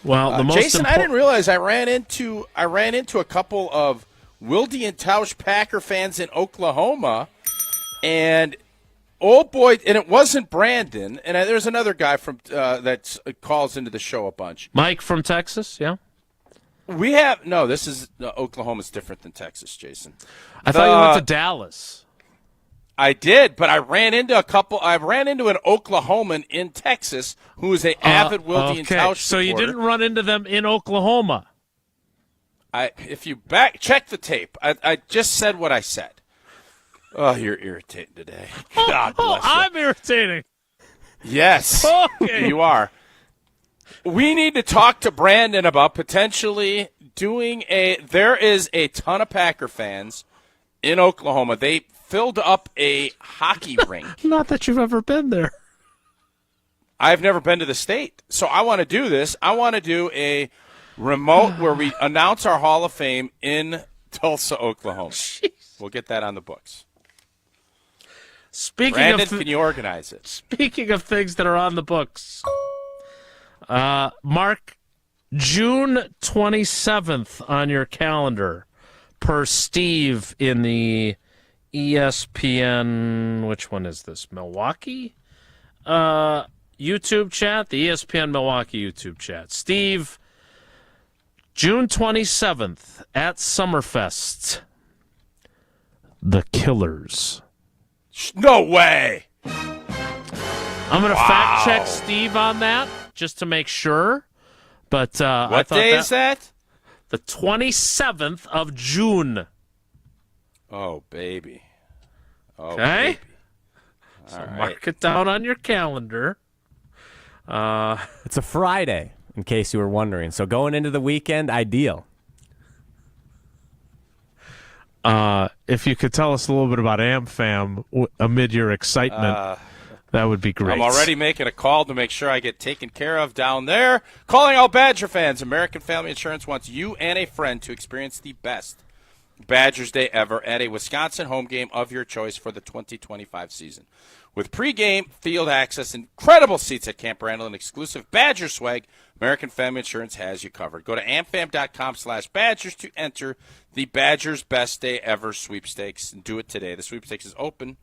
Well, the most Jason, I didn't realize I ran into a couple of Wilde and Tausch Packer fans in Oklahoma, and oh boy, and it wasn't Brandon, and there's another guy from that calls into the show a bunch. Mike from Texas, yeah. We have this is Oklahoma's different than Texas, Jason. I thought you went to Dallas. I did, but I ran into an Oklahoman in Texas who is an avid Wilde and Tausch supporter. So you didn't run into them in Oklahoma. If you check the tape, I just said what I said. Oh, you're irritating today. God bless you. I'm irritating. Yes, okay. You are. We need to talk to Brandon about potentially doing there is a ton of Packer fans in Oklahoma. They filled up a hockey rink. Not that you've ever been there. I've never been to the state. So I want to do this. I want to do a remote where we announce our Hall of Fame in Tulsa, Oklahoma. Jeez. We'll get that on the books. Brandon, can you organize it? Speaking of things that are on the books, mark June 27th on your calendar per Steve in the ESPN, which one is this? Milwaukee? YouTube chat? The ESPN Milwaukee YouTube chat. Steve, June 27th at Summerfest. The Killers. No way! I'm going to fact check Steve on that just to make sure. But what day is that? The 27th of June. Oh, baby. Oh, okay. Baby. So mark it down on your calendar. It's a Friday, in case you were wondering. So going into the weekend, ideal. If you could tell us a little bit about AmFam amid your excitement, that would be great. I'm already making a call to make sure I get taken care of down there. Calling all Badger fans. American Family Insurance wants you and a friend to experience the best Badgers Day ever at a Wisconsin home game of your choice for the 2025 season. With pregame, field access, incredible seats at Camp Randall, and exclusive Badger swag, American Family Insurance has you covered. Go to amfam.com/Badgers to enter the Badgers Best Day Ever sweepstakes and do it today. The sweepstakes is open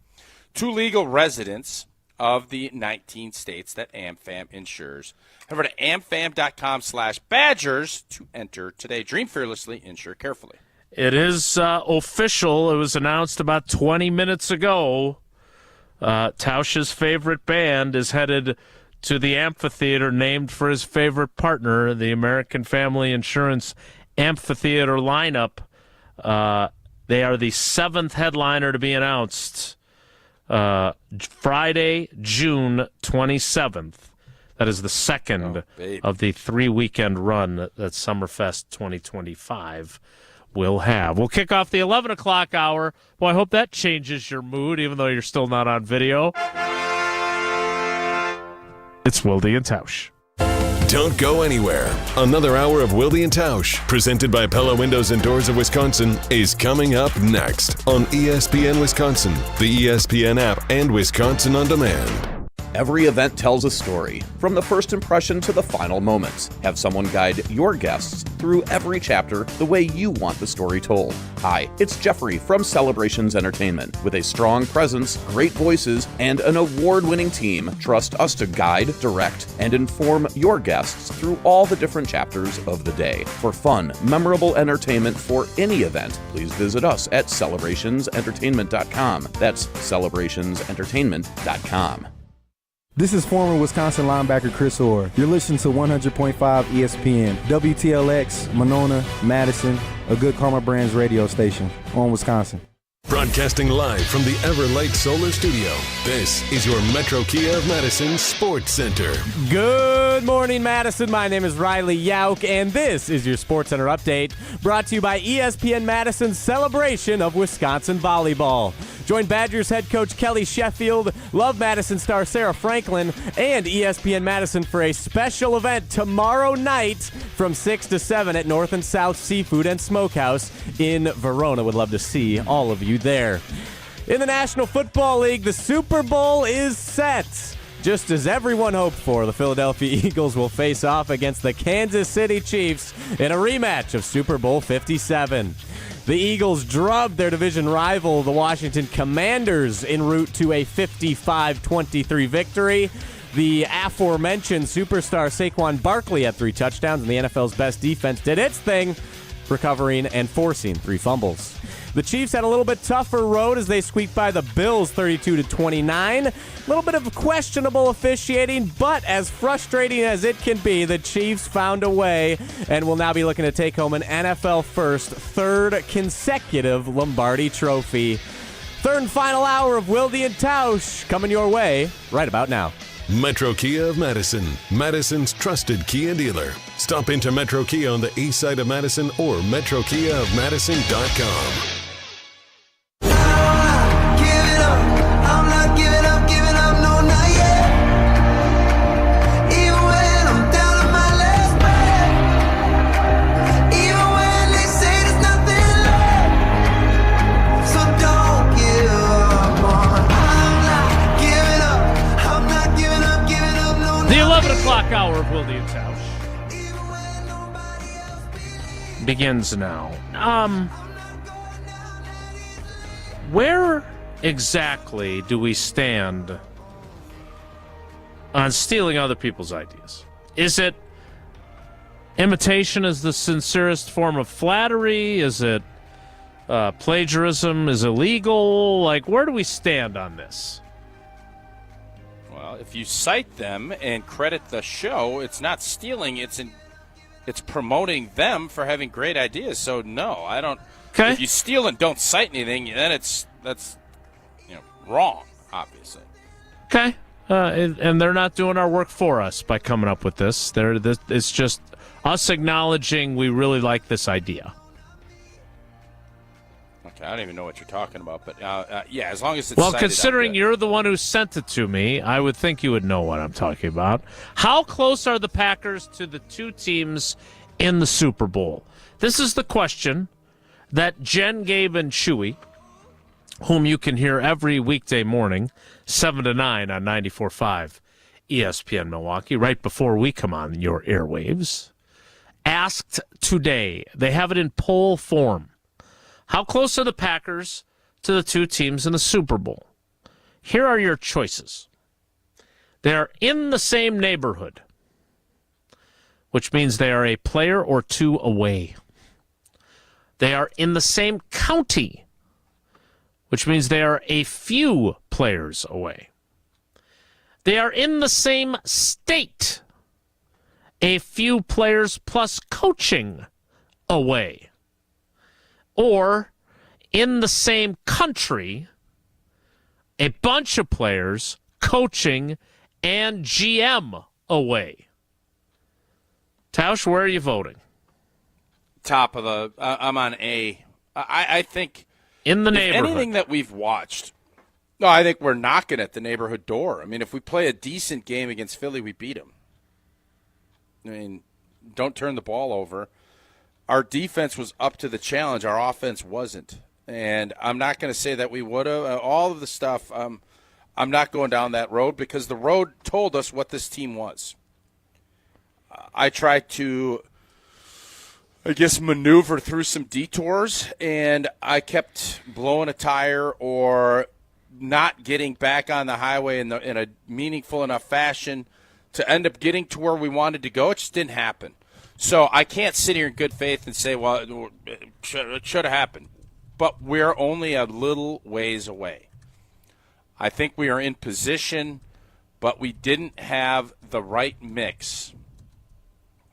to legal residents of the 19 states that AmFam insures. Head over to amfam.com/Badgers to enter today. Dream fearlessly, insure carefully. It is official. It was announced about 20 minutes ago. Tausch's favorite band is headed to the amphitheater named for his favorite partner, the American Family Insurance Amphitheater lineup. They are the 7th headliner to be announced Friday, June 27th. That is the second of the 3-weekend run that Summerfest 2025 will have. We'll kick off the 11 o'clock hour. Well, I hope that changes your mood, even though you're still not on video. It's Wilde and Tausch. Don't go anywhere. Another hour of Wilde and Tausch, presented by Pella Windows and Doors of Wisconsin, is coming up next on ESPN Wisconsin, the ESPN app, and Wisconsin On Demand. Every event tells a story, from the first impression to the final moments. Have someone guide your guests through every chapter the way you want the story told. Hi, it's Jeffrey from Celebrations Entertainment. With a strong presence, great voices, and an award-winning team, trust us to guide, direct, and inform your guests through all the different chapters of the day. For fun, memorable entertainment for any event, please visit us at celebrationsentertainment.com. That's celebrationsentertainment.com. This is former Wisconsin linebacker Chris Orr. You're listening to 100.5 ESPN, WTLX, Monona, Madison, a good Karma Brands radio station on Wisconsin. Broadcasting live from the Everlight Solar Studio, this is your Metro Kia of Madison Sports Center. Good morning, Madison. My name is Riley Yauk, and this is your Sports Center update, brought to you by ESPN Madison's celebration of Wisconsin volleyball. Join Badgers head coach Kelly Sheffield, Love Madison star Sarah Franklin, and ESPN Madison for a special event tomorrow night from 6 to 7 at North and South Seafood and Smokehouse in Verona. Would love to see all of you there. In the National Football League, the Super Bowl is set. Just as everyone hoped for, the Philadelphia Eagles will face off against the Kansas City Chiefs in a rematch of Super Bowl 57. The Eagles drubbed their division rival, the Washington Commanders, en route to a 55-23 victory. The aforementioned superstar Saquon Barkley had 3 touchdowns, and the NFL's best defense did its thing, recovering and forcing 3 fumbles. The Chiefs had a little bit tougher road as they squeaked by the Bills 32-29. A little bit of questionable officiating, but as frustrating as it can be, the Chiefs found a way and will now be looking to take home an NFL first, 3rd consecutive Lombardi trophy. 3rd and final hour of Wilde And Tausch coming your way right about now. Metro Kia of Madison, Madison's trusted Kia dealer. Stop into Metro Kia on the east side of Madison or metrokiaofmadison.com. The 11 o'clock hour of Wilde And Tausch begins now. Where exactly do we stand on stealing other people's ideas? Is it imitation is the sincerest form of flattery? Is it plagiarism is illegal? Like, where do we stand on this? Well, if you cite them and credit the show, it's not stealing. It's promoting them for having great ideas. So no, I don't. Okay. If you steal and don't cite anything, then that's wrong, obviously. Okay. And they're not doing our work for us by coming up with this. It's just us acknowledging we really like this idea. Okay, I don't even know what you're talking about, but yeah, as long as it's well, cited, considering you're the one who sent it to me, I would think you would know what I'm talking about. How close are the Packers to the 2 teams in the Super Bowl? This is the question that Jen, Gabe, and Chewy, whom you can hear every weekday morning, 7 to 9 on 94.5 ESPN Milwaukee, right before we come on your airwaves, asked today. They have it in poll form. How close are the Packers to the 2 teams in the Super Bowl? Here are your choices. They are in the same neighborhood, which means they are a player or 2 away. They are in the same county, which means they are a few players away. They are in the same state, a few players plus coaching away. Or in the same country, a bunch of players, coaching, and GM away. Tausch, where are you voting? Top of the I'm on A. I think in the neighborhood. Anything that we've watched, no, I think we're knocking at the neighborhood door. I mean, if we play a decent game against Philly, we beat them. I mean, don't turn the ball over. Our defense was up to the challenge. Our offense wasn't. And I'm not going to say that we would have. All of the stuff, I'm not going down that road because the road told us what this team was. I tried to, maneuver through some detours, and I kept blowing a tire or not getting back on the highway in a meaningful enough fashion to end up getting to where we wanted to go. It just didn't happen. So I can't sit here in good faith and say, well, it should have happened. But we're only a little ways away. I think we are in position, but we didn't have the right mix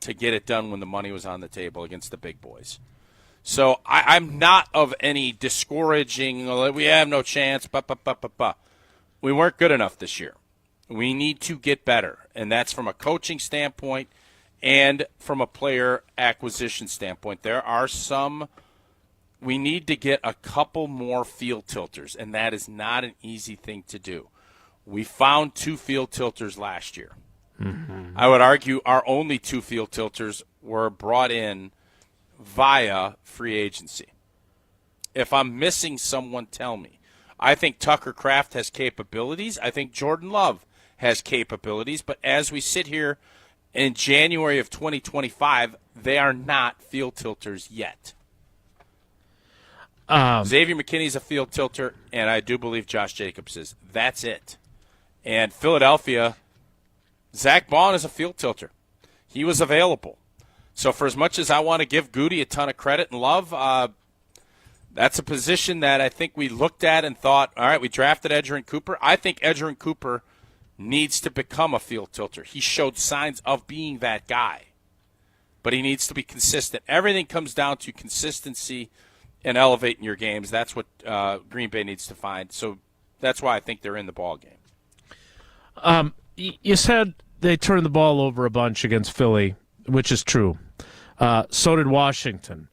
to get it done when the money was on the table against the big boys. So I'm not of any discouraging, we have no chance, We weren't good enough this year. We need to get better, and that's from a coaching standpoint and from a player acquisition standpoint. There are we need to get a couple more field tilters, and that is not an easy thing to do. We found 2 field tilters last year. Mm-hmm. I would argue our only 2 field tilters were brought in via free agency. If I'm missing someone, tell me. I think Tucker Kraft has capabilities. I think Jordan Love has capabilities. But as we sit here in January of 2025, they are not field tilters yet. Xavier McKinney's a field tilter, and I do believe Josh Jacobs is. That's it. And Philadelphia, Zach Bond is a field tilter. He was available. So for as much as I want to give Goody a ton of credit and love, that's a position that I think we looked at and thought, all right, we drafted Edgerrin Cooper. I think Edgerrin Cooper needs to become a field tilter. He showed signs of being that guy, but he needs to be consistent. Everything comes down to consistency and elevating your games. That's what Green Bay needs to find. So that's why I think they're in the ball game. You said they turned the ball over a bunch against Philly, which is true. So did Washington.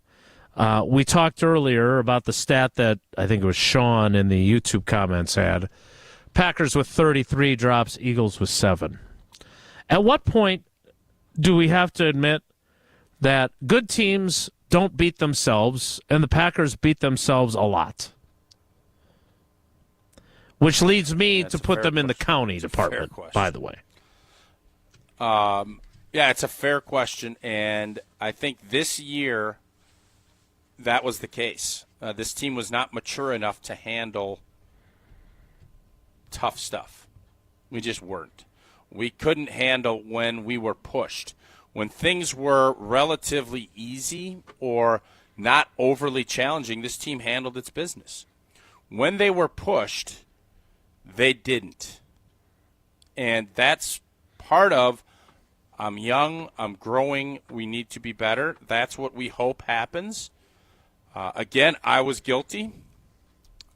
We talked earlier about the stat that I think it was Sean in the YouTube comments had. Packers with 33 drops, Eagles with 7. At what point do we have to admit that good teams don't beat themselves and the Packers beat themselves a lot? Which leads me to put them in the county department, by the way. Yeah, it's a fair question, and I think this year that was the case. This team was not mature enough to handle tough stuff. We just weren't. We couldn't handle when we were pushed. When things were relatively easy or not overly challenging, this team handled its business. When they were pushed, they didn't. And that's part of, I'm young, I'm growing, we need to be better. That's what we hope happens. Again, I was guilty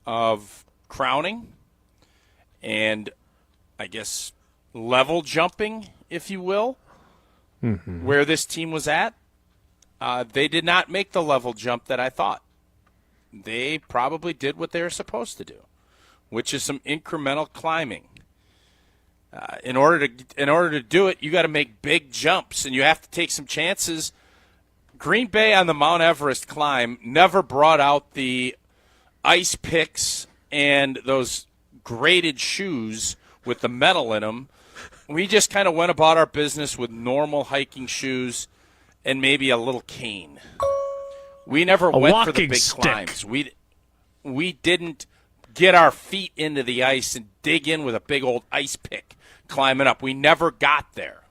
of crowning and I guess level jumping, if you will, where this team was at. They did not make the level jump that I thought. They probably did what they were supposed to do, which is some incremental climbing. In order to do it, you got to make big jumps, and you have to take some chances. Green Bay on the Mount Everest climb never brought out the ice picks and those graded shoes with the metal in them. We just kind of went about our business with normal hiking shoes and maybe a little cane. We never went for the big climbs. We didn't get our feet into the ice and dig in with a big old ice pick climbing up. We never got there.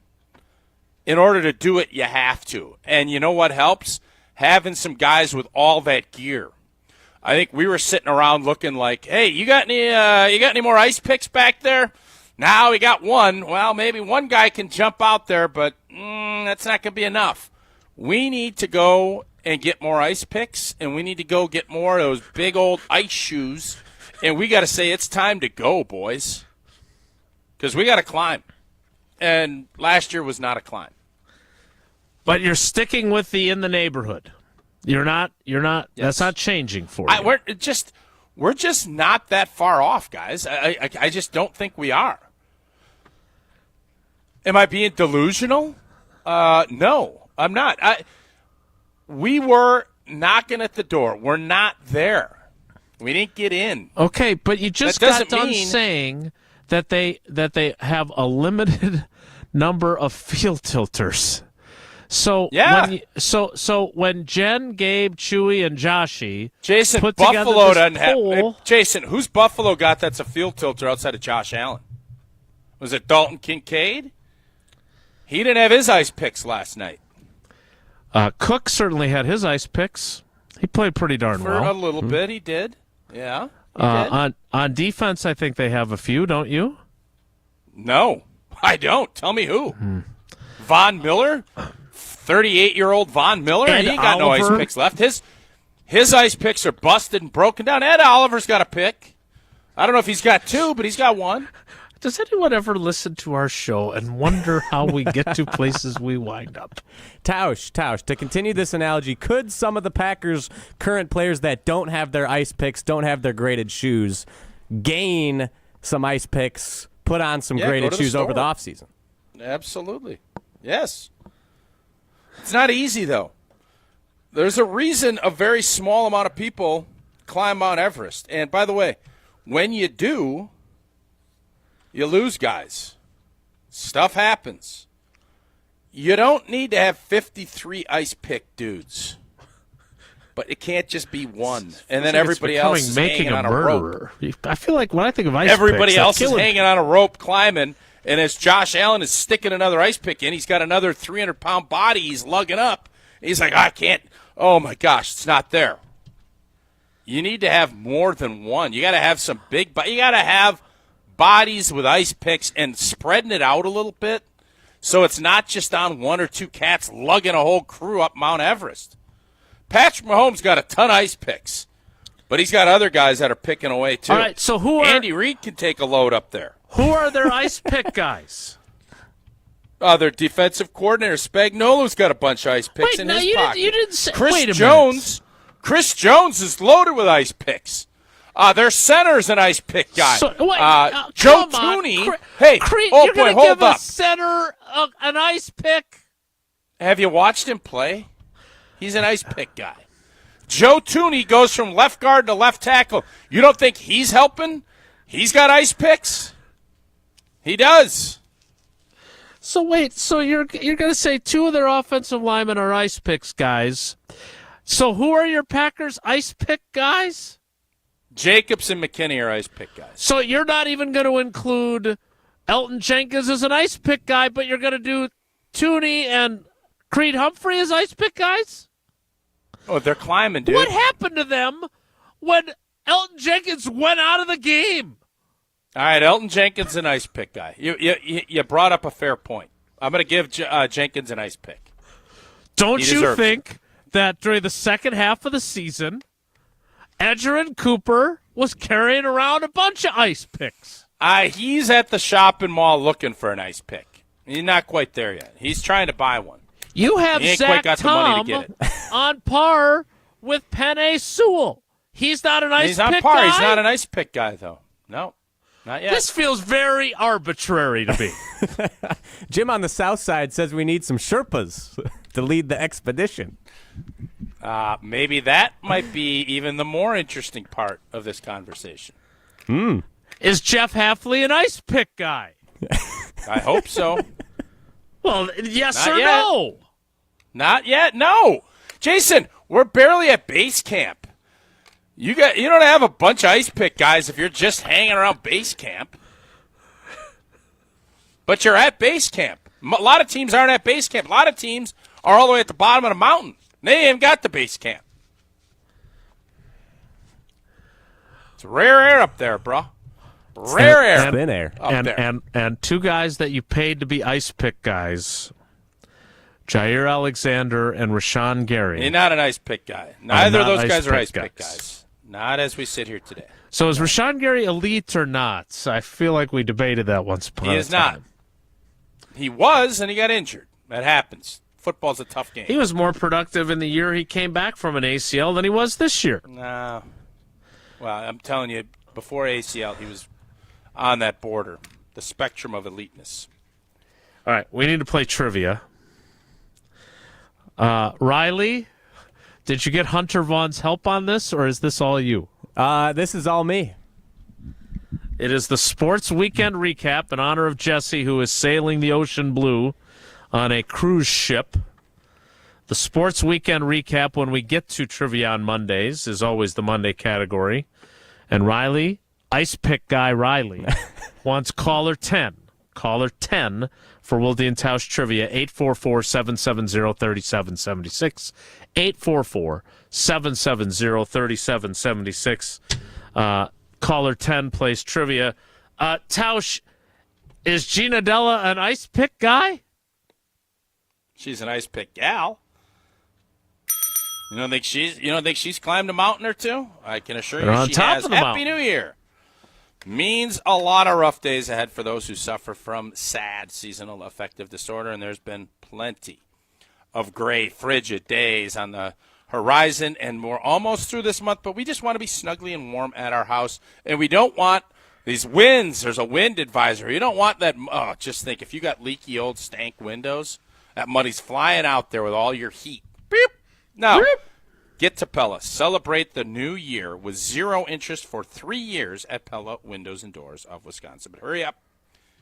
In order to do it, you have to. And you know what helps? Having some guys with all that gear. I think we were sitting around looking like, hey, you got any more ice picks back there? Now we got one. Well, maybe one guy can jump out there, but that's not going to be enough. We need to go and get more ice picks, and we need to go get more of those big old ice shoes. And we got to say it's time to go, boys, because we got to climb. And last year was not a climb. But you're sticking with the in the neighborhood. You're not. Yes. That's not changing for you. We're just not that far off, guys. I just don't think we are. Am I being delusional? No, I'm not. We were knocking at the door. We're not there. We didn't get in. Okay, but you just got done saying that they have a limited number of field tilters. So yeah. When Jen, Gabe, Chewy, and Joshy Jason put Buffalo together doesn't this have. poll, Jason, who's Buffalo got that's a field tilter outside of Josh Allen? Was it Dalton Kincaid? He didn't have his ice picks last night. Cook certainly had his ice picks. He played pretty darn well. For a little bit, he did. Yeah. He did. On defense, I think they have a few, don't you? No, I don't. Tell me who. Von Miller? 38-year-old Von Miller? Ed he ain't got Oliver. no ice picks left. His ice picks are busted and broken down. Ed Oliver's got a pick. I don't know if he's got two, but he's got one. Does anyone ever listen to our show and wonder how we get to places we wind up? Tausch, to continue this analogy, could some of the Packers' current players that don't have their ice picks, don't have their graded shoes, gain some ice picks, put on some graded shoes over the offseason? Absolutely. Yes. It's not easy, though. There's a reason a very small amount of people climb Mount Everest. And by the way, when you do, you lose guys. Stuff happens. You don't need to have 53 ice pick dudes. But it can't just be one. And then everybody else is hanging on a rope. I feel like when I think of ice everybody picks, else is hanging on a rope climbing. And as Josh Allen is sticking another ice pick in, he's got another 300-pound body he's lugging up. He's like, I can't. Oh, my gosh, it's not there. You need to have more than one. You got to have some big – you got to have bodies with ice picks and spreading it out a little bit so it's not just on one or two cats lugging a whole crew up Mount Everest. Patrick Mahomes got a ton of ice picks, but he's got other guys that are picking away too. All right, so who are Andy Reid can take a load up there. Who are their ice pick guys? Their defensive coordinator Spagnuolo's got a bunch of ice picks in his pocket. You didn't say. Chris Jones is loaded with ice picks. Their center's an ice pick guy. Joe Tooney. You're going to give a center an ice pick? Have you watched him play? He's an ice pick guy. Joe Tooney goes from left guard to left tackle. You don't think he's helping? He's got ice picks. He does. So wait, so you're going to say two of their offensive linemen are ice picks guys. So who are your Packers ice pick guys? Jacobs and McKinney are ice pick guys. So you're not even going to include Elton Jenkins as an ice pick guy, but you're going to do Tooney and Creed Humphrey as ice pick guys? Oh, they're climbing, dude. What happened to them when Elton Jenkins went out of the game? All right, Elton Jenkins an ice pick guy. You brought up a fair point. I'm going to give Jenkins an ice pick. Don't you think that during the second half of the season, Edgerrin Cooper was carrying around a bunch of ice picks? He's at the shopping mall looking for an ice pick. He's not quite there yet. He's trying to buy one. You have he ain't Zach quite got Tom the money to get it. on par with Penei Sewell. He's not an ice pick guy? He's on par. He's not an ice pick guy, though. No, not yet. This feels very arbitrary to me. Jim on the south side says we need some Sherpas to lead the expedition. Maybe that might be even the more interesting part of this conversation. Is Jeff Hafley an ice pick guy? I hope so. Well, yes Not or yet. no? Not yet. No, Jason, we're barely at base camp. You don't have a bunch of ice pick guys if you're just hanging around base camp. But you're at base camp. A lot of teams aren't at base camp. A lot of teams are all the way at the bottom of the mountain. They ain't got the base camp. It's rare air up there, bro. Rare air. Thin air. Up there. And two guys that you paid to be ice pick guys, Jair Alexander and Rashawn Gary. He's not an ice pick guy. Neither of not those guys are ice ice pick pick guys. Not as we sit here today. So is Rashawn Gary elite or not? I feel like we debated that once upon a time. He is not. He was, and he got injured. That happens. Football's a tough game. He was more productive in the year he came back from an ACL than he was this year. No. Well, I'm telling you, before ACL, he was on that border, the spectrum of eliteness. All right, we need to play trivia. Riley, did you get Hunter Vaughn's help on this, or is this all you? This is all me. It is the Sports Weekend Recap in honor of Jesse, who is sailing the ocean blue on a cruise ship. The Sports Weekend Recap, when we get to trivia on Mondays, is always the Monday category. And Riley, ice pick guy Riley, wants caller 10. Caller 10 for Wilde And Tausch Trivia, 844-770-3776. 844-770-3776. Caller 10 plays trivia. Tausch, is Gina Della an ice pick guy? She's an ice pick gal. You don't think she's climbed a mountain or two? I can assure you on she top has. of the Happy mountain. New Year. Means a lot of rough days ahead for those who suffer from SAD, seasonal affective disorder, and there's been plenty of gray, frigid days on the horizon, and we're almost through this month, but we just want to be snugly and warm at our house, and we don't want these winds. There's a wind advisory. You don't want that. Oh, just think, if you got leaky old stank windows, that money's flying out there with all your heat. Beep. No. Beep. Get to Pella. Celebrate the new year with 0 interest for 3 years at Pella Windows and Doors of Wisconsin. But hurry up.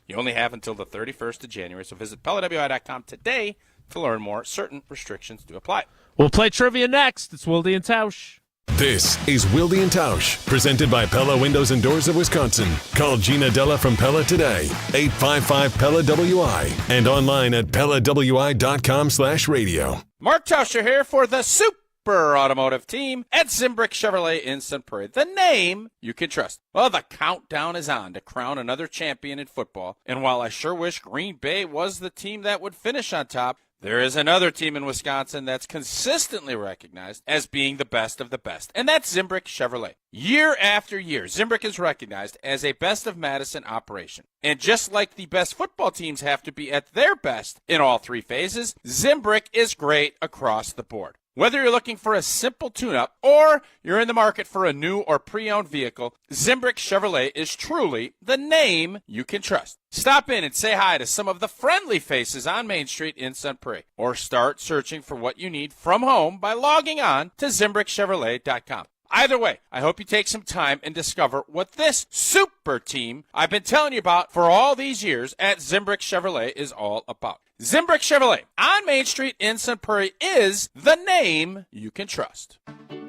You only have until the 31st of January, so visit PellaWI.com today to learn more. Certain restrictions do apply. We'll play trivia next. It's Wilde And Tausch. This is Wilde And Tausch, presented by Pella Windows and Doors of Wisconsin. Call Gina Della from Pella today, 855-PELLA-WI, and online at PellaWI.com/radio. Mark Tauscher here for the Super Automotive Team at Zimbrick Chevrolet in Sun Prairie. The name you can trust. Well, the countdown is on to crown another champion in football. And while I sure wish Green Bay was the team that would finish on top, there is another team in Wisconsin that's consistently recognized as being the best of the best, and that's Zimbrick Chevrolet. Year after year, Zimbrick is recognized as a best of Madison operation. And just like the best football teams have to be at their best in all 3 phases, Zimbrick is great across the board. Whether you're looking for a simple tune-up or you're in the market for a new or pre-owned vehicle, Zimbrick Chevrolet is truly the name you can trust. Stop in and say hi to some of the friendly faces on Main Street in Sun Prairie, or start searching for what you need from home by logging on to ZimbrickChevrolet.com. Either way, I hope you take some time and discover what this super team I've been telling you about for all these years at Zimbrick Chevrolet is all about. Zimbrick Chevrolet on Main Street in Sun Prairie is the name you can trust.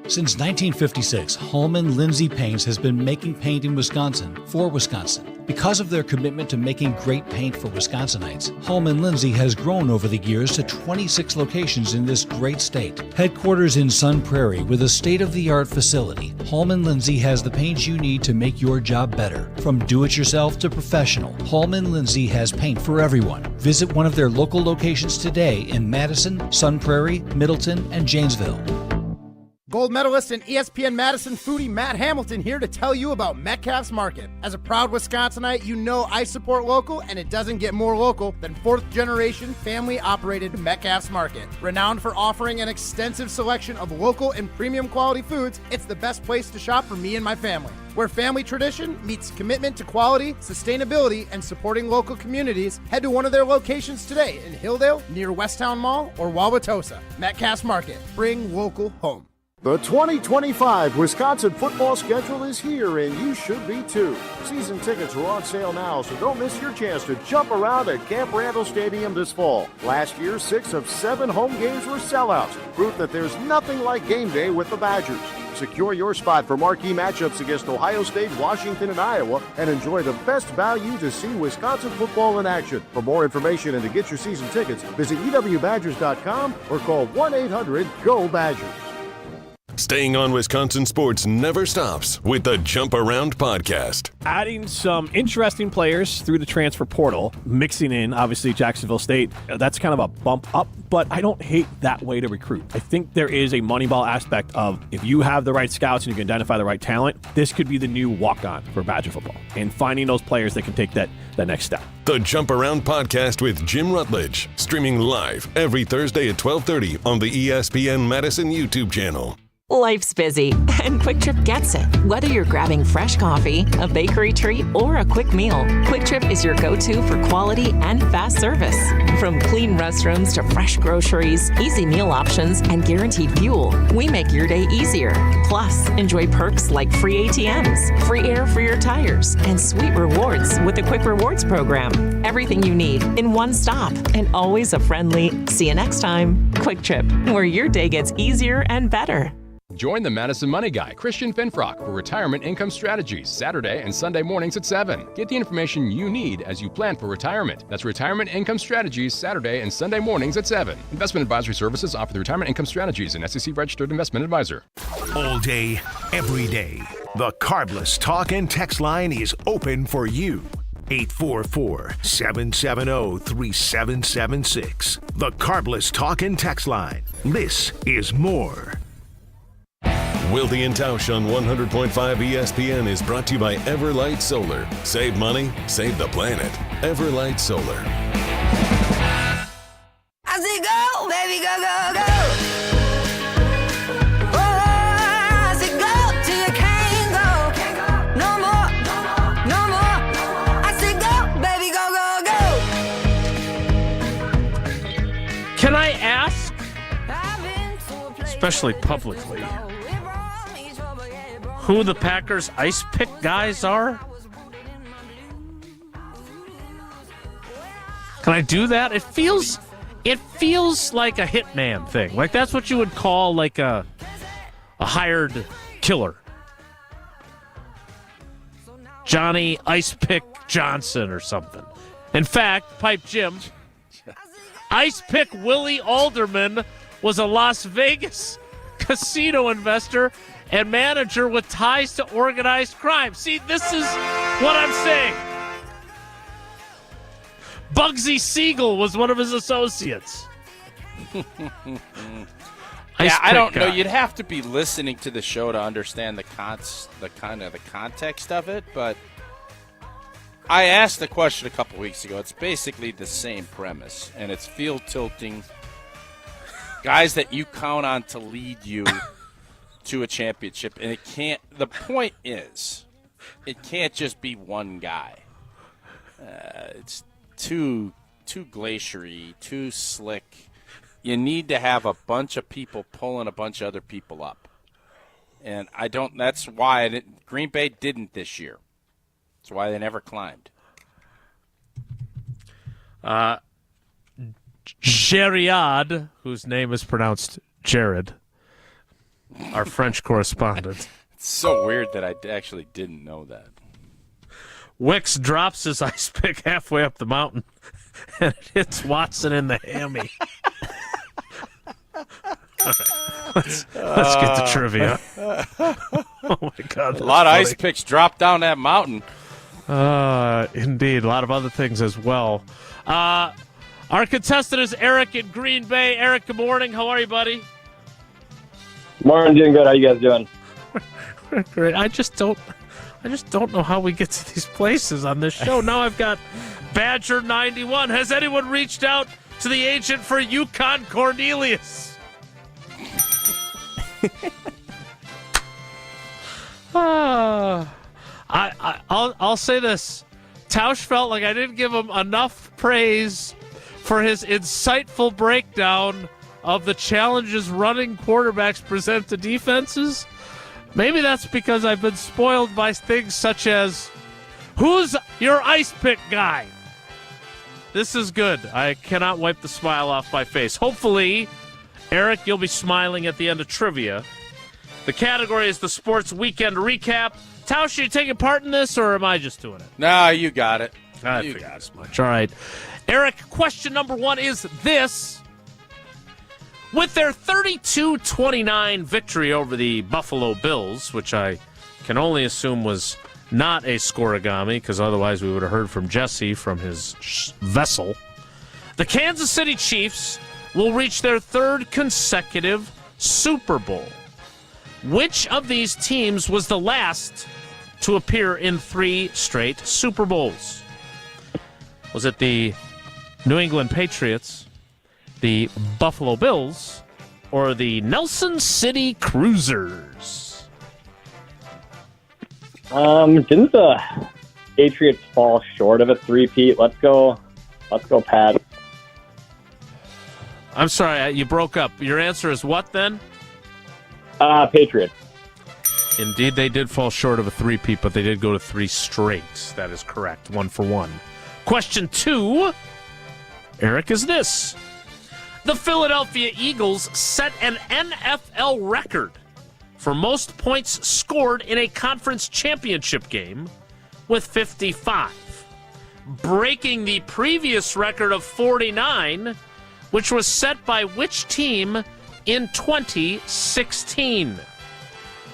Since 1956, Holman Lindsay Paints has been making paint in Wisconsin for Wisconsin. Because of their commitment to making great paint for Wisconsinites, Holman Lindsay has grown over the years to 26 locations in this great state. Headquarters in Sun Prairie with a state-of-the-art facility, Holman Lindsay has the paint you need to make your job better. From do-it-yourself to professional, Holman Lindsay has paint for everyone. Visit one of their local locations today in Madison, Sun Prairie, Middleton, and Janesville. Gold medalist and ESPN Madison foodie Matt Hamilton here to tell you about Metcalf's Market. As a proud Wisconsinite, you know I support local, and it doesn't get more local than 4th-generation family-operated Metcalf's Market. Renowned for offering an extensive selection of local and premium quality foods, it's the best place to shop for me and my family. Where family tradition meets commitment to quality, sustainability, and supporting local communities, head to one of their locations today in Hilldale, near Westtown Mall, or Wauwatosa. Metcalf's Market. Bring local home. The 2025 Wisconsin football schedule is here, and you should be too. Season tickets are on sale now, so don't miss your chance to jump around at Camp Randall Stadium this fall. Last year, 6 of 7 home games were sellouts, proof that there's nothing like game day with the Badgers. Secure your spot for marquee matchups against Ohio State, Washington, and Iowa, and enjoy the best value to see Wisconsin football in action. For more information and to get your season tickets, visit ewbadgers.com or call 1-800-GO-BADGERS. Staying on Wisconsin sports never stops with the Jump Around podcast. Adding some interesting players through the transfer portal, mixing in, obviously, Jacksonville State. That's kind of a bump up, but I don't hate that way to recruit. I think there is a Moneyball aspect of if you have the right scouts and you can identify the right talent, this could be the new walk-on for Badger football and finding those players that can take that next step. The Jump Around podcast with Jim Rutledge, streaming live every Thursday at 12:30 on the ESPN Madison YouTube channel. Life's busy, and Quick Trip gets it. Whether you're grabbing fresh coffee, a bakery treat, or a quick meal, Quick Trip is your go-to for quality and fast service. From clean restrooms to fresh groceries, easy meal options, and guaranteed fuel, we make your day easier. Plus, enjoy perks like free ATMs, free air for your tires, and sweet rewards with the Quick Rewards program. Everything you need in one stop, and always a friendly, see you next time, Quick Trip, where your day gets easier and better. Join the Madison Money Guy, Christian Finfrock, for Retirement Income Strategies, Saturday and Sunday mornings at 7. Get the information you need as you plan for retirement. That's Retirement Income Strategies, Saturday and Sunday mornings at 7. Investment advisory services offered through Retirement Income Strategies, an SEC-registered investment advisor. All day, every day, the Carbless Talk and Text line is open for you. 844-770-3776. The Carbless Talk and Text line. This is more. Wilde And Tausch on 100.5 ESPN is brought to you by Everlight Solar. Save money, save the planet. Everlight Solar. I say go, baby, go, go, go. Oh, I say go till you can't go. No more, no more. I say go, baby, go, go, go. Can I ask, especially publicly, who the Packers ice pick guys are? Can I do that? It feels like a hitman thing. Like that's what you would call like a hired killer. Johnny Ice Pick Johnson or something. In fact, Pipe Jim, Ice Pick Willie Alderman was a Las Vegas casino investor and manager with ties to organized crime. See, this is what I'm saying. Bugsy Siegel was one of his associates. Yeah, I don't know. You'd have to be listening to the show to understand the context of it, but I asked the question a couple weeks ago. It's basically the same premise, and it's field tilting guys that you count on to lead you to a championship, and it can't. The point is, it can't just be one guy. It's too glaciery, too slick. You need to have a bunch of people pulling a bunch of other people up. And that's why Green Bay didn't this year. That's why they never climbed. Geriad, whose name is pronounced Jared, our French correspondent. It's so weird that I actually didn't know that. Wicks drops his ice pick halfway up the mountain, and it hits Watson in the hammy. Let's get to trivia. Oh, my God. A lot of ice picks drop down that mountain. Indeed. A lot of other things as well. Our contestant is Eric in Green Bay. Eric, good morning. How are you, buddy? Morning, doing good. How you guys doing? Great. I just don't know how we get to these places on this show. Now I've got Badger 91. Has anyone reached out to the agent for Yukon Cornelius? I'll say this. Tausch felt like I didn't give him enough praise for his insightful breakdown of the challenges running quarterbacks present to defenses. Maybe that's because I've been spoiled by things such as, who's your ice pick guy? This is good. I cannot wipe the smile off my face. Hopefully, Eric, you'll be smiling at the end of trivia. The category is the sports weekend recap. Tausch, are you taking part in this, or am I just doing it? No, you got it. I figured as much. All right. Eric, question number one is this. With their 32-29 victory over the Buffalo Bills, which I can only assume was not a scoregami, because otherwise we would have heard from Jesse from his vessel, the Kansas City Chiefs will reach their third consecutive Super Bowl. Which of these teams was the last to appear in 3 straight Super Bowls? Was it the New England Patriots, the Buffalo Bills, or the Nelson City Cruisers? Didn't the Patriots fall short of a three-peat? Let's go, Pat. I'm sorry, you broke up. Your answer is what then? Patriots. Indeed, they did fall short of a three-peat, but they did go to 3 straight. That is correct. 1 for 1. Question 2, Eric, is this. The Philadelphia Eagles set an NFL record for most points scored in a conference championship game with 55, breaking the previous record of 49, which was set by which team in 2016?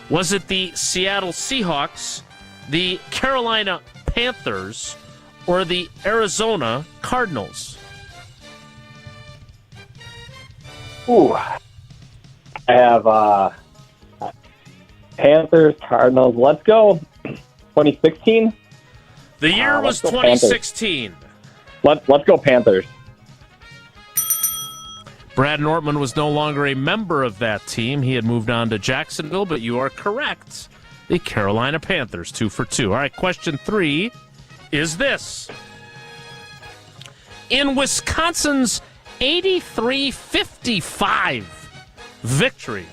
Was it the Seattle Seahawks, the Carolina Panthers, or the Arizona Cardinals? Ooh. I have Panthers, Cardinals. Let's go 2016. The year was 2016. Let's go Panthers. Brad Nortman was no longer a member of that team. He had moved on to Jacksonville, but you are correct. The Carolina Panthers, 2 for 2. All right, question 3 is this. In Wisconsin's 83-55 victory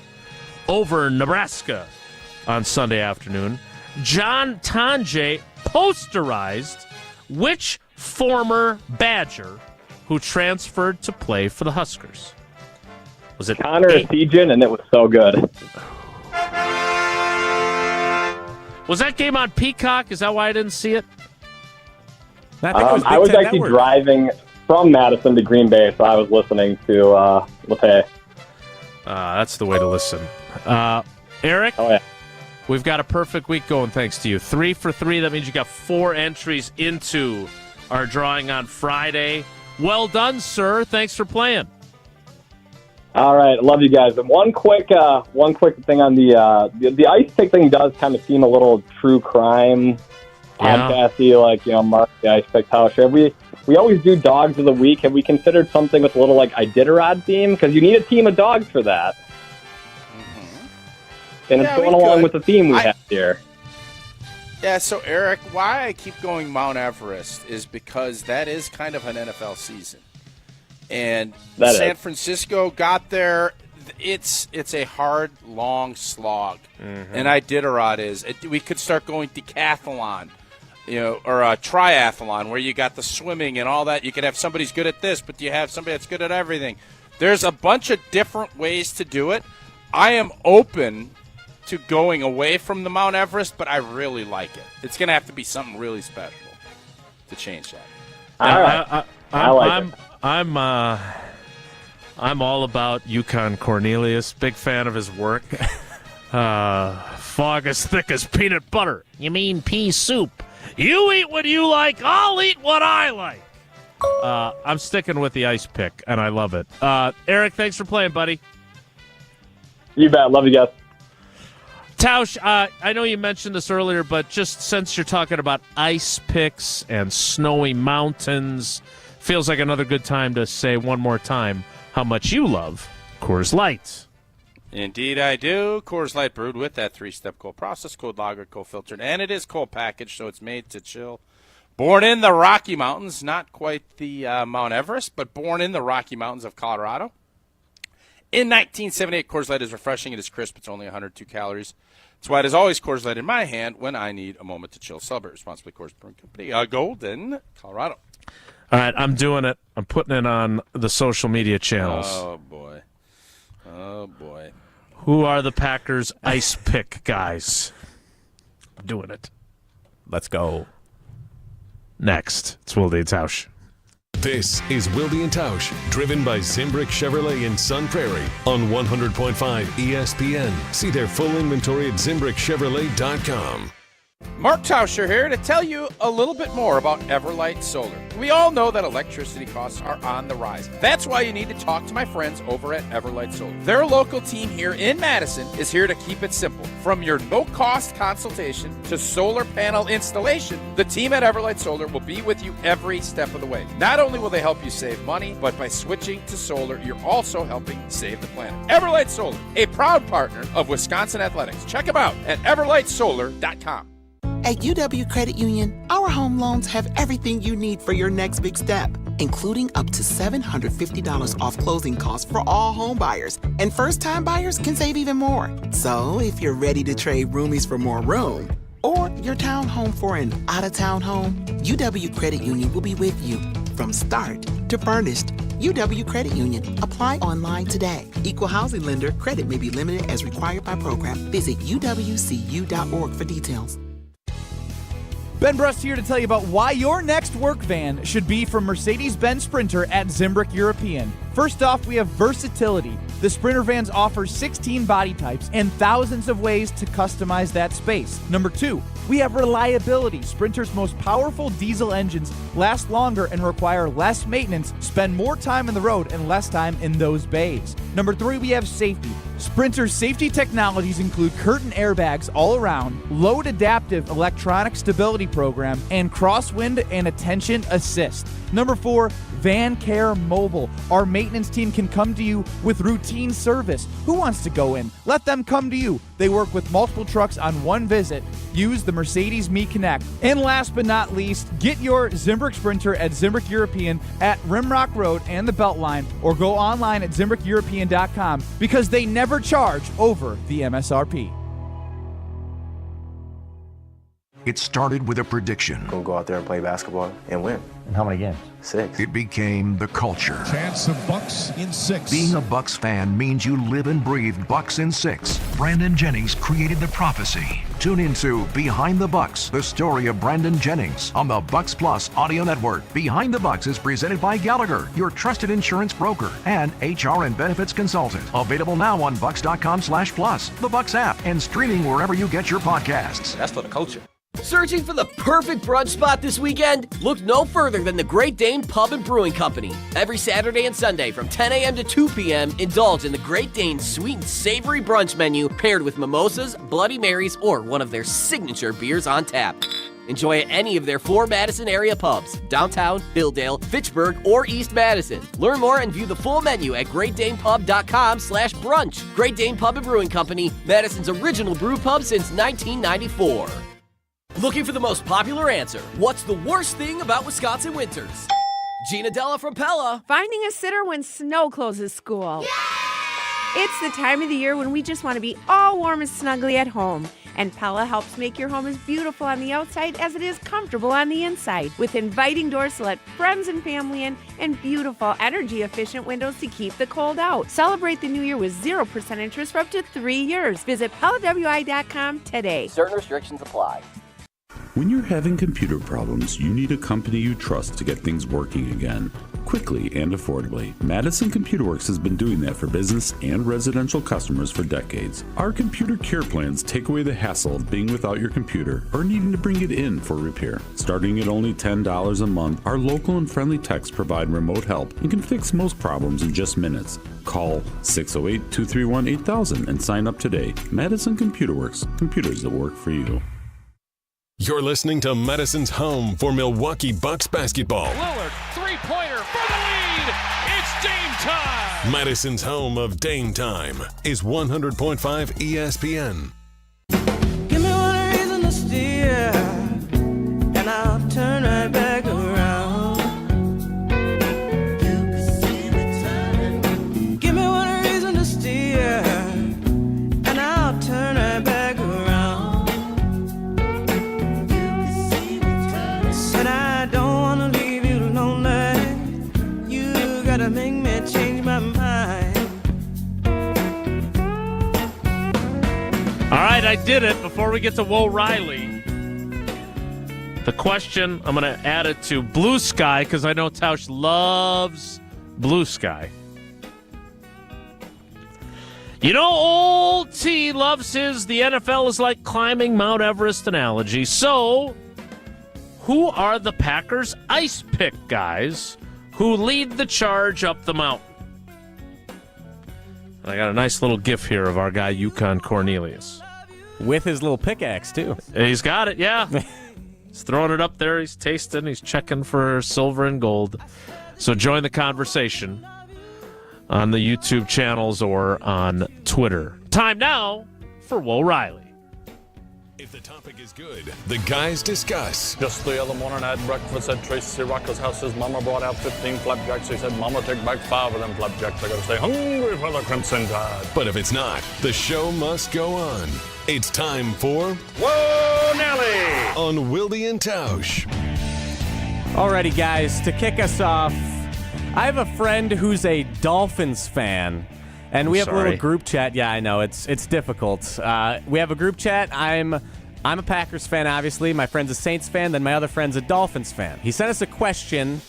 over Nebraska on Sunday afternoon. John Tonje posterized which former Badger who transferred to play for the Huskers. Was it Connor Esijan, and it was so good. Was that game on Peacock? Is that why I didn't see it? I was actually driving from Madison to Green Bay, so I was listening to LePay. That's the way to listen. Eric? Oh, yeah. We've got a perfect week going thanks to you. 3 for 3. That means you got 4 entries into our drawing on Friday. Well done, sir. Thanks for playing. All right, love you guys. And one quick thing on the ice pick thing does kind of seem a little true crime podcasty, like Mark the Ice Pick Tausch. We always do dogs of the week. Have we considered something with a little like Iditarod theme? Because you need a team of dogs for that. And it's going along with the theme we have here. Yeah, so Eric, why I keep going Mount Everest is because that is kind of an NFL season. And San Francisco got there. It's a hard, long slog. And Iditarod is. We could start going decathlon, or a triathlon where you got the swimming and all that. You could have somebody's good at this, but you have somebody that's good at everything. There's a bunch of different ways to do it. I am open to going away from the Mount Everest, but I really like it. It's going to have to be something really special to change that. All right. I like it. I'm all about Yukon Cornelius. Big fan of his work. Fog as thick as peanut butter. You mean pea soup? You eat what you like. I'll eat what I like. I'm sticking with the ice pick, and I love it. Eric, thanks for playing, buddy. You bet. Love you guys. Tausch, I know you mentioned this earlier, but just since you're talking about ice picks and snowy mountains, feels like another good time to say one more time how much you love Coors Light. Indeed I do. Coors Light brewed with that 3-step cold process, cold lagered, cold filtered, and it is cold packaged, so it's made to chill. Born in the Rocky Mountains, not quite the Mount Everest, but born in the Rocky Mountains of Colorado. In 1978, Coors Light is refreshing. It is crisp. It's only 102 calories. That's why it is always Coors Light in my hand when I need a moment to chill. Celebrate responsibly. Coors Brewing Company, Golden, Colorado. All right, I'm doing it. I'm putting it on the social media channels. Oh, boy. Oh, boy. Who are the Packers ice pick guys? I'm doing it. Let's go. Next, it's Wilde And Tausch. This is Wilde And Tausch, driven by Zimbrick Chevrolet in Sun Prairie on 100.5 ESPN. See their full inventory at ZimbrickChevrolet.com. Mark Tauscher here to tell you a little bit more about Everlight Solar. We all know that electricity costs are on the rise. That's why you need to talk to my friends over at Everlight Solar. Their local team here in Madison is here to keep it simple. From your no-cost consultation to solar panel installation, the team at Everlight Solar will be with you every step of the way. Not only will they help you save money, but by switching to solar, you're also helping save the planet. Everlight Solar, a proud partner of Wisconsin Athletics. Check them out at everlightsolar.com. At UW Credit Union, our home loans have everything you need for your next big step, including up to $750 off closing costs for all home buyers. And first-time buyers can save even more. So if you're ready to trade roomies for more room, or your townhome for an out-of-town home, UW Credit Union will be with you from start to furnished. UW Credit Union. Apply online today. Equal housing lender. Credit may be limited as required by program. Visit uwcu.org for details. Ben Brust here to tell you about why your next work van should be from Mercedes-Benz Sprinter at Zimbrick European. First off, we have versatility. The Sprinter vans offer 16 body types and thousands of ways to customize that space. Number 2, we have reliability. Sprinter's most powerful diesel engines last longer and require less maintenance, spend more time on the road and less time in those bays. Number 3, we have safety. Sprinter's safety technologies include curtain airbags all around, load adaptive electronic stability program, and crosswind and attention assist. Number 4, Van Care Mobile. Our maintenance team can come to you with routine service. Who wants to go in? Let them come to you. They work with multiple trucks on one visit. Use the Mercedes Me Connect. And last but not least, get your Zimbrick Sprinter at Zimbrick European at Rimrock Road and the Beltline, or go online at ZimbrickEuropean.com because they never charge over the MSRP. It started with a prediction. Go out there and play basketball and win. And how many games? 6. It became the culture. Chance of Bucks in 6. Being a Bucks fan means you live and breathe Bucks in 6. Brandon Jennings created the prophecy. Tune into Behind the Bucks, the story of Brandon Jennings on the Bucks Plus audio network. Behind the Bucks is presented by Gallagher, your trusted insurance broker and HR and benefits consultant. Available now on bucks.com/plus, the Bucks app, and streaming wherever you get your podcasts. That's for the culture. Searching for the perfect brunch spot this weekend? Look no further than the Great Dane Pub and Brewing Company. Every Saturday and Sunday from 10 a.m. to 2 p.m., indulge in the Great Dane's sweet and savory brunch menu paired with mimosas, Bloody Marys, or one of their signature beers on tap. Enjoy at any of their 4 Madison area pubs, downtown, Hilldale, Fitchburg, or East Madison. Learn more and view the full menu at greatdanepub.com/brunch. Great Dane Pub and Brewing Company, Madison's original brew pub since 1994. Looking for the most popular answer. What's the worst thing about Wisconsin winters? Gina Della from Pella. Finding a sitter when snow closes school. Yay! It's the time of the year when we just want to be all warm and snuggly at home. And Pella helps make your home as beautiful on the outside as it is comfortable on the inside. With inviting doors to let friends and family in and beautiful, energy-efficient windows to keep the cold out. Celebrate the new year with 0% interest for up to 3 years. Visit PellaWI.com today. Certain restrictions apply. When you're having computer problems, you need a company you trust to get things working again, quickly and affordably. Madison Computer Works has been doing that for business and residential customers for decades. Our computer care plans take away the hassle of being without your computer or needing to bring it in for repair. Starting at only $10 a month, our local and friendly techs provide remote help and can fix most problems in just minutes. Call 608-231-8000 and sign up today. Madison Computer Works, computers that work for you. You're listening to Madison's home for Milwaukee Bucks basketball. Lillard, three-pointer for the lead. It's Dame time. Madison's home of Dame Time is 100.5 ESPN. Give me one reason to steer, and I'll turn right back around. Give me one reason to steer, and I'll turn right back around. Said I don't want to leave you lonely. You gotta make me change my mind. All right, I did it. Before we get to Will Riley, the question, I'm going to add it to Blue Sky because I know Tausch loves Blue Sky. You know, old T loves his the NFL is like climbing Mount Everest analogy. So, who are the Packers' ice pick guys who lead the charge up the mountain? And I got a nice little gif here of our guy Yukon Cornelius. With his little pickaxe, too. He's got it, yeah. He's throwing it up there. He's tasting. He's checking for silver and gold. So join the conversation on the YouTube channels or on Twitter. Time now for Will Riley. If the topic is good, the guys discuss. Just the other morning I had breakfast at Tracy Rocker's house. His mama brought out 15 flapjacks. He said, Mama, take back 5 of them flapjacks. I gotta stay hungry for the Crimson Tide. But if it's not, the show must go on. It's time for Whoa, Nelly! On Wilde And Tausch. Alrighty, guys, to kick us off, I have a friend who's a Dolphins fan. And we have a little group chat. Yeah, I know. It's difficult. We have a group chat. I'm a Packers fan, obviously. My friend's a Saints fan. Then my other friend's a Dolphins fan. He sent us a question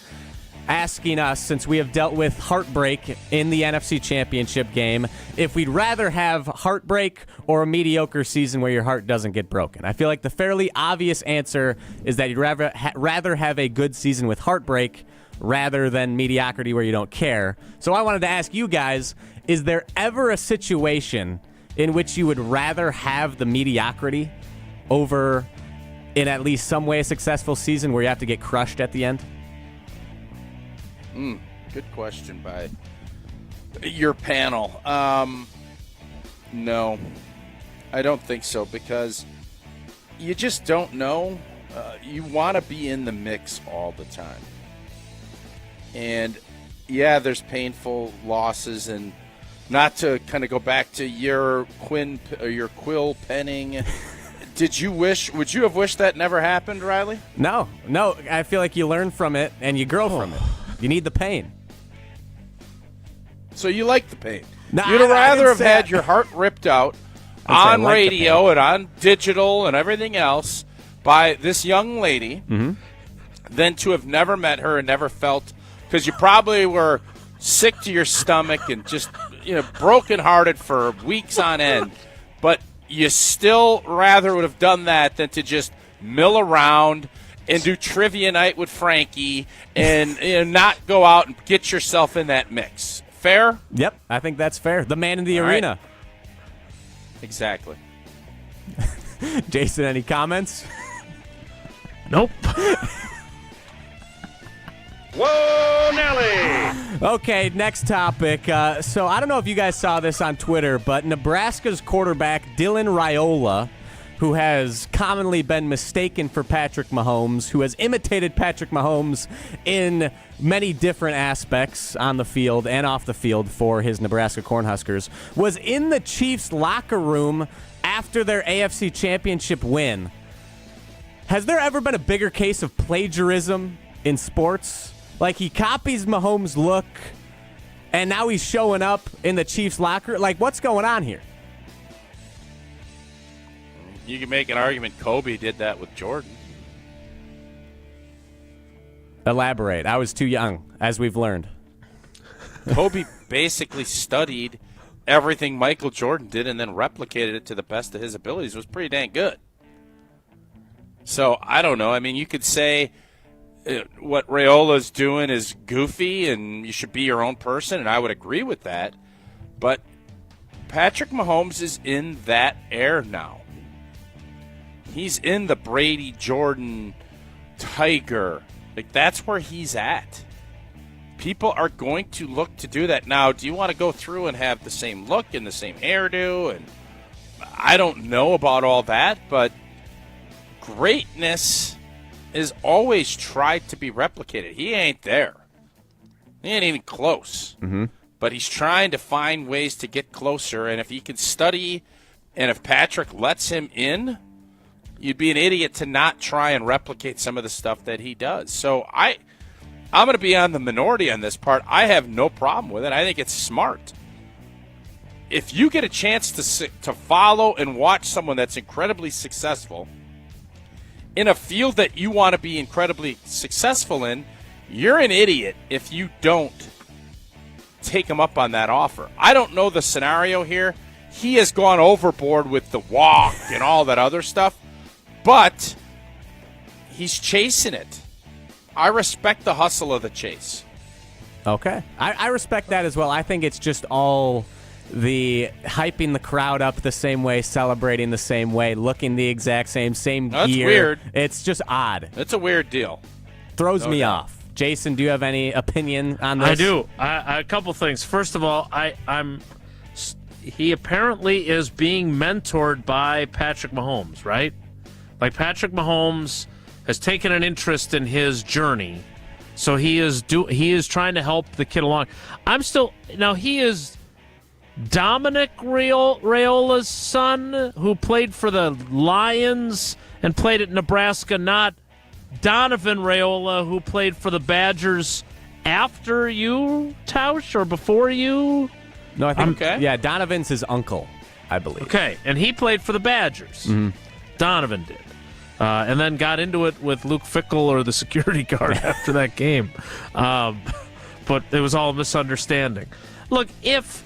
asking us, since we have dealt with heartbreak in the NFC Championship game, if we'd rather have heartbreak or a mediocre season where your heart doesn't get broken. I feel like the fairly obvious answer is that you'd rather have a good season with heartbreak rather than mediocrity where you don't care. So I wanted to ask you guys, is there ever a situation in which you would rather have the mediocrity over, in at least some way, a successful season where you have to get crushed at the end? Good question by your panel. No. I don't think so, because you just don't know. You want to be in the mix all the time. And, yeah, there's painful losses. And not to kind of go back to your quill penning, would you have wished that never happened, Riley? No. I feel like you learn from it and you grow from it. You need the pain. So you like the pain. No, You'd rather have had that. your heart ripped out on radio and on digital and everything else by this young lady than to have never met her and never felt, because you probably were sick to your stomach and just brokenhearted for weeks on end, but you still rather would have done that than to just mill around and do trivia night with Frankie and not go out and get yourself in that mix. Fair? Yep, I think that's fair. The man in the All arena. Right. Exactly. Jason, any comments? Nope. Whoa, Nelly! Okay, next topic. So I don't know if you guys saw this on Twitter, but Nebraska's quarterback Dylan Raiola, who has commonly been mistaken for Patrick Mahomes, who has imitated Patrick Mahomes in many different aspects on the field and off the field for his Nebraska Cornhuskers, was in the Chiefs' locker room after their AFC Championship win. Has there ever been a bigger case of plagiarism in sports? Like, he copies Mahomes' look, and now he's showing up in the Chiefs' locker. Like, what's going on here? You can make an argument Kobe did that with Jordan. Elaborate. I was too young, as we've learned. Kobe basically studied everything Michael Jordan did and then replicated it to the best of his abilities. It was pretty dang good. So, I don't know. I mean, you could say what Raiola's doing is goofy and you should be your own person, and I would agree with that. But Patrick Mahomes is in that air now. He's in the Brady, Jordan, Tiger. Like, that's where he's at. People are going to look to do that. Now, do you want to go through and have the same look and the same hairdo? And I don't know about all that, but greatness is always tried to be replicated. He ain't there. He ain't even close. But he's trying to find ways to get closer, and if he can study, and if Patrick lets him in, you'd be an idiot to not try and replicate some of the stuff that he does. So I'm going to be on the minority on this part. I have no problem with it. I think it's smart. If you get a chance to follow and watch someone that's incredibly successful in a field that you want to be incredibly successful in, you're an idiot if you don't take him up on that offer. I don't know the scenario here. He has gone overboard with the walk and all that other stuff. But he's chasing it. I respect the hustle of the chase. Okay. I respect that as well. I think it's just all the hyping the crowd up the same way, celebrating the same way, looking the exact same gear. That's weird. It's just odd. It's a weird deal. Throws me off. Jason, do you have any opinion on this? I do. A couple things. First of all, he apparently is being mentored by Patrick Mahomes, right? Like, Patrick Mahomes has taken an interest in his journey, so he is trying to help the kid along. He is Dominic Raiola's son, who played for the Lions and played at Nebraska, not Donovan Raiola, who played for the Badgers after you, Tausch, or before you? No, I think, yeah, Donovan's his uncle, I believe. Okay, and he played for the Badgers. Donovan did. And then got into it with Luke Fickell, or the security guard, after that game. But it was all a misunderstanding. Look, if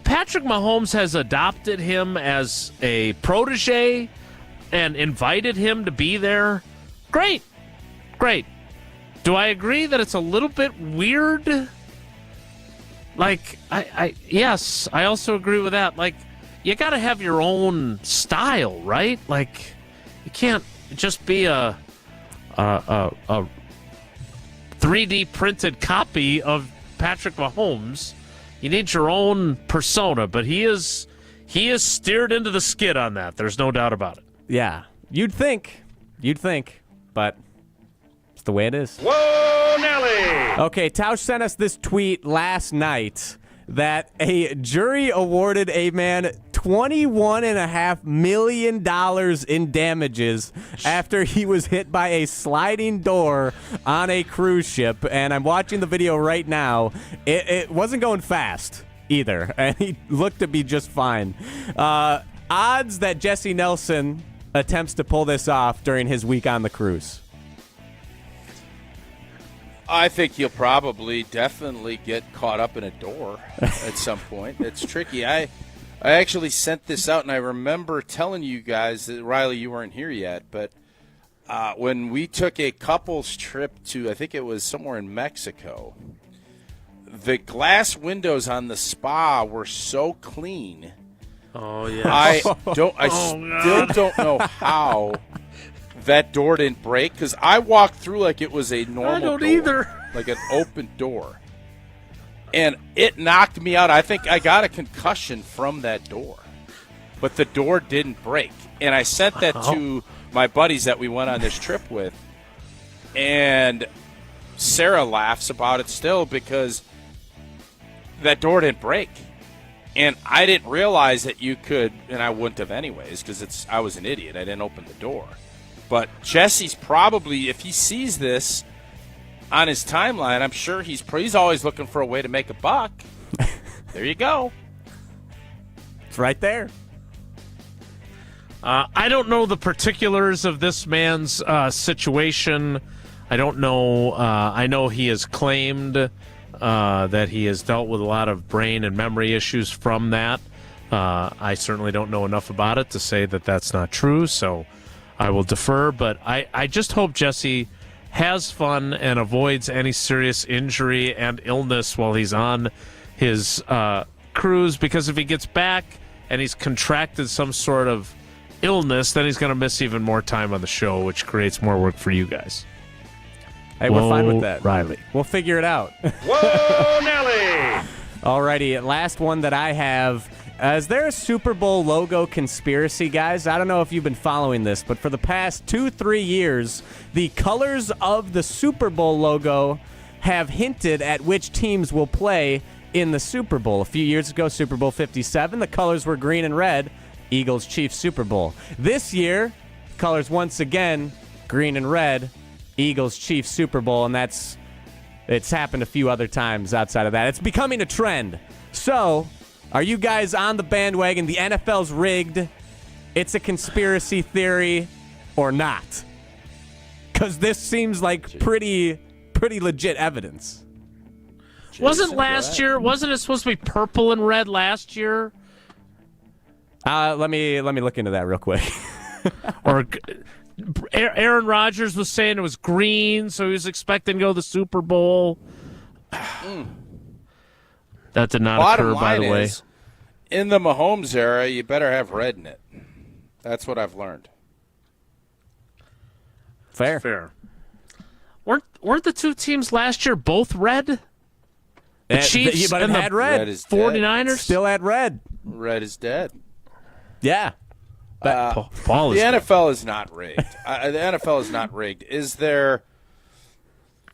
Patrick Mahomes has adopted him as a protege and invited him to be there, great. Do I agree that it's a little bit weird? Like, yes, I also agree with that. Like, you got to have your own style, right? Like, you can't just be a 3D printed copy of Patrick Mahomes. You need your own persona, but he is He is steered into the skid on that. There's no doubt about it. Yeah. You'd think, but it's the way it is. Whoa, Nelly! Okay, Tausch sent us this tweet last night that a jury awarded a man $21.5 million in damages after he was hit by a sliding door on a cruise ship. And I'm watching the video right now. It wasn't going fast either, and he looked to be just fine. Odds that Jesse Nelson attempts to pull this off during his week on the cruise. I think he'll probably definitely get caught up in a door at some point. It's tricky. I actually sent this out, and I remember telling you guys that, Riley, you weren't here yet, but when we took a couple's trip to, I think it was somewhere in Mexico, the glass windows on the spa were so clean. Oh, yeah. I still don't know how that door didn't break, because I walked through like it was a normal door, either. like an open door. And it knocked me out. I think I got a concussion from that door. But the door didn't break. And I sent that to my buddies that we went on this trip with. And Sarah laughs about it still because that door didn't break. And I didn't realize that you could, and I wouldn't have anyways because I was an idiot. I didn't open the door. But Jesse's probably, if he sees this on his timeline, I'm sure he's always looking for a way to make a buck. There you go. It's right there. I don't know the particulars of this man's situation. I don't know. I know he has claimed that he has dealt with a lot of brain and memory issues from that. I certainly don't know enough about it to say that that's not true, so I will defer. But I just hope Jesse has fun and avoids any serious injury and illness while he's on his cruise, because if he gets back and he's contracted some sort of illness, then he's going to miss even more time on the show, which creates more work for you guys. Hey, we're fine with that. Riley. We'll figure it out. Whoa, Nelly! Alrighty, last one that I have. Is there a Super Bowl logo conspiracy, guys? I don't know if you've been following this, but for the past 2-3 years, the colors of the Super Bowl logo have hinted at which teams will play in the Super Bowl. A few years ago, Super Bowl 57, the colors were green and red. Eagles, Chiefs, Super Bowl. This year, colors once again, green and red. Eagles, Chiefs, Super Bowl, and it's happened a few other times outside of that. It's becoming a trend. So, are you guys on the bandwagon? The NFL's rigged. It's a conspiracy theory or not? Because this seems like pretty legit evidence. Wasn't it supposed to be purple and red last year? Let me look into that real quick. Or Aaron Rodgers was saying it was green, so he was expecting to go to the Super Bowl. That did not occur, by the way. Is, in the Mahomes era, you better have red in it. That's what I've learned. Fair. Weren't the two teams last year both red? The Chiefs but and it had red. 49ers? Still had red. Red is dead. Yeah. Paul the is NFL is not rigged. The NFL is not rigged. Is there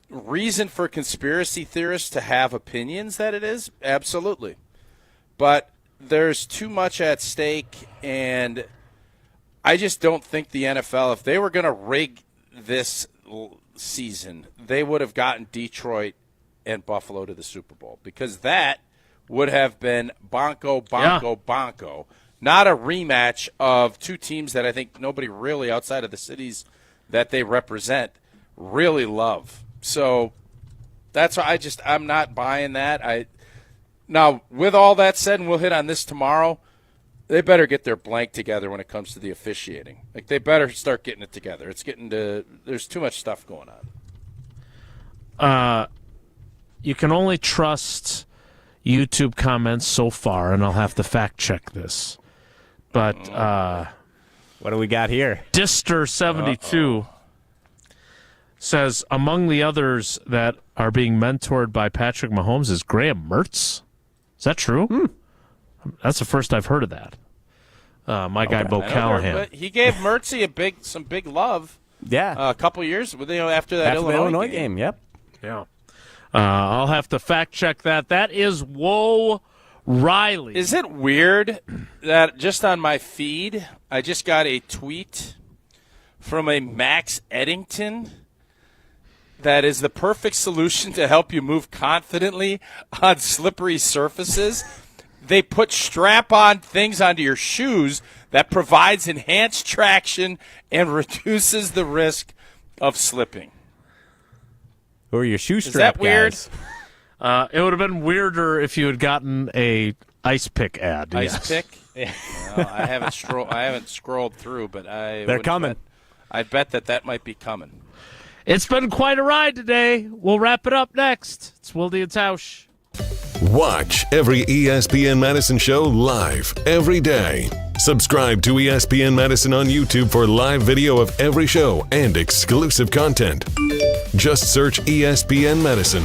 reason for conspiracy theorists to have opinions that it is? Absolutely. But there's too much at stake, and I just don't think the NFL, if they were going to rig this season, they would have gotten Detroit and Buffalo to the Super Bowl, because that would have been bonko. Not a rematch of two teams that I think nobody really outside of the cities that they represent really love. So that's why I'm not buying that. Now, with all that said, and we'll hit on this tomorrow, they better get their blank together when it comes to the officiating. Like, they better start getting it together. There's too much stuff going on. You can only trust YouTube comments so far, and I'll have to fact check this. But what do we got here? Dister72 says, among the others that are being mentored by Patrick Mahomes is Graham Mertz. Is that true? That's the first I've heard of that. my guy Bo I know, Callahan. but he gave Mertzy some big love. Yeah, a couple years, after that Illinois game. Yep. Yeah. I'll have to fact check that. That is Woe Riley. Is it weird that just on my feed, I just got a tweet from a Max Eddington that is the perfect solution to help you move confidently on slippery surfaces? They put strap-on things onto your shoes that provides enhanced traction and reduces the risk of slipping. Who are your shoe Is strap that weird? guys? It would have been weirder if you had gotten a Ice Pick ad. Ice yes. Pick? Well, I haven't scrolled through, but They're coming. I bet that might be coming. It's been quite a ride today. We'll wrap it up next. It's Wilde And Tausch. Watch every ESPN Madison show live every day. Subscribe to ESPN Madison on YouTube for live video of every show and exclusive content. Just search ESPN Madison.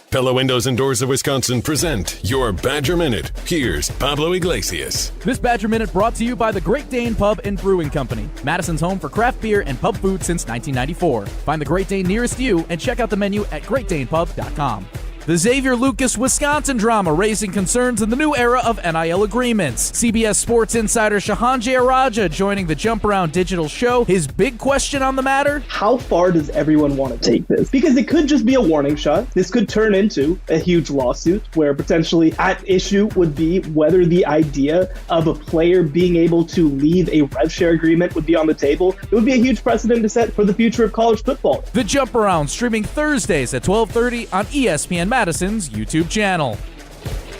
Pella Windows and Doors of Wisconsin present your Badger Minute. Here's Pablo Iglesias. This Badger Minute brought to you by the Great Dane Pub and Brewing Company, Madison's home for craft beer and pub food since 1994. Find the Great Dane nearest you and check out the menu at greatdanepub.com. The Xavier Lucas Wisconsin drama raising concerns in the new era of NIL agreements. CBS Sports insider Shahan Jayaraja joining the Jump Around digital show. His big question on the matter: how far does everyone want to take this? Because it could just be a warning shot. This could turn into a huge lawsuit where potentially at issue would be whether the idea of a player being able to leave a rev share agreement would be on the table. It would be a huge precedent to set for the future of college football. The Jump Around streaming Thursdays at 12:30 on ESPN Madison's YouTube channel.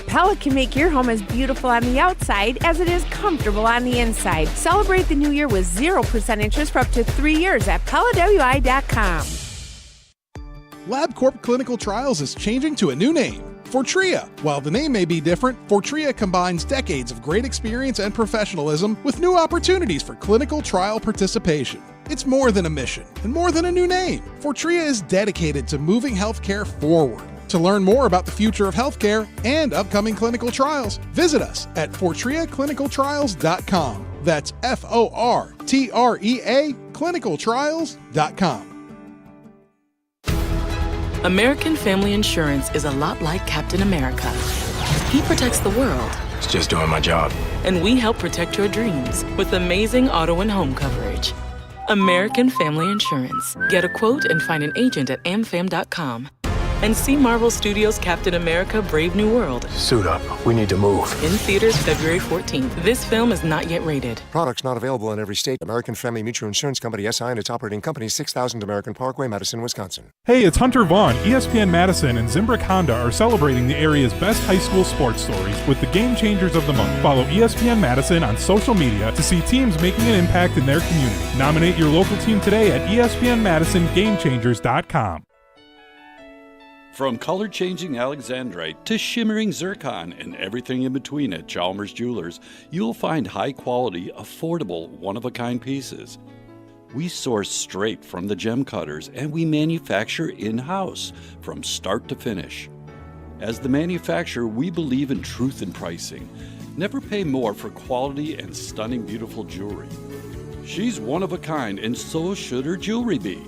Pella can make your home as beautiful on the outside as it is comfortable on the inside. Celebrate the new year with 0% interest for up to 3 years at PellaWI.com. LabCorp Clinical Trials is changing to a new name, Fortrea. While the name may be different, Fortrea combines decades of great experience and professionalism with new opportunities for clinical trial participation. It's more than a mission and more than a new name. Fortrea is dedicated to moving healthcare forward. To learn more about the future of healthcare and upcoming clinical trials, visit us at FortreaClinicalTrials.com. That's FORTREA clinicaltrials.com. American Family Insurance is a lot like Captain America. He protects the world. It's just doing my job. And we help protect your dreams with amazing auto and home coverage. American Family Insurance. Get a quote and find an agent at amfam.com. And see Marvel Studios' Captain America: Brave New World. Suit up. We need to move. In theaters February 14th. This film is not yet rated. Products not available in every state. American Family Mutual Insurance Company, SI, and its operating company, 6000 American Parkway, Madison, Wisconsin. Hey, it's Hunter Vaughn. ESPN Madison and Zimbrick Honda are celebrating the area's best high school sports stories with the Game Changers of the Month. Follow ESPN Madison on social media to see teams making an impact in their community. Nominate your local team today at ESPNMadisonGameChangers.com. From color-changing alexandrite to shimmering zircon and everything in between at Chalmers Jewelers, you'll find high-quality, affordable, one-of-a-kind pieces. We source straight from the gem cutters, and we manufacture in-house from start to finish. As the manufacturer, we believe in truth in pricing. Never pay more for quality and stunning, beautiful jewelry. She's one of a kind, and so should her jewelry be.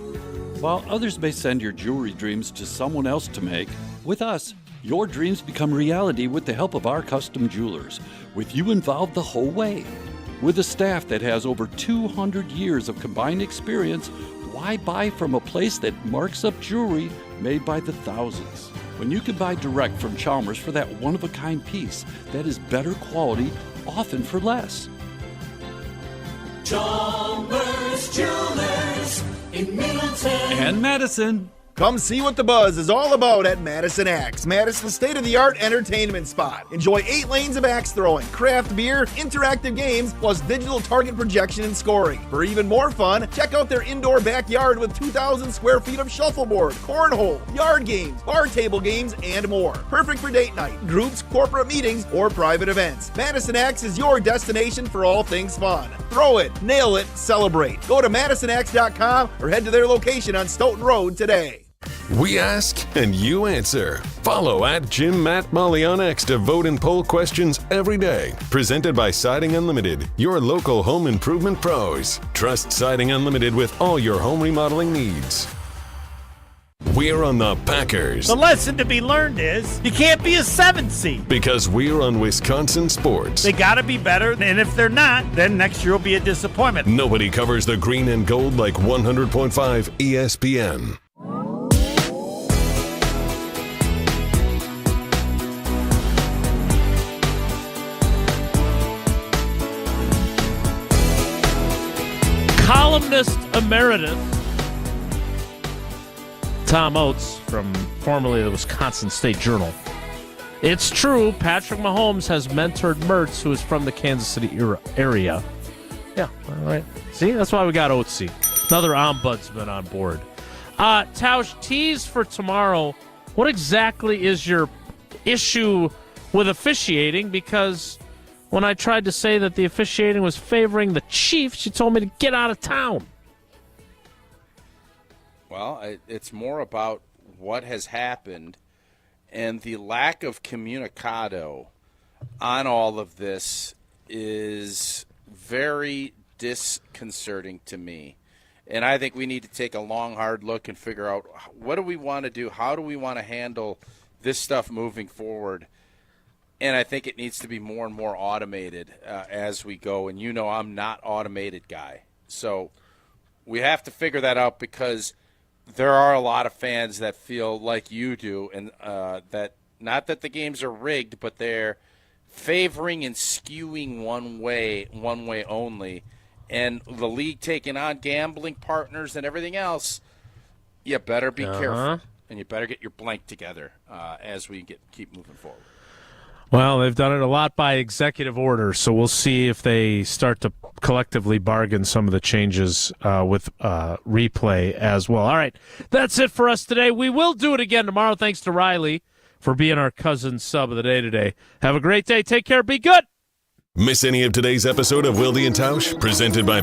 While others may send your jewelry dreams to someone else to make, with us, your dreams become reality with the help of our custom jewelers, with you involved the whole way. With a staff that has over 200 years of combined experience, why buy from a place that marks up jewelry made by the thousands? When you can buy direct from Chalmers for that one-of-a-kind piece that is better quality, often for less. Chalmers Jewelers in Middleton And Madison. Come see what the buzz is all about at Madison Axe, Madison's state-of-the-art entertainment spot. Enjoy 8 lanes of axe throwing, craft beer, interactive games, plus digital target projection and scoring. For even more fun, check out their indoor backyard with 2,000 square feet of shuffleboard, cornhole, yard games, bar table games, and more. Perfect for date night, groups, corporate meetings, or private events. Madison Axe is your destination for all things fun. Throw it, nail it, celebrate. Go to MadisonAxe.com or head to their location on Stoughton Road today. We ask and you answer. Follow at Jim Matt Molly on X to vote and poll questions every day. Presented by Siding Unlimited, your local home improvement pros. Trust Siding Unlimited with all your home remodeling needs. We're on the Packers. The lesson to be learned is you can't be a 7 seed. Because we're on Wisconsin sports. They got to be better, and if they're not, then next year will be a disappointment. Nobody covers the green and gold like 100.5 ESPN. Columnist emeritus Tom Oates, from formerly the Wisconsin State Journal. It's true, Patrick Mahomes has mentored Mertz, who is from the Kansas City area. Yeah, all right. See, that's why we got Oatesy. Another ombudsman on board. Tausch, tease for tomorrow. What exactly is your issue with officiating? Because when I tried to say that the officiating was favoring the Chiefs, you told me to get out of town. Well, it's more about what has happened and the lack of communicado on all of this is very disconcerting to me. And I think we need to take a long, hard look and figure out what do we want to do? How do we want to handle this stuff moving forward? And I think it needs to be more and more automated as we go. And you know I'm not automated guy. So we have to figure that out because there are a lot of fans that feel like you do, and that not that the games are rigged, but they're favoring and skewing one way only. And the league taking on gambling partners and everything else, you better be careful, and you better get your blank together as we keep moving forward. Well, they've done it a lot by executive order, so we'll see if they start to collectively bargain some of the changes with replay as well. All right, that's it for us today. We will do it again tomorrow. Thanks to Riley for being our cousin sub of the day today. Have a great day. Take care. Be good. Miss any of today's episode of Wilde And Tausch? Presented by